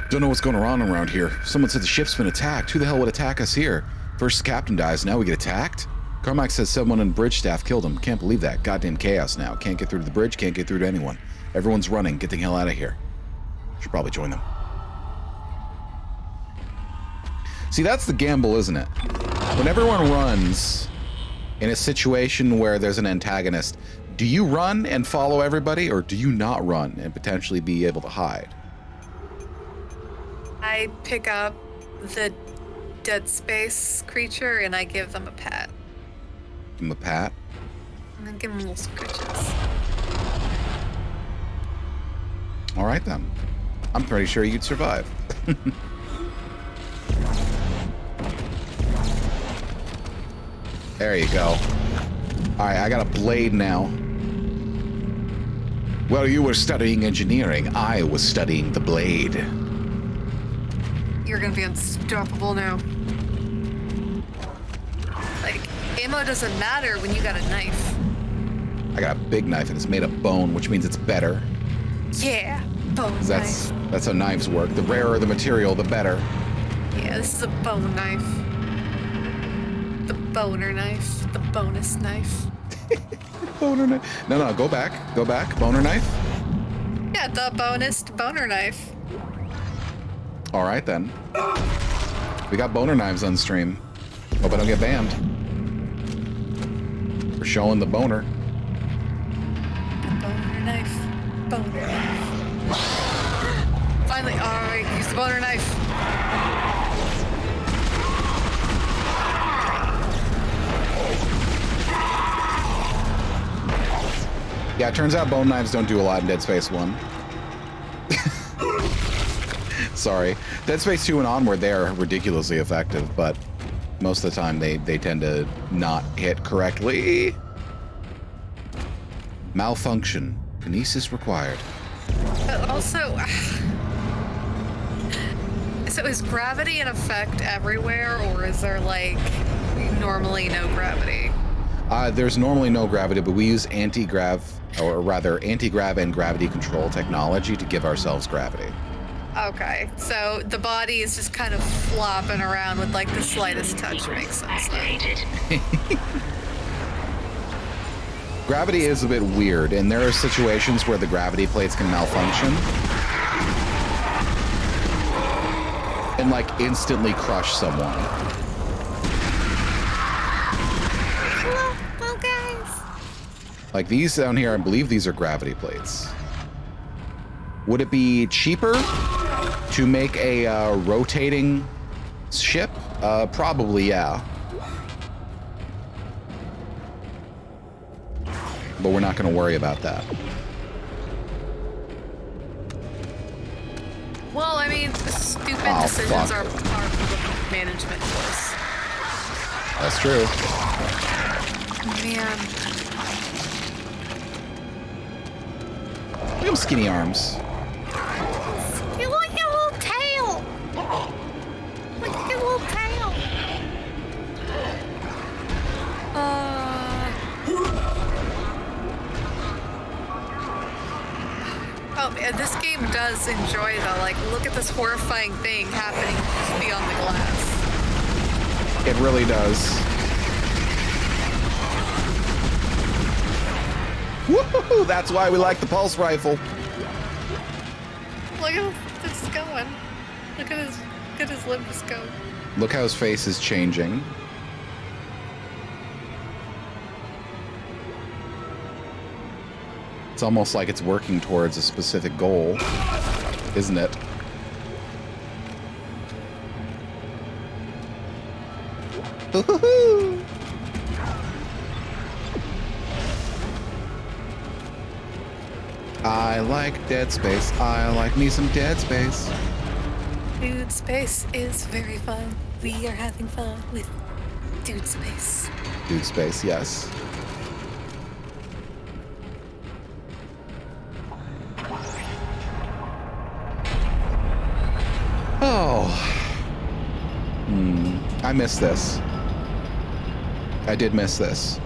Don't know what's going on around here. Someone said the ship's been attacked. Who the hell would attack us here? First the captain dies, now we get attacked? Carmack says someone in bridge staff killed him. Can't believe that. Goddamn chaos now. Can't get through to the bridge, can't get through to anyone. Everyone's running. Get the hell out of here. Should probably join them. See, that's the gamble, isn't it? When everyone runs in a situation where there's an antagonist, do you run and follow everybody, or do you not run and potentially be able to hide? I pick up the Dead Space creature and I give them a pat. Give him a pat? And then give them little scritches. All right, then. I'm pretty sure you'd survive. There you go. All right, I got a blade now. Well, you were studying engineering. I was studying the blade. You're gonna be unstoppable now. Like, ammo doesn't matter when you got a knife. I got a big knife and it's made of bone, which means it's better. Yeah, bone knife. That's how knives work. The rarer the material, the better. Yeah, this is a bone knife. The boner knife. The bonus knife. Boner knife. No, go back. Go back. Boner knife. Yeah, the bonus boner knife. All right, then. We got boner knives on stream. Hope I don't get banned. We're showing the boner. The boner knife. Boner knife. Finally, all right, use the boner knife. Yeah, it turns out bone knives don't do a lot in Dead Space 1. Sorry. Dead Space 2 and onward, they are ridiculously effective, but most of the time they tend to not hit correctly. Malfunction. Kinesis required. But also, so is gravity in effect everywhere, or is there, like, normally no gravity? There's normally no gravity, but we use anti-grav, or rather anti-grav and gravity control technology to give ourselves gravity. Okay, so the body is just kind of flopping around with, like, the slightest touch. Makes sense then. Gravity is a bit weird, and there are situations where the gravity plates can malfunction and, like, instantly crush someone. Hello, guys. Like these down here, I believe these are gravity plates. Would it be cheaper to make a rotating ship? Probably, yeah. But we're not going to worry about that. Well, I mean, stupid decisions are part of management choice. That's true. Man. Look at them skinny arms. You look at your little tail. Look at your little tail. Oh man, this game does enjoy though. Like, look at this horrifying thing happening beyond the glass. It really does. Woohoo! That's why we like the pulse rifle. Look at this going. Look at his limbs go. Look how his face is changing. It's almost like it's working towards a specific goal, isn't it? Woohoo! I like Dead Space. I like me some Dead Space. Dude Space is very fun. We are having fun with Dude Space. Dude Space, yes. Oh. I missed this. I did miss this.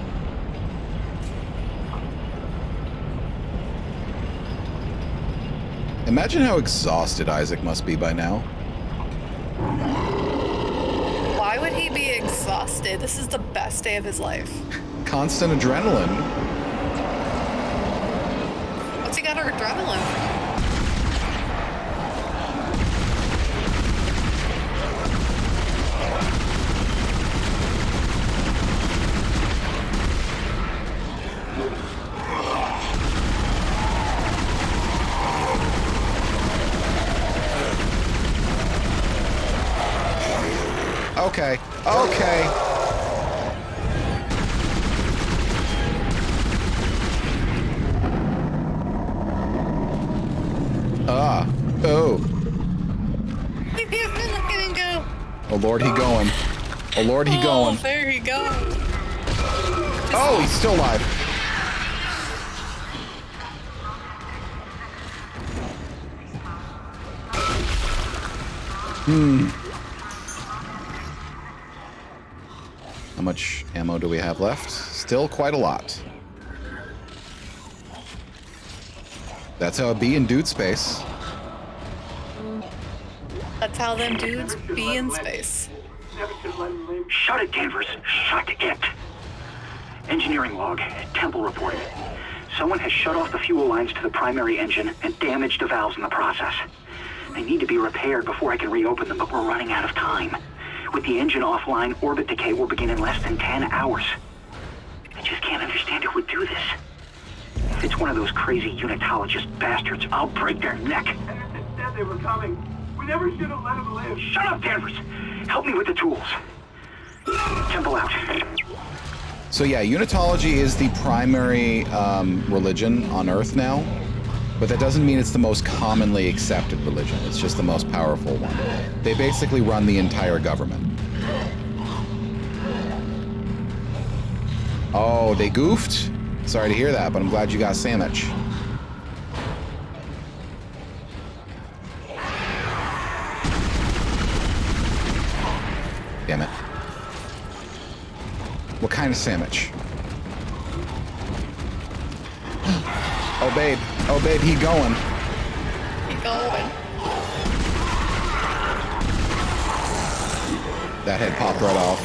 Imagine how exhausted Isaac must be by now. Why would would he be exhausted? This is the best day of his life. Constant adrenaline. What's he got our adrenaline from? Okay. Okay. Oh. Let go. Oh Lord, he going. Oh Lord, he going. There he goes. Oh, he's still alive. How much ammo do we have left? Still quite a lot. That's how it be in dude space. That's how them dudes be in space. Shut it, Danvers. Shut it. Engineering log. Temple reporting. Someone has shut off the fuel lines to the primary engine and damaged the valves in the process. They need to be repaired before I can reopen them, but we're running out of time. With the engine offline, orbit decay will begin in less than 10 hours. I just can't understand who would do this. If it's one of those crazy unitologist bastards, I'll break their neck. Anderson said they were coming. We never should have let them live. Shut up, Danvers! Help me with the tools. Temple out. So yeah, unitology is the primary religion on Earth now, but that doesn't mean it's the most commonly accepted religion. It's just the most powerful one. They basically run the entire government. Oh, they goofed? Sorry to hear that, but I'm glad you got a sandwich. Damn it. What kind of sandwich? Oh, babe. Oh, babe, he going. He going. That head popped right off.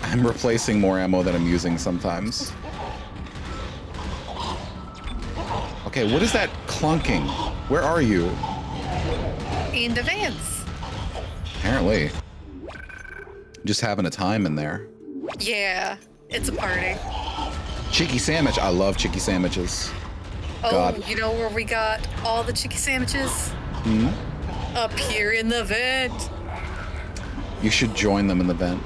I'm replacing more ammo than I'm using sometimes. Okay, what is that clunking? Where are you? In the vans. Apparently. Just having a time in there. Yeah, it's a party. Chicky sandwich. I love chicky sandwiches. Oh, God. you know where we got all the chicky sandwiches? Up here in the vent. You should join them in the vent.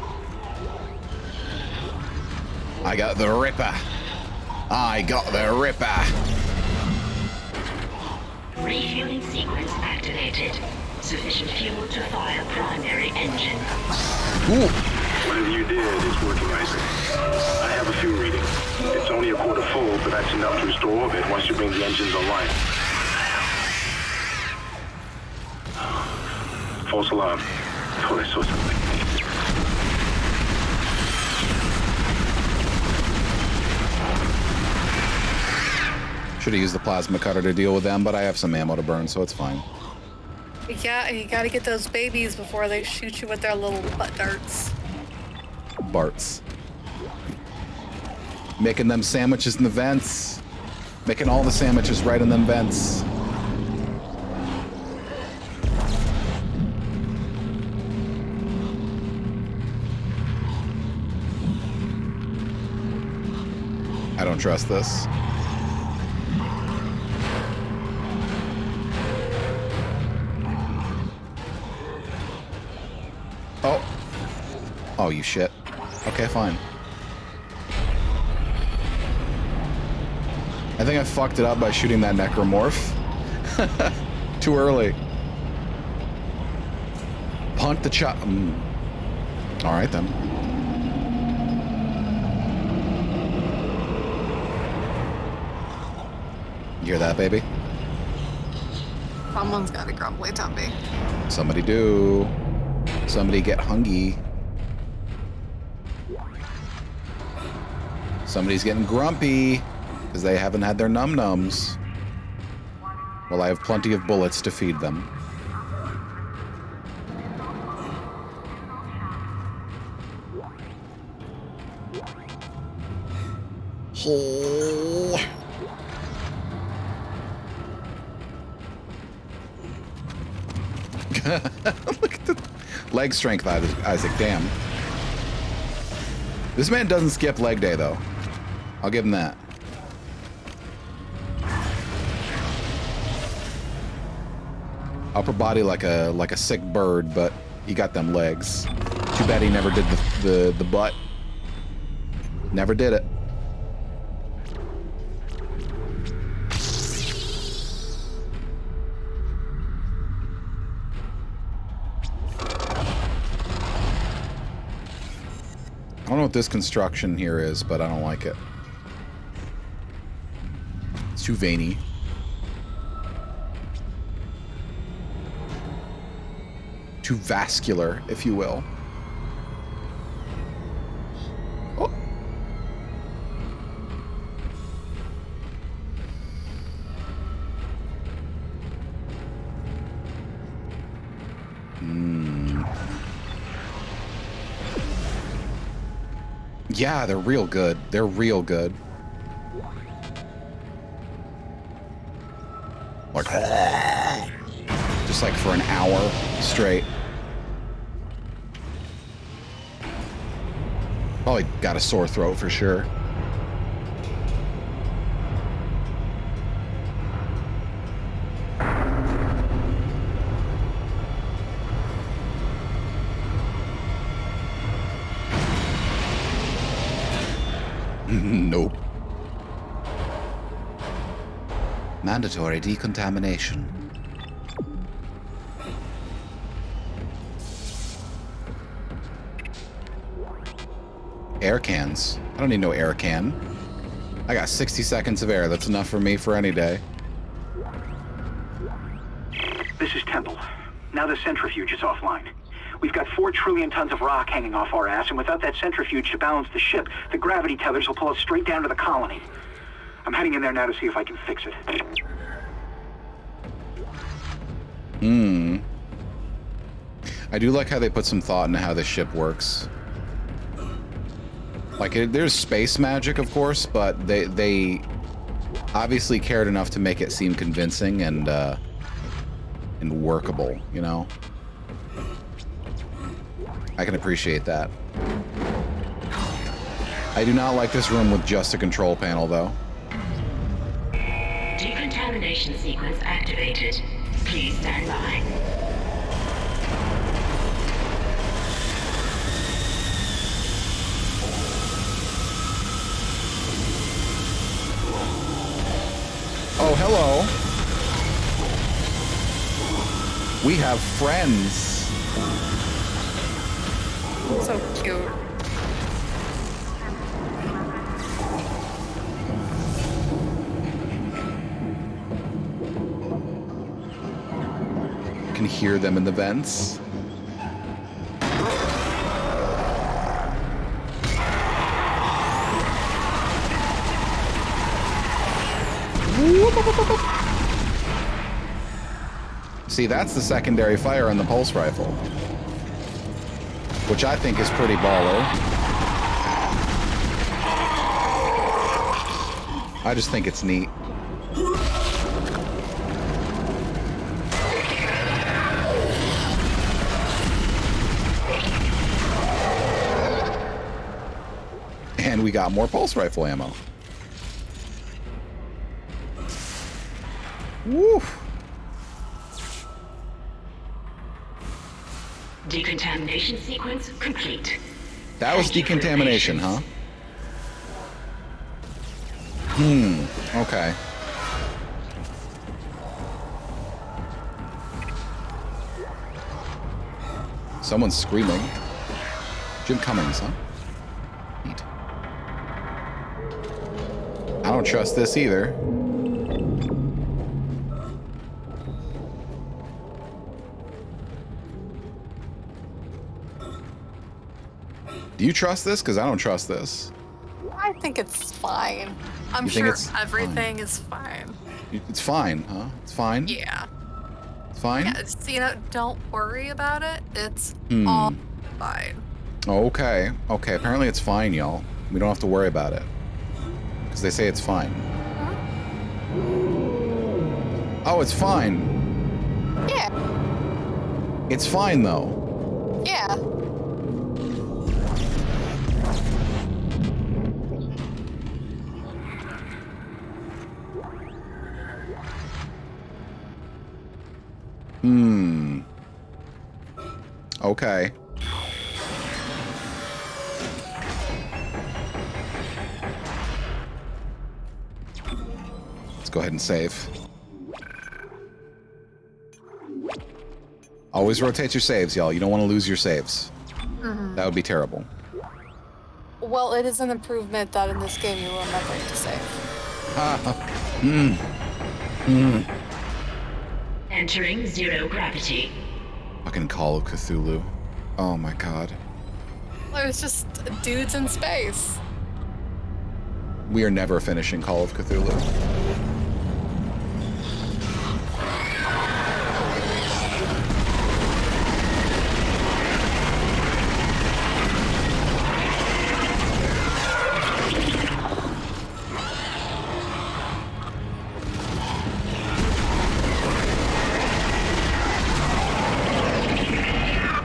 I got the Ripper. I got the Ripper. Refueling sequence activated. Sufficient fuel to fire primary engine. Ooh. Whatever you did is working, Isaac. I have a fuel reading. It's only a quarter full, but that's enough to restore orbit once you bring the engines online. False alarm. Thought I saw something. Should have used the plasma cutter to deal with them, but I have some ammo to burn, so it's fine. Yeah, you gotta get those babies before they shoot you with their little butt darts. Barts. Making them sandwiches in the vents. Making all the sandwiches right in them vents. I don't trust this. Oh. Oh, you shit. Okay, fine. I think I fucked it up by shooting that necromorph. Too early. Punt the chop. All right, then. You hear that, baby? Someone's got a grumbly tummy. Somebody do. Somebody get hungry. Somebody's getting grumpy because they haven't had their num-nums. Well, I have plenty of bullets to feed them. Oh. Look at the leg strength, Isaac. Damn. This man doesn't skip leg day, though. I'll give him that. Upper body like a sick bird, but he got them legs. Too bad he never did the butt. Never did it. I don't know what this construction here is, but I don't like it. It's too veiny. Too vascular, if you will. Oh. Yeah, they're real good. They're real good. Like, just like for an hour straight. Probably got a sore throat for sure. Nope. Mandatory decontamination. Air cans. I don't need no air can. I got 60 seconds of air. That's enough for me for any day. This is Temple. Now the centrifuge is offline. We've got 4 trillion tons of rock hanging off our ass, and without that centrifuge to balance the ship, the gravity tethers will pull us straight down to the colony. I'm heading in there now to see if I can fix it. I do like how they put some thought into how this ship works. Like, there's space magic, of course, but they obviously cared enough to make it seem convincing and workable, you know? I can appreciate that. I do not like this room with just a control panel, though. Decontamination sequence activated. Please stand by. Oh, hello. We have friends. So cute. You can hear them in the vents. See, that's the secondary fire on the pulse rifle, which I think is pretty baller. I just think it's neat. And we got more pulse rifle ammo. Woo! Decontamination sequence complete. That was decontamination, huh? Okay. Someone's screaming. Jim Cummings, huh? Neat. I don't trust this either. Do you trust this? Because I don't trust this. I think it's fine. I'm You think sure it's everything is fine. It's fine, huh? It's fine? Yeah. It's fine? Yeah, it's, you know, don't worry about it. It's all fine. Okay. Okay, apparently it's fine, y'all. We don't have to worry about it. Because they say it's fine. Oh, it's fine. Yeah. It's fine, though. Yeah. Okay. Let's go ahead and save. Always rotate your saves, y'all. You don't want to lose your saves. That would be terrible. Well, it is an improvement that in this game you're remembering to save. Entering zero gravity. Fucking Call of Cthulhu. Oh my god. It was just dudes in space. We are never finishing Call of Cthulhu.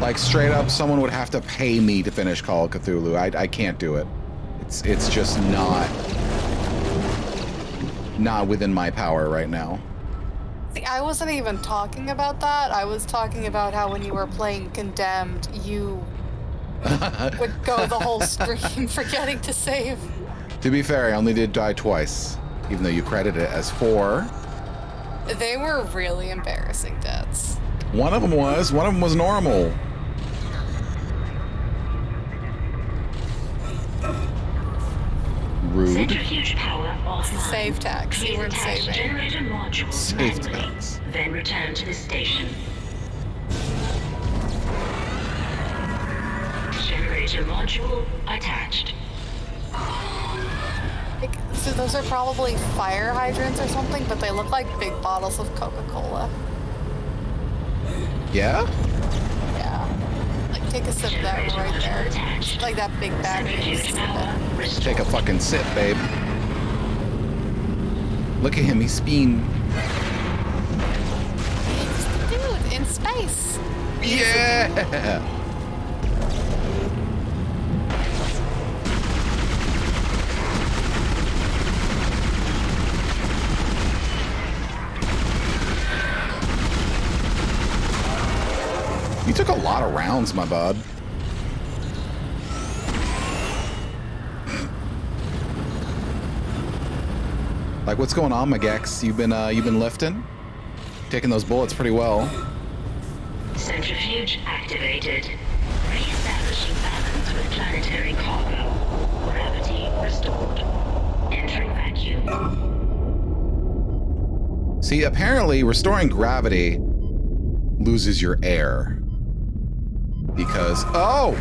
Like, straight up, someone would have to pay me to finish Call of Cthulhu. I can't do it. It's just not within my power right now. See, I wasn't even talking about that. I was talking about how when you were playing Condemned, you would go the whole stream forgetting to save. To be fair, I only did die twice, even though you credit it as 4. They were really embarrassing deaths. One of them was normal. Rude. Centrifuge power offline. Save tax. You weren't saving. Generator module Save manually. tax. Then return to the station. Generator module attached. So those are probably fire hydrants or something, but they look like big bottles of Coca-Cola. Yeah? Yeah. Like, take a sip of that right there. Like that big bag. Take a fucking sip, babe. Look at him, he's being... Dude, in space. Yeah! You took a lot of rounds, my bud. Like, what's going on, my Gex? You've been lifting? Taking those bullets pretty well. Centrifuge activated. Re-establishing balance with planetary cargo. Gravity restored. Entering vacuum. See, apparently restoring gravity loses your air. Because, oh!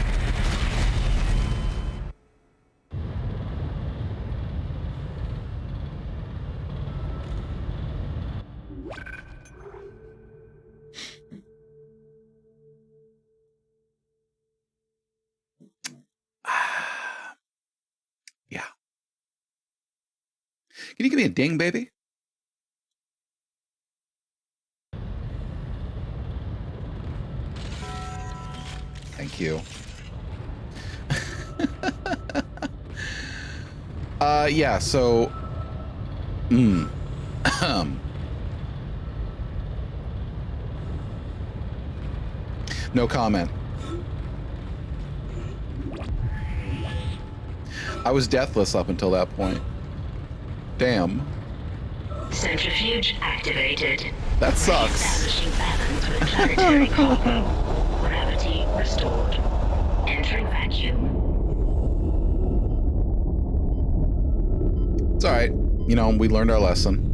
Yeah. Can you give me a ding, baby? Thank you. Yeah, so... No comment. I was deathless up until that point. Damn. Centrifuge activated. That sucks. Establishing balance with planetary cargo. Gravity restored. Entering vacuum. It's alright. You know, we learned our lesson.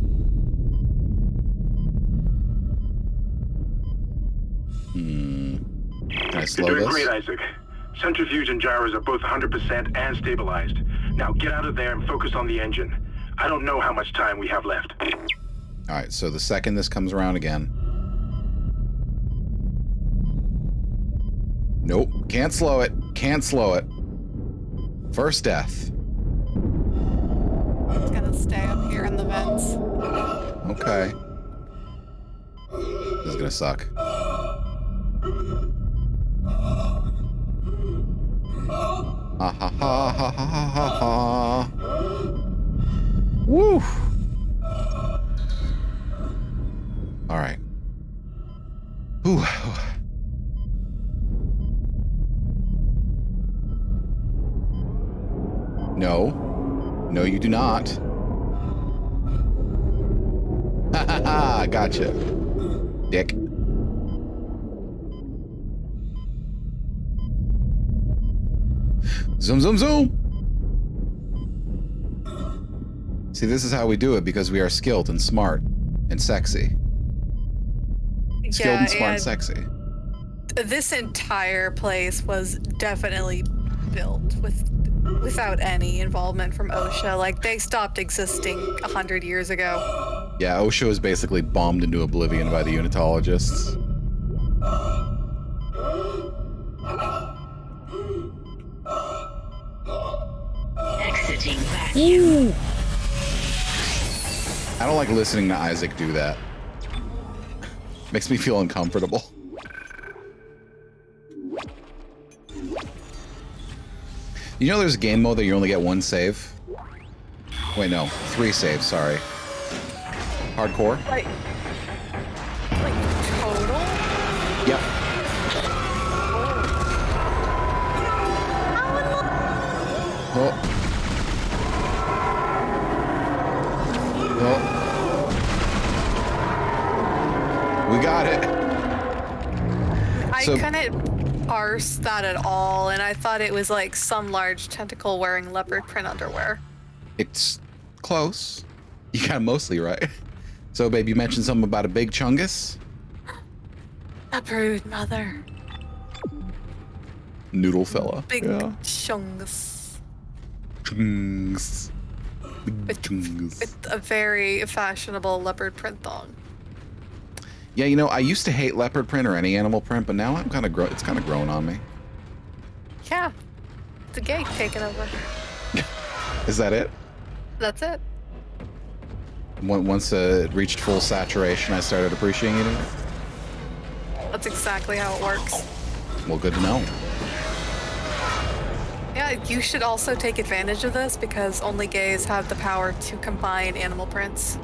Can I slow You're doing this? great, Isaac. Centrifuge and gyros are both 100% and stabilized. Now get out of there and focus on the engine. I don't know how much time we have left. Alright, so the second this comes around again. Nope, can't slow it. Can't slow it. First death. It's gonna stay up here in the vents. Okay. This is gonna suck. Ha ha ha ha ha ha ha. Woo! All right. Whew. No. No, you do not. Ha ha ha! Gotcha. Dick. Zoom, zoom, zoom! See, this is how we do it because we are skilled and smart and sexy. Skilled and smart and sexy. This entire place was definitely built without any involvement from OSHA. Like, they stopped existing 100 years ago. Yeah, OSHA was basically bombed into oblivion by the unitologists. Exiting vacuum. I don't like listening to Isaac do that. Makes me feel uncomfortable. You know there's a game mode that you only get one save? Wait, no. 3 saves, sorry. Hardcore? Like total? Yep. Oh. Oh. We got it. I couldn't parse that at all, and I thought it was like some large tentacle wearing leopard print underwear. It's close. You got it mostly right. So, babe, you mentioned something about a big chungus? A brood mother. Noodle fella. Big yeah. chungus. Chungus. With a very fashionable leopard print thong. Yeah, you know, I used to hate leopard print or any animal print, but now I'm kind of it's kind of grown on me. Yeah. The gate taking over. Is that it? That's it. Once it reached full saturation, I started appreciating it. That's exactly how it works. Well, good to know. Yeah, you should also take advantage of this because only gays have the power to combine animal prints.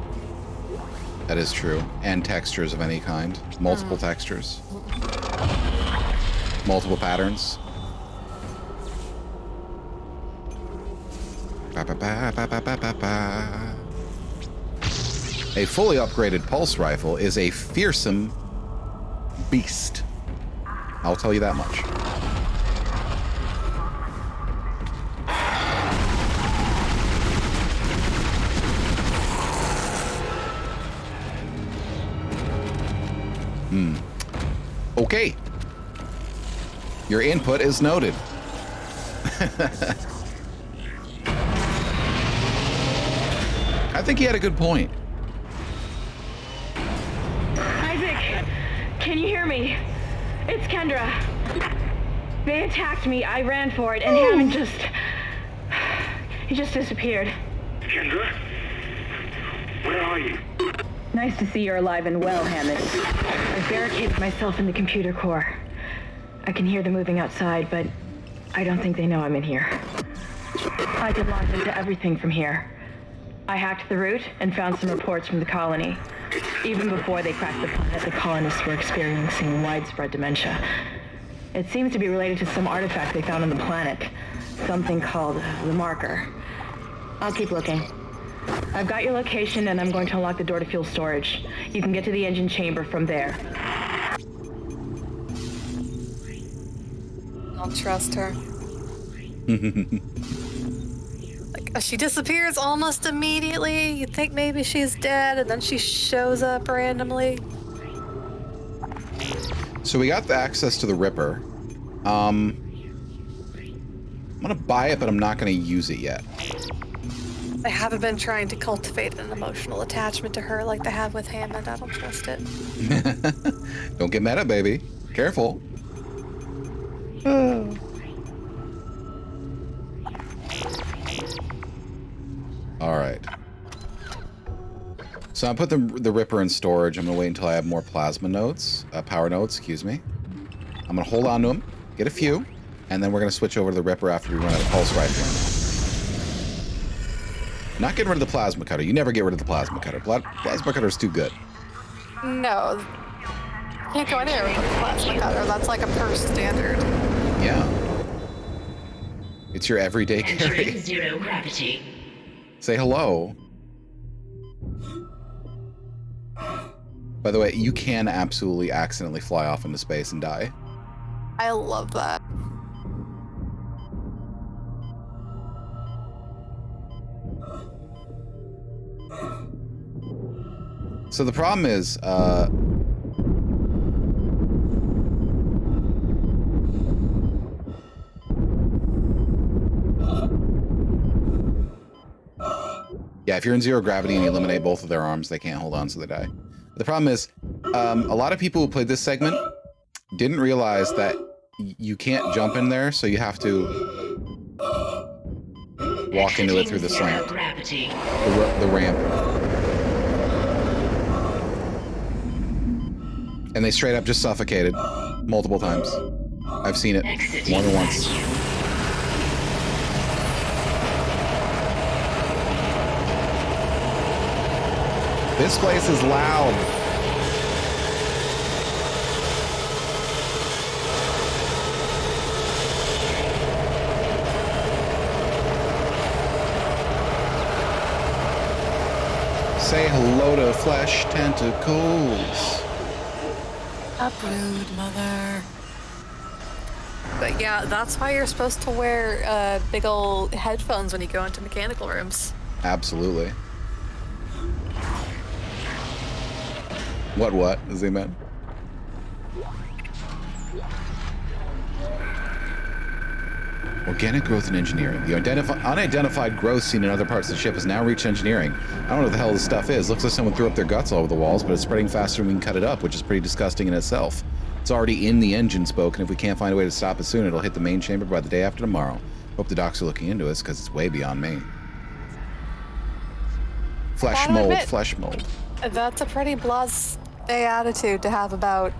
That is true. And textures of any kind. Multiple textures. Multiple patterns. Ba, ba, ba, ba, ba, ba, ba, ba. A fully upgraded pulse rifle is a fearsome beast. I'll tell you that much. Okay. Your input is noted. I think he had a good point. Isaac, can you hear me? It's Kendra. They attacked me. I ran for it, and Hammond he just disappeared. Kendra? Where are you? Nice to see you're alive and well, Hammond. I've barricaded myself in the computer core. I can hear them moving outside, but I don't think they know I'm in here. I can launch into everything from here. I hacked the route and found some reports from the colony. Even before they cracked the planet, the colonists were experiencing widespread dementia. It seems to be related to some artifact they found on the planet. Something called the Marker. I'll keep looking. I've got your location, and I'm going to unlock the door to fuel storage. You can get to the engine chamber from there. I'll trust her. Like, she disappears almost immediately. You think maybe she's dead, and then she shows up randomly. So we got the access to the Ripper. I'm gonna buy it, but I'm not gonna use it yet. I haven't been trying to cultivate an emotional attachment to her like they have with Hammond. I don't trust it. Don't get meta, baby. Careful. All right. So I put the Ripper in storage. I'm gonna wait until I have more plasma nodes, power nodes, excuse me. I'm gonna hold on to them, get a few, and then we're gonna switch over to the Ripper after we run out of pulse rifling. Not getting rid of the plasma cutter. You never get rid of the plasma cutter. Plasma cutter's too good. No. Can't go anywhere with a plasma cutter. That's like a purse standard. Yeah. It's your everyday carry. Entering zero gravity. Say hello. By the way, you can absolutely accidentally fly off into space and die. I love that. So the problem is, yeah, if you're in zero gravity and you eliminate both of their arms, they can't hold on, so they die. But the problem is, a lot of people who played this segment didn't realize that you can't jump in there, so you have to walk into it through the slant. The ramp. And they straight up just suffocated multiple times. I've seen it more than once. This place is loud. Say hello to flesh tentacles. Uproot, mother. But yeah, that's why you're supposed to wear big old headphones when you go into mechanical rooms. Absolutely. What? Is he meant? Organic growth and engineering. The unidentified growth seen in other parts of the ship has now reached engineering. I don't know what the hell this stuff is. Looks like someone threw up their guts all over the walls, but it's spreading faster than we can cut it up, which is pretty disgusting in itself. It's already in the engine spoke, and if we can't find a way to stop it soon, it'll hit the main chamber by the day after tomorrow. Hope the docs are looking into this, because it's way beyond me. Flesh mold. That's a pretty blasé attitude to have about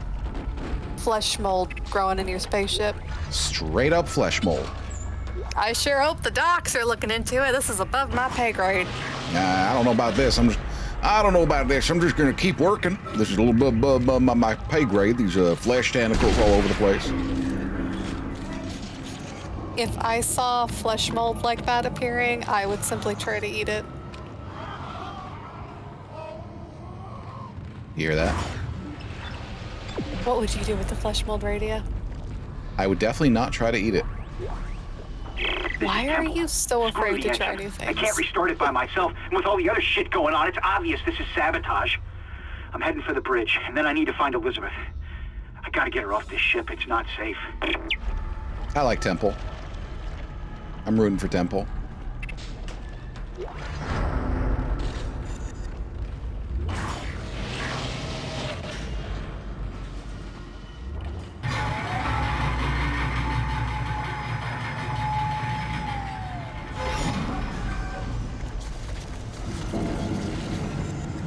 flesh mold growing in your spaceship. Straight up flesh mold. I sure hope the docs are looking into it. This is above my pay grade. I don't know about this. I don't know about this. I'm just gonna keep working. This is a little bit above my pay grade. These flesh tentacles all over the place. If I saw flesh mold like that appearing, I would simply try to eat it. You hear that? What would you do with the flesh mold radio? I would definitely not try to eat it. Why are you so afraid to try new things? I can't restart it by myself, and with all the other shit going on, it's obvious this is sabotage. I'm heading for the bridge, and then I need to find Elizabeth. I gotta get her off this ship. It's not safe. I like Temple. I'm rooting for Temple.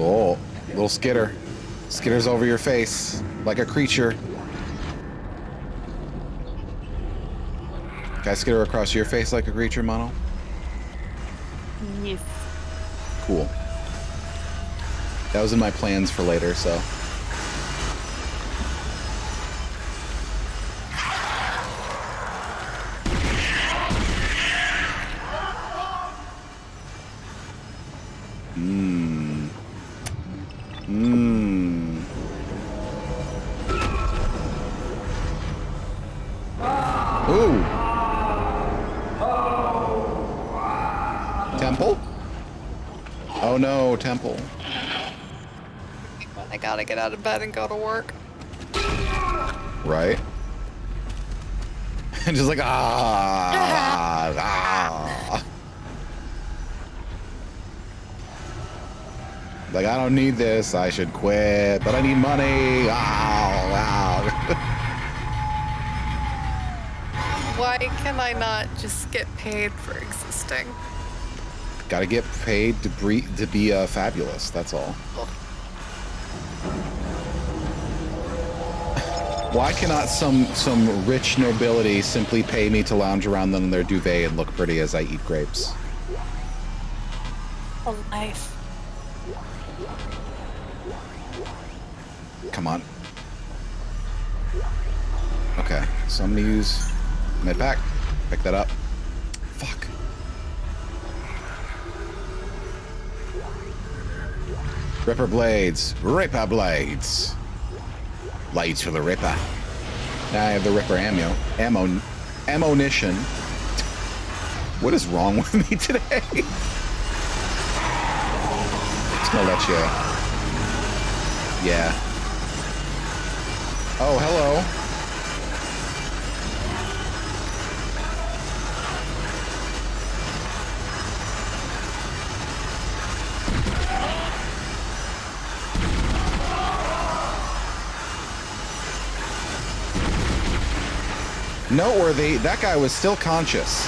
Oh, little skitter. Skitters over your face like a creature. Can I skitter across your face like a creature, Mono? Yes. Cool. That was in my plans for later, so. Ooh. Temple? Oh no, Temple. I gotta get out of bed and go to work. Right? And just like, Like, I don't need this, I should quit, but I need money. Why can I not just get paid for existing? Gotta get paid to be fabulous. That's all. Why cannot some rich nobility simply pay me to lounge around them in their duvet and look pretty as I eat grapes? A life. Come on. Okay, so I'm gonna use med pack. Pick that up. Fuck. Ripper blades. Ripper blades. Blades for the Ripper. Now I have the Ripper ammunition. What is wrong with me today? Just gonna let you. Yeah. Oh, hello. Noteworthy, that guy was still conscious.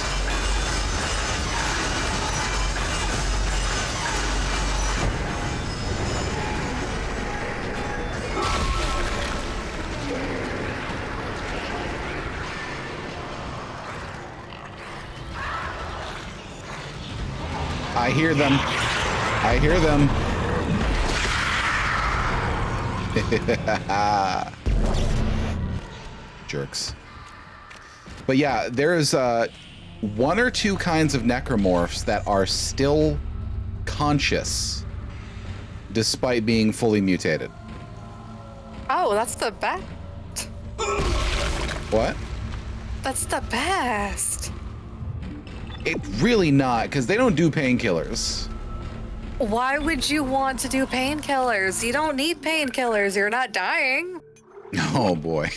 I hear them. I hear them. Jerks. But yeah, there's one or two kinds of necromorphs that are still conscious despite being fully mutated. Oh, that's the best. What? That's the best. It really not, because they don't do painkillers. Why would you want to do painkillers? You don't need painkillers. You're not dying. Oh boy.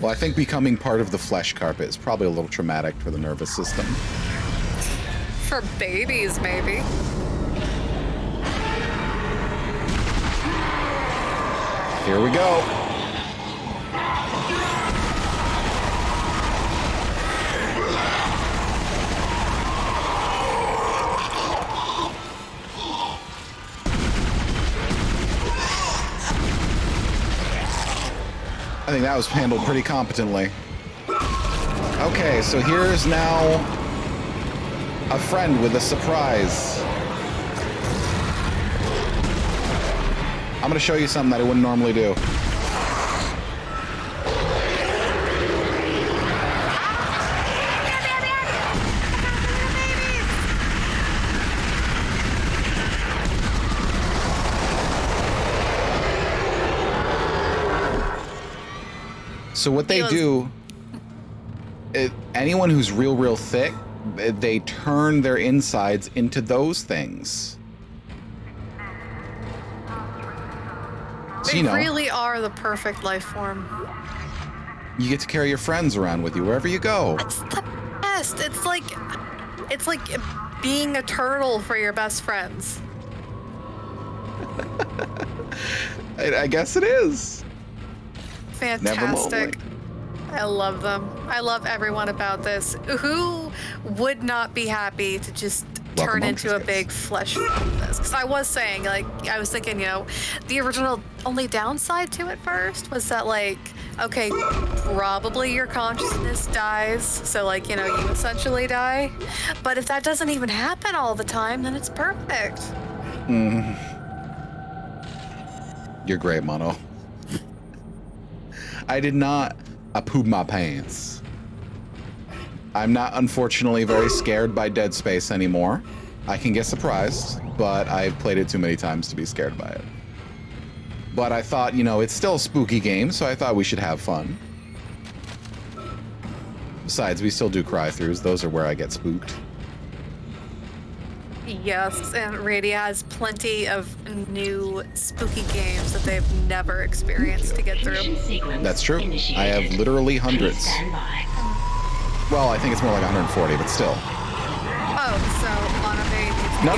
Well, I think becoming part of the flesh carpet is probably a little traumatic for the nervous system. For babies, maybe. Here we go. I think that was handled pretty competently. Okay, so here's now a friend with a surprise. I'm gonna show you something that I wouldn't normally do. So what they do, anyone who's real thick, they turn their insides into those things. So, They really are the perfect life form. You get to carry your friends around with you wherever you go. It's the best. It's like being a turtle for your best friends. I guess it is. Fantastic. I love them. I love everyone about this. Who would not be happy to just turn into a big flesh this? Because I was saying, like, I was thinking, you know, the original only downside to it first was that, like, okay, probably your consciousness dies, so, like, you know, you essentially die. But if that doesn't even happen all the time, then it's perfect. You're great, Mono. I did not poop my pants. I'm not, unfortunately, very scared by Dead Space anymore. I can get surprised, but I've played it too many times to be scared by it. But I thought, you know, it's still a spooky game, so I thought we should have fun. Besides, we still do cry-throughs. Those are where I get spooked. Yes, and Radia has plenty of new spooky games that they've never experienced to get through. That's true. I have literally hundreds. Well, I think it's more like 140, but still. Oh, so Monovate. No.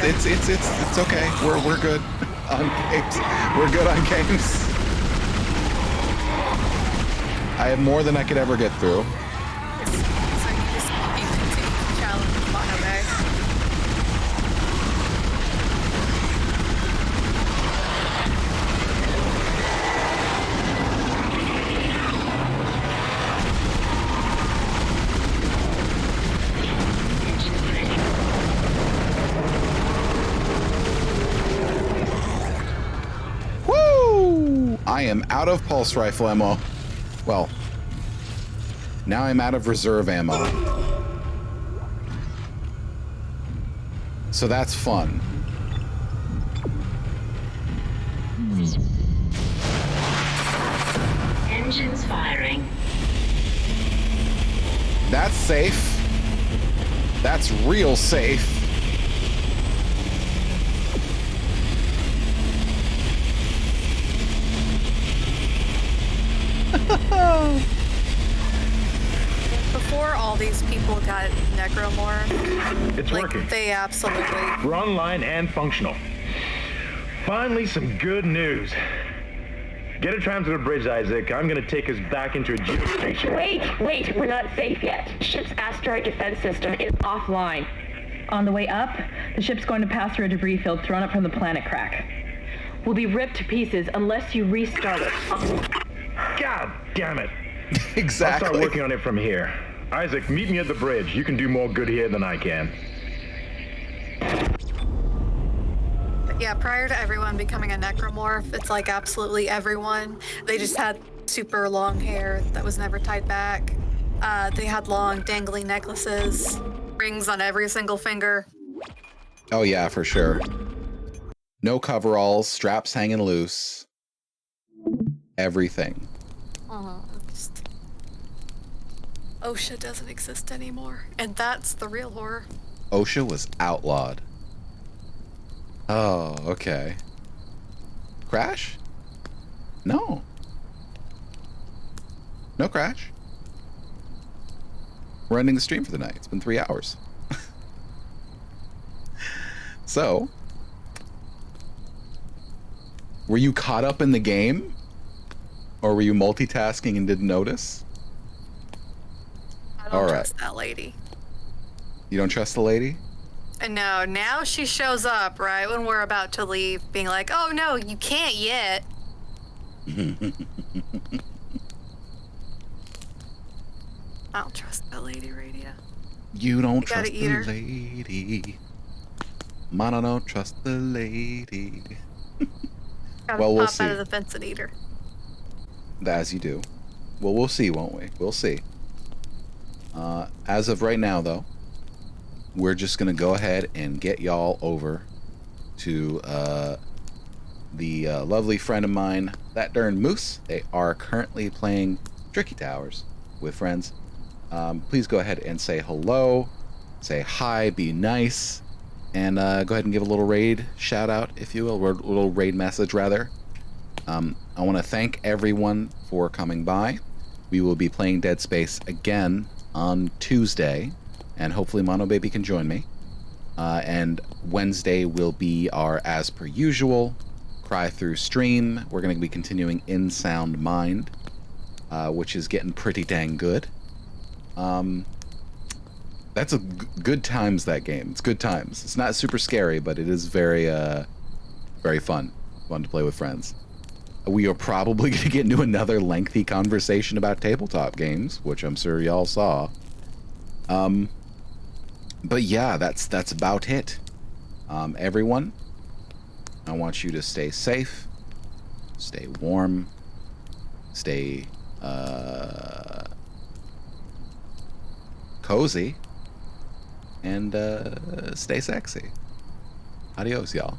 It's okay. We're good on games. We're good on games. I have more than I could ever get through. So am out of pulse rifle ammo. Well, now I'm out of reserve ammo. So that's fun. Engines firing. That's safe. That's real safe. Before all these people got necromorphed, It's working. They absolutely. We're online and functional. Finally, some good news. Get a tram to the bridge, Isaac. I'm gonna take us back into a geostation. Wait, we're not safe yet. Ship's asteroid defense system is offline. On the way up, the ship's going to pass through a debris field thrown up from the planet Clarke. We'll be ripped to pieces unless you restart it. God damn it. Exactly. I'll start working on it from here. Isaac, meet me at the bridge. You can do more good here than I can. Yeah, prior to everyone becoming a necromorph, it's like absolutely everyone. They just had super long hair that was never tied back. They had long dangly necklaces, rings on every single finger. Oh yeah, for sure. No coveralls, straps hanging loose. Everything. OSHA doesn't exist anymore, and that's the real horror. OSHA was outlawed. Oh, okay. Crash? No. No crash. We're ending the stream for the night. It's been 3 hours. So, were you caught up in the game? Or were you multitasking and didn't notice? I don't trust that lady. You don't trust the lady? And no, now she shows up right when we're about to leave, being like, oh no, you can't yet. I don't trust that lady, Radio. You don't trust the lady. Man, I don't trust the lady. Gotta Well, we'll pop see. out of the fence and eat her. As you do. Well, we'll see, won't we? We'll see. As of right now, though, we're just going to go ahead and get y'all over to the lovely friend of mine, That Darn Moose. They are currently playing Tricky Towers with friends. Please go ahead and say hello, say hi, be nice, and go ahead and give a little raid shout out, if you will, or a little raid message, rather. I want to thank everyone for coming by. We will be playing Dead Space again on Tuesday, and hopefully Mono Baby can join me. And Wednesday will be our, as per usual, Cry Through stream. We're going to be continuing In Sound Mind, which is getting pretty dang good. That's a good times, that game. It's good times. It's not super scary, but it is very, very fun. Fun to play with friends. We are probably going to get into another lengthy conversation about tabletop games, which I'm sure y'all saw. But yeah, that's about it. Everyone, I want you to stay safe, stay warm, stay cozy, and stay sexy. Adios, y'all.